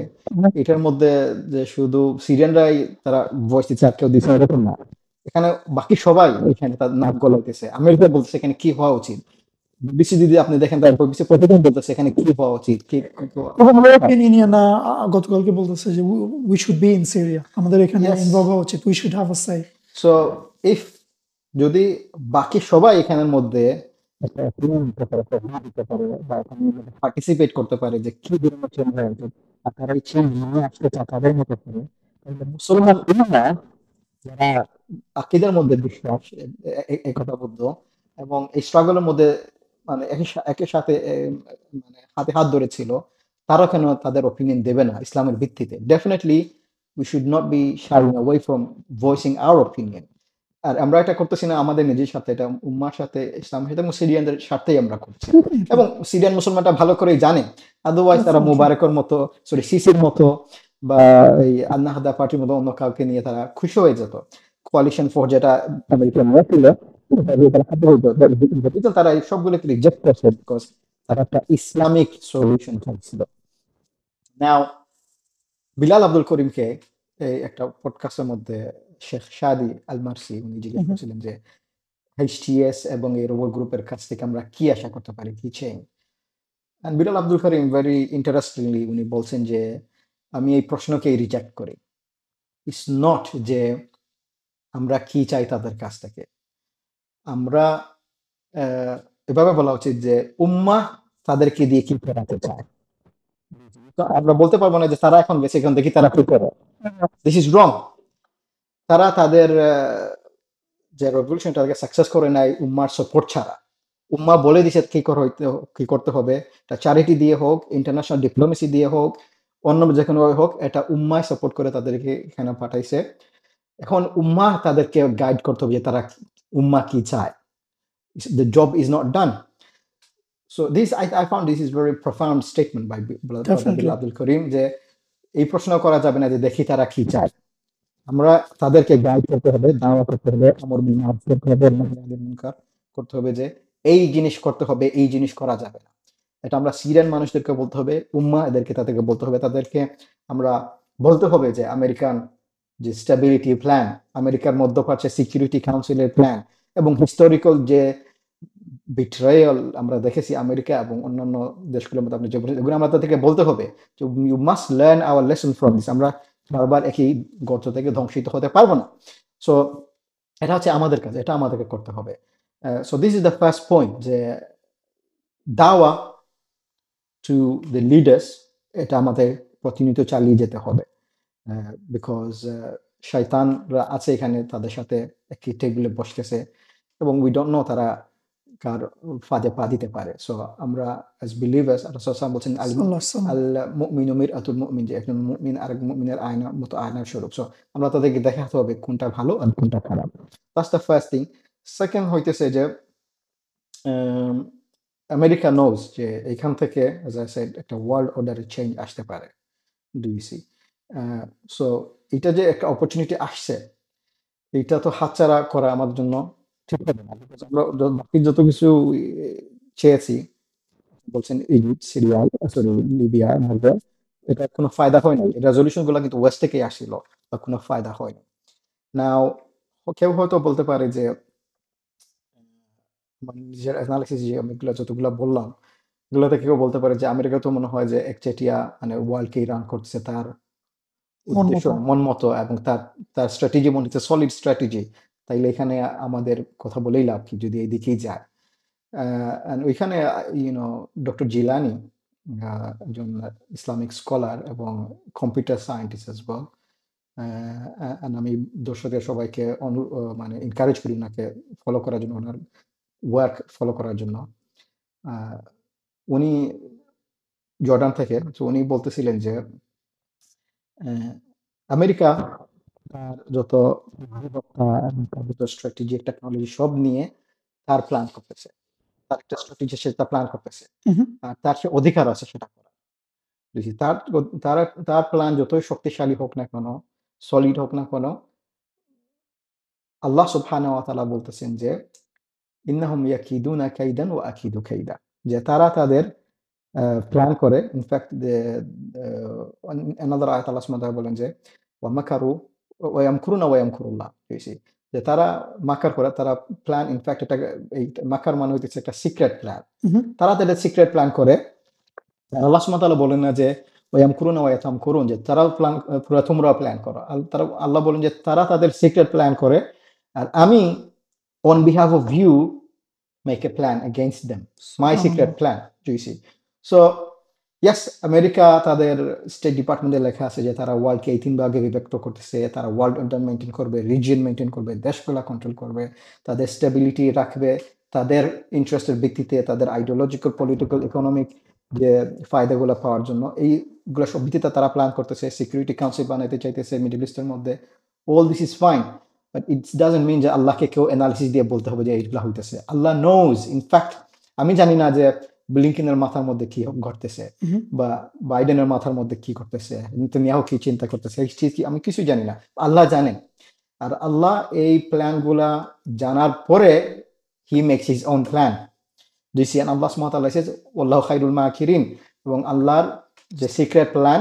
এটার মধ্যে যে শুধু সিরিয়ানরাই তারা ভয়েস দিচ্ছে আর কেউ দিচ্ছে এরকম না. এখানে বাকি সবাই এখানে তার নাক গলাইতেছে. আমেরিকা বলতেছে এখানে কি হওয়া উচিত, বিবিসি যদি আপনি দেখেন তার বিবিসি প্রতিদিন বলতেছে এখানে কি হওয়া উচিত. গতকালকে বলতেছে যে we should be in Syria, আমাদের এখানে ইনভলভ হওয়া উচিত, we should have a say. So if যদি বাকি সবাই এখানের মধ্যে পার্টিসিপেট করতে পারে যে কি ধরনের চেঞ্জ হয় আর তারা এই চেঞ্জ নিয়ে আসতে চায় তাদের মতো করে, তাহলে মুসলমান উম্মাহ যারা আকীদার মধ্যে বিশ্বাস একতাবদ্ধ এবং এই স্ট্রাগলের মধ্যে মানে একের সাথে মানে হাতে হাত ধরেছিল, তারা কেন তাদের ওপিনিয়ন দেবে না ইসলামের ভিত্তিতে? Definitely we should not be shying away from voicing our opinion. আর আমরা এটা করতেছি না আমাদের নিজের সাথে, এটা উম্মার সাথে, ইসলামের সাথে এবং সিরিয়ানদের সাথেই আমরা করছি. এবং সিরিয়ান মুসলমানটা ভালো করেই জানে, আদারওয়াইজ তারা মুবারকের মতো, সিসির মতো বা এই আন্নাহাদা পার্টির মতো অন্য কাউকে নিয়ে তারা খুশি হয়ে যেত. কোয়ালিশন ফর যেটা আমেরিকান ছিল তারা এই সবগুলোকে রিজেক্ট করছে বিকজ তারা একটা ইসলামিক সলিউশন চাইছিল. নাও বিলাল আব্দুল করিমকে এই একটা পডকাস্টের মধ্যে শেখ শাদি আল মারসি উনি জিজ্ঞেস করেছিলেন যে এইচটিএস এবং এই রোবট গ্রুপের কাছ থেকে আমরা কি আশা করতে পারি, কি change. And Bilal Abdul Karim very interestingly উনি বলছেন যে আমি এই প্রশ্নকেই রিজেক্ট করি. ইটস নট যে আমরা কি চাই তাদের কাছ থেকে, আমরা এভাবে বলা উচিত যে উম্মাহ তাদেরকে দিয়ে কি করাতে চায়. আমরা বলতে পারবো না যে তারা এখন বেঁচে এখন দেখি তারা কি করে. This is wrong. তারা তাদের যে রেভলিউশনটাকে সাকসেস করে নাই উম্মার সাপোর্ট ছাড়া. উম্মাহ বলে দিছে কি করতে হবে, এটা চ্যারিটি দিয়ে হোক, ইন্টারন্যাশনাল ডিপ্লোমেসি দিয়ে হোক, অন্য যে কোনো হোক, এটা উম্মাহ সাপোর্ট করে তাদেরকে এখানে পাঠাইছে. এখন উম্মাহ তাদেরকে গাইড করতে হবে যে তারা উম্মাহ কি চায়. The job is not done. So this I found this is very profound statement by Bilal Abdul Karim যে এই প্রশ্ন করা যাবে না যে দেখি তারা কি চায়. আমরা তাদেরকে গাইড করতে হবে, দাওয়া করতে হবে, আমর বিল মারুফ করতে হবে, নাহি আনিল মুনকার করতে হবে যে এই জিনিস করতে হবে, এই জিনিস করা যাবে না. এটা আমরা সিরিয়ান মানুষদেরকে বলতে হবে, উম্মাহ এদেরকে তাদেরকে বলতে হবে. তাদেরকে আমরা বলতে হবে যে আমেরিকান যে স্টেবিলিটি প্ল্যান, আমেরিকার মধ্যপ্রাচ্যে সিকিউরিটি কাউন্সিলের প্ল্যান এবং হিস্টোরিক্যাল যে বিট্রায়াল আমরা দেখেছি আমেরিকা এবং অন্যান্য দেশগুলোর মধ্যে, আপনি যে এগুলো আমরা তাদেরকে বলতে হবে যে you must learn our lesson from this. আমরা বারবার একই গর্ত থেকে ধ্বংসিত হতে পারবো না. সো এটা হচ্ছে আমাদের কাজ, এটা আমাদেরকে করতে হবে. So this is the first point যে দাওয়া টু দ্য লিডার্স, এটা আমাদের প্রতিনিয়ত চালিয়ে যেতে হবে, বিকজ শয়তানরা আছে এখানে, তাদের সাথে একই টেবিলে বসতেছে এবং উই ডোন্ট নো তারা কার ফাঁদে পা দিতে পারে। সো আমরা অ্যাজ বিলিভার্স, রাসূল সাল্লাল্লাহু আলাইহি ওয়াসাল্লাম বলছেন আল মুমিনু মিরআতুল মুমিন, যে একজন মুমিন আরেক মুমিনের আয়নার মতো, আয়নার স্বরূপ। সো আমরা তাদেরকে দেখাতে হবে কোনটা ভালো আর কোনটা খারাপ। That's the first thing. Second হইতেছে যে আমেরিকা নোজ যে এখান থেকে অ্যাজ আই সেড একটা ওয়ার্ল্ড অর্ডারের চেঞ্জ আসতে পারে। Do you see? সো এটা যে একটা অপরচুনিটি আসছে, এটা তো হাতছাড়া করা আমাদের জন্য ঠিক হবে না। Because আমরা বাকি যত কিছু চেয়েছি, বলছেন ইজিপ্ট, সিরিয়া, সরি লিবিয়া, মরবে, এটা কোনো ফায়দা হয় নাই। এই রেজলিউশন গুলো কিন্তু ওয়েস্ট থেকেই আসছিল, বা কোনো ফায়দা হয়নি। নাও কেউ হয়তো বলতে পারে যে মানে নিজের অ্যানালিসিস যে আমি যতগুলো বললাম, এগুলোতে কেউ বলতে পারে যে আমেরিকা তো মনে হয় যে একচেটিয়া মানে ওয়ার্ল্ডকেই রান করতেছে তার উদ্দেশ্য মন মতো, এবং তার স্ট্র্যাটেজি মনে হচ্ছে সলিড স্ট্র্যাটেজি। তাইলে এখানে আমাদের কথা বলেই লাভ কি যদি এই দিকেই যায়। and ওইখানে ইউনো ডক্টর জিলানি একজন ইসলামিক স্কলার এবং computer scientist as well, and আমি দর্শকের সবাইকে মানে এনকারেজ করি ওনাকে ফলো করার জন্য, ওনার ওয়ার্ক ফলো করার জন্য। উনি জর্ডান থেকে, তো উনি বলতেছিলেন যে আমেরিকা তার যত বুদ্ধিমত্তা এবং তার যত স্ট্র্যাটেজি, টেকনোলজি সব নিয়ে তার প্ল্যান করতেছে, তার একটা স্ট্র্যাটেজি সেটা প্ল্যান করতেছে, আর তার সে অধিকার আছে সেটা করার। বুঝি তার তার তার প্ল্যান যতই শক্তিশালী হোক না কেন, সলিড হোক না কেন, আল্লাহ সুবহানাহু ওয়া তাআলা বলতেছেন যে ইন্নাহুম ইয়াকিদুনা কাইদান ওয়া আকিদু কাইদা, যে তারা তাদের প্ল্যান করে। ইনফ্যাক্ট another আয়াত আল্লাহ সুবহানাহু ওয়া তাআলা বলেন যে ওয়া মাকারু ওয়া ইয়ামকুরুনা ওয়া ইয়ামকুরুল্লাহ, যে তারা মাকার করে, তারা প্ল্যান, ইনফ্যাক্ট এটা এই মাকার মানে হইতেছে একটা সিক্রেট প্ল্যান। তারা তাদের সিক্রেট প্ল্যান করে। আল্লাহ সুবহানাহু ওয়া তাআলা বলেন না যে ওয়া ইয়ামকুরুনা ওয়া ইয়াতামকুরুন, যে তারাও প্ল্যান, পুরা তোমরাও প্ল্যান করো। তারা, আল্লাহ বলেন যে তারা তাদের সিক্রেট প্ল্যান করে, আর আমি on behalf of you make a plan against them, my secret plan. Do you see? So yes, America তাদের স্টেট ডিপার্টমেন্টে লেখা আছে যে তারা ওয়ার্ল্ডকে এই 3 ভাগে বিভক্ত করতেছে, তারা ওয়ার্ল্ড অর্ডার মেইনটেইন করবে, রিজিয়ন মেইনটেইন করবে, দেশগুলা কন্ট্রোল করবে, তাদের স্টেবিলিটি রাখবে, তাদের ইন্টারেস্টের ভিত্তিতে, তাদের আইডিওলজিক্যাল, পলিটিক্যাল, ইকোনমিক যে ফায়দাগুলো পাওয়ার জন্য এইগুলো সব ভিত্তিতে তারা প্ল্যান করতেছে, সিকিউরিটি কাউন্সিল বানাইতে চাইতেছে মিডল ইস্টের মধ্যে। All this is fine, but it doesn't mean যে আল্লাহকে কেউ অ্যানালিসিস দিয়ে বলতে হবে যে এইগুলা হইতেছে। আল্লাহ নোজ। ইনফ্যাক্ট আমি জানি না যে ব্লিংকিনের মাথার মধ্যে কি ঘটতেছে, বা বাইডেনের মাথার মধ্যে কি ঘটতেছে, নেতানিয়াহু কি চিন্তা করতেছে, আমি কিছুই জানি না, আল্লাহ জানেন। আর আল্লাহ এই প্ল্যানগুলা জানার পরে he makes his own plan. This ইয়ান আল্লাহ সুবহানাহু ওয়া তাআলা সেজ ওয়াল্লাহু খায়রুল মাকিরিন, এবং আল্লাহর যে সিক্রেট প্ল্যান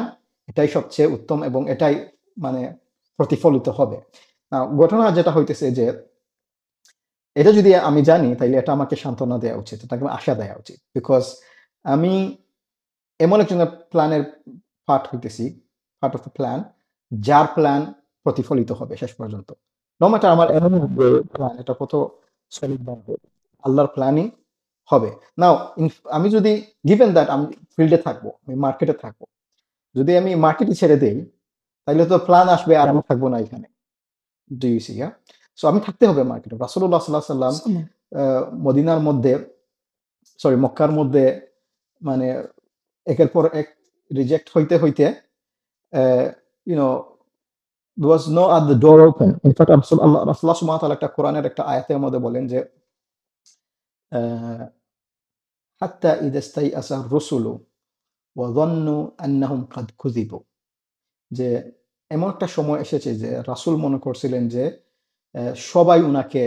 এটাই সবচেয়ে উত্তম এবং এটাই মানে প্রতিফলিত হবে। ঘটনা যেটা হইতেছে যে এটা যদি আমি জানি তাইলে এটা আমাকে সান্ত্বনা দেওয়া উচিত, এটাকে আশা দেওয়া উচিত, বিকজ আমি এমন একজনের প্ল্যানের পার্ট হইতেছি, পার্ট অফ দ্য প্ল্যান, যার প্ল্যান প্রতিফলিত হবে শেষ পর্যন্ত। নো ম্যাটার আমার এমন প্ল্যান এটা কত সলিড বা হোক, আল্লাহর প্ল্যানই হবে। নাও আমি যদি গিভেন দ্যাট আমি ফিল্ডে থাকবো, আমি মার্কেটে থাকবো, যদি আমি মার্কেটে ছেড়ে দেই তাহলে তো প্ল্যান আসবে আর আমি থাকবো না এখানে। Do you see? সো আমি থাকতে হবে মার্কেটে। রাসূলুল্লাহ সাল্লাল্লাহু আলাইহি ওয়াসাল্লাম মদিনার মধ্যে, সরি মক্কার মধ্যে, মানে একের পর এক রিজেক্ট হইতে হইতে you know there was no other door open. In fact, রাসূলুল্লাহ সাল্লাল্লাহু আলাইহি ওয়াসাল্লাম একটা কোরআনের একটা আয়াতের মধ্যে বলেন যে হাত্তা ইযা ইসতাইআসা আর-রুসুলু ওয়া যান্নু আন্নাহুম কাদ কুযিবু, যে এমন একটা সময় এসেছে যে রাসূল মনে করছিলেন যে সবাই উনাকে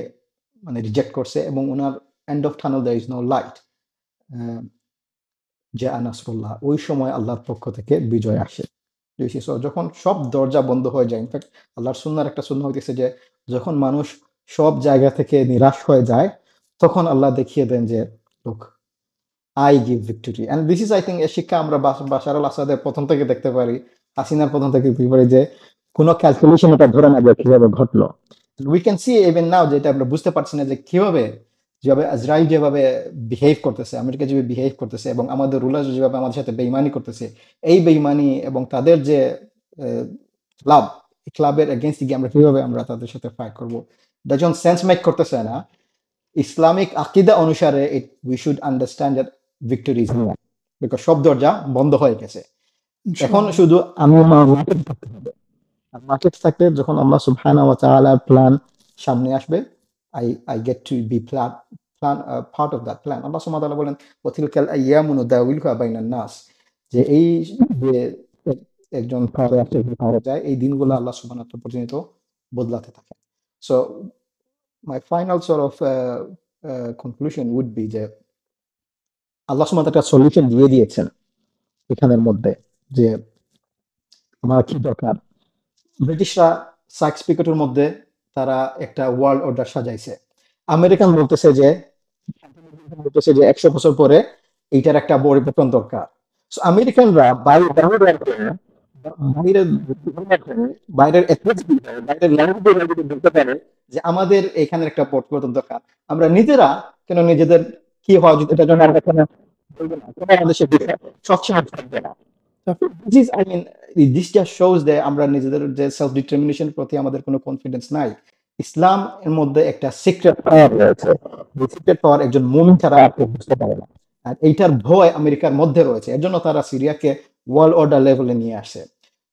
মানে রিজেক্ট করছে এবং উনার end of tunnel there is no light, জাআ নাসরুল্লাহ, ওই সময় আল্লাহর পক্ষ থেকে বিজয় আসে। সো যখন সব দরজা বন্ধ হয়ে যায়, ইনফ্যাক্ট আল্লাহর সুন্নাহর একটা সুন্নাহ হইতেছে যে যখন মানুষ সব জায়গা থেকে নিরাশ হয়ে যায় তখন আল্লাহ দেখিয়ে দেন যে look I give victory. And this is I think a শিক্ষা আমরা বাশার আল আসাদের প্রথম থেকে দেখতে পারি, হাসিনার প্রথম থেকে দেখতে পারি যে কোনো ক্যালকুলেশন এটা ধরে না যে কিভাবে ঘটলো। উই ক্যান সি ইভেন নাও, যেটা আমরা বুঝতে পারছি না যে কিভাবে যেভাবে ইসরায়েল যেভাবে বিহেভ করতেছে, আমেরিকা যেভাবে বিহেভ করতেছে, এবং আমাদের রুলার যেভাবে আমাদের সাথে বেইমানি করতেছে, এই বেইমানি এবং তাদের যে ক্লাব, এই ক্লাবের এগেনস্ট গিয়ে আমরা কিভাবে আমরা তাদের সাথে ফাইট করবো, এটা যখন সেন্স মেক করতেছে না, ইসলামিক আকিদা অনুসারে we should understand that victory is near, because সব দরজা বন্ধ হয়ে গেছে। এখন ইনশাআল্লাহ। শুধু আমি মার্কেট থাকতে হবে, আর মার্কেট থাকলে যখন আল্লাহ সুবহানাহু ওয়া তাআলার প্ল্যান সামনে আসবে, I get to be part of that plan. আল্লাহ সুবহানাহু ওয়া তাআলা বলেন ওয়াতিলকাল আইয়ামু নুদাউিলুহা বাইনান নাস, যে এই যে একজন পাওয়ারে আসে, একজন পাওয়ারে যায়, এই দিনগুলো আল্লাহ সুবহানাহু ওয়া তাআলা প্রতিনিয়ত বদলাতে থাকে। So my final sort of conclusion would be যে আল্লাহ সুবহানাহু ওয়া তাআলা একটা সলিউশন দিয়ে দিয়েছেন এখানের মধ্যে, যে আমার কি দরকার। ব্রিটিশরা সাইক্স পিকেটের মধ্যে তারা একটা ওয়ার্ল্ড অর্ডার সাজাইছে। আমেরিকান বলতেছে যে 100 বছর পরে এইটার একটা পরিবর্তন দরকার। সো আমেরিকানরা বাইরের বাইরের বাইরের ল্যাঙ্গুয়েজ যদি বলতে পারে যে আমাদের এখানে একটা পরিবর্তন দরকার, আমরা নিজেরা কেন নিজেদের কি হওয়া উচিত এটার জন্য আমরা কেন বলবো না, কেন আমাদের সে সবসময় থাকবে না। This is, I mean, this just shows that আমরা নিজেদের যে সেলফ ডিটারমিনেশন প্রতি আমাদের কোনো কনফিডেন্স নাই। ইসলাম এর মধ্যে একটা সিক্রেট পাওয়ার রয়েছে, যে সিক্রেট পাওয়ার একজন মুমিন ছাড়া আর কেউ বুঝতে পারে না, আর এইটার ভয় আমেরিকার মধ্যে রয়েছে। এর জন্য তারা সিরিয়াকে ওয়ার্ল্ড অর্ডার লেভেলে নিয়ে আসে।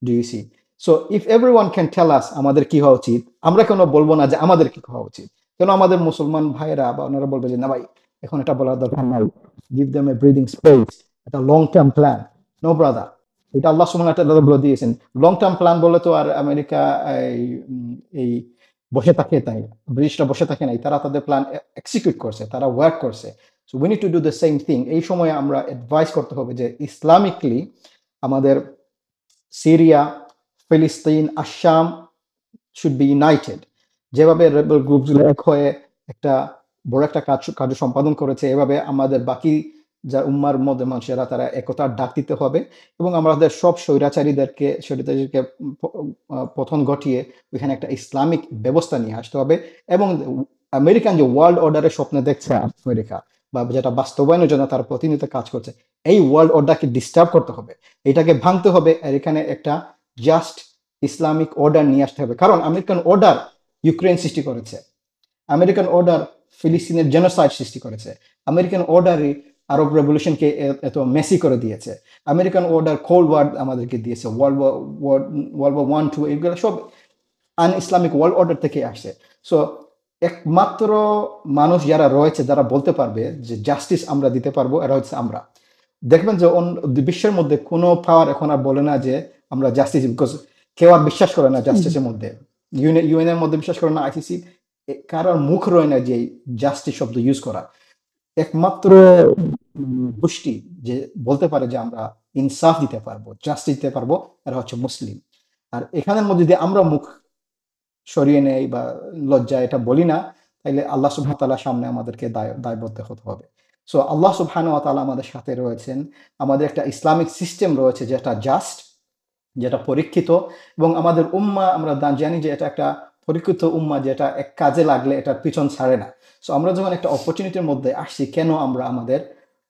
Do you see? So if everyone can tell us আমাদের কি হওয়া উচিত, আমরা কেন বলবো না যে আমাদের কি হওয়া উচিত? কেন আমাদের মুসলমান ভাইয়েরা বা ওনারা বলবে যে না ভাই এখন এটা বলার দরকার নাই, give them a breathing space, একটা long term plan. No brother, এটা আল্লাহ সুবহানাহু ওয়া তাআলা বলে দিয়েছেন। লং টার্ম প্ল্যান বলে তো আর আমেরিকা এই বসে থাকে তাই, ব্রিটিশরা বসে থাকে নাই, তারা তাদের প্ল্যান এক্সিকিউট করছে, তারা ওয়ার্ক করছে। So we need to do the same thing. এই সময়ে আমরা অ্যাডভাইস করতে হবে যে ইসলামিকলি আমাদের সিরিয়া, ফিলিস্তিন, আসাম শুড বি ইউনাইটেড। যেভাবে রেবেল গ্রুপগুলো এক হয়ে একটা বড় একটা কার্য সম্পাদন করেছে, এভাবে আমাদের বাকি যা উম্মার মধ্যে মানুষেরা তারা একতার ডাক দিতে হবে, এবং আমাদের সব স্বৈরাচারীদেরকে পতন ঘটিয়ে ওইখানে একটা ইসলামিক ব্যবস্থা নিয়ে আসতে হবে। এবং আমেরিকান যে ওয়ার্ল্ড অর্ডারের স্বপ্ন দেখছে আমেরিকা, বা যেটা বাস্তবায়নের জন্য তারা প্রতিনিয়ত কাজ করছে, এই ওয়ার্ল্ড অর্ডারকে ডিস্টার্ব করতে হবে, এটাকে ভাঙতে হবে, আর এখানে একটা জাস্ট ইসলামিক অর্ডার নিয়ে আসতে হবে। কারণ আমেরিকান অর্ডার ইউক্রেন সৃষ্টি করেছে, আমেরিকান অর্ডার ফিলিস্তিনের জেনোসাইড সৃষ্টি করেছে, আমেরিকান অর্ডারই আরব রেভলিউশনকে এত মেসি করে দিয়েছে, আমেরিকান অর্ডার কোল্ড ওয়ার আমাদেরকে দিয়েছে, ওয়ার্ল্ড ওয়ার 1, 2, এগুলো সব আন ইসলামিক ওয়ার্ল্ড অর্ডার থেকে আসছে। সো একমাত্র মানুষ যারা রয়েছে যারা বলতে পারবে যে জাস্টিস আমরা দিতে পারবো, এরা হচ্ছে আমরা। দেখবেন যে বিশ্বের মধ্যে কোনো পাওয়ার এখন আর বলে না যে আমরা জাস্টিস, বিকজ কেউ আর বিশ্বাস করে না জাস্টিসের মধ্যে। ইউএন এর মধ্যে বিশ্বাস করে না, আইসিসি, কারোর মুখ রয়ে না যে জাস্টিস শব্দ ইউজ করা। একমাত্র গোষ্ঠী যে বলতে পারে যে আমরা ইনসাফ দিতে পারবো, জাস্টিস দিতে পারবো, এরা হচ্ছে মুসলিম। আর এখানের মধ্যে যদি আমরা মুখ সরিয়ে নেই বা লজ্জা এটা বলি না, তাইলে আল্লাহ সুবহানাহু ওয়া তাআলার সামনে আমাদেরকে দায়বদ্ধ হতে হবে। সো আল্লাহ সুবহানাহু ওয়া তাআলা আমাদের সাথে রয়েছেন, আমাদের একটা ইসলামিক সিস্টেম রয়েছে যেটা জাস্ট, যেটা পরীক্ষিত, এবং আমাদের উম্মাহ আমরা জানি যে এটা একটা পরীক্ষিত উম্মাহ, যেটা এক কাজে লাগলে এটার পিছন ছাড়ে না। সো আমরা যখন একটা অপরচুনিটির মধ্যে আসছি, কেন আমরা আমাদের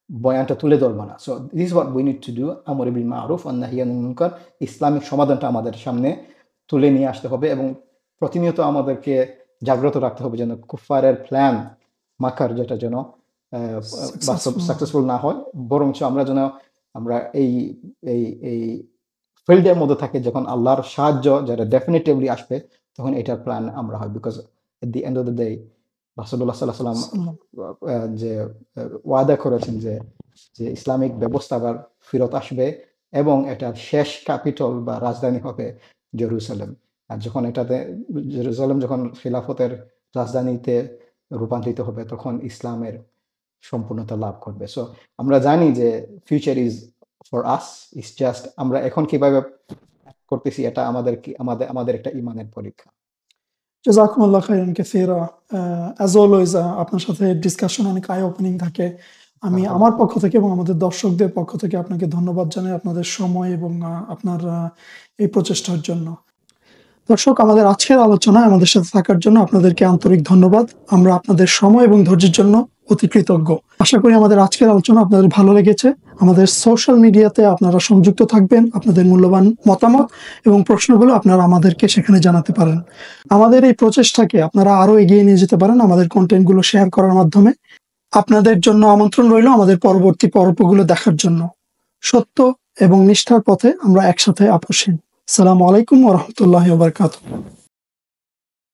বয়ানটা তুলে ধরবো না? So this is what we need to do, আমর বিল মারুফ ওয়া নাহি আনিল মুনকার। ইসলামিক সমাধানটা আমাদের সামনে তুলে নিয়ে আসতে হবে, এবং প্রতিনিয়ত আমাদেরকে জাগ্রত রাখতে হবে যেন কুফফারের প্ল্যান মাকার যেটা যেন সাকসেসফুল না হয়, বরঞ্চ আমরা যেন আমরা এই এই এই ফিল্ডের মধ্যে থাকে, যখন আল্লাহর সাহায্য যেটা ডেফিনেটিভলি আসবে, তখন এটার প্ল্যান আমরা হয়। Because at the end of the day রাসূলুল্লাহ সাল্লাল্লাহু আলাইহি ওয়াসাল্লাম যে ওয়াদা করেছেন যে যে ইসলামিক ব্যবস্থা আবার ফেরত আসবে, এবং এটার শেষ ক্যাপিটাল বা রাজধানী হবে জেরুজালেম। আর যখন এটাতে জেরুজালেম যখন খিলাফতের রাজধানীতে রূপান্তরিত হবে, তখন ইসলামের সম্পূর্ণতা লাভ করবে। সো আমরা জানি যে future is for us, is just আমরা এখন কিভাবে করতেছি, এটা আমাদের আমাদের একটা ইমানের পরীক্ষা। জাযাকুমুল্লাহ খাইরান কাসীরা। অ্যাজ অলওয়েজ আপনার সাথে ডিসকাশন অনেক আই ওপেনিং থাকে। আমি আমার পক্ষ থেকে এবং আমাদের দর্শকদের পক্ষ থেকে আপনাকে ধন্যবাদ জানাই আপনাদের সময় এবং আপনার এই প্রচেষ্টার জন্য। দর্শক, আমাদের আজকের আলোচনায় আমাদের সাথে থাকার জন্য আপনাদেরকে আন্তরিক ধন্যবাদ। আমরা আপনাদের সময় এবং ধৈর্যের জন্য অতি কৃতজ্ঞ। আশা করি আমাদের আজকের আলোচনা আপনাদের ভালো লেগেছে। আমাদের সোশ্যাল মিডিয়াতে আপনারা সংযুক্ত থাকবেন। আপনাদের মূল্যবান মতামত এবং প্রশ্নগুলো আপনারা আমাদেরকে সেখানে জানাতে পারেন। আমাদের এই প্রচেষ্টাকে আপনারা আরো এগিয়ে নিয়ে যেতে পারেন আমাদের কন্টেন্টগুলো শেয়ার করার মাধ্যমে। আপনাদের জন্য আমন্ত্রণ রইল আমাদের পরবর্তী পর্বগুলো দেখার জন্য। সত্য এবং নিষ্ঠার পথে আমরা একসাথে আপসহীন। আসসালামু আলাইকুম ওয়া রাহমাতুল্লাহি ওয়া বারাকাতুহু।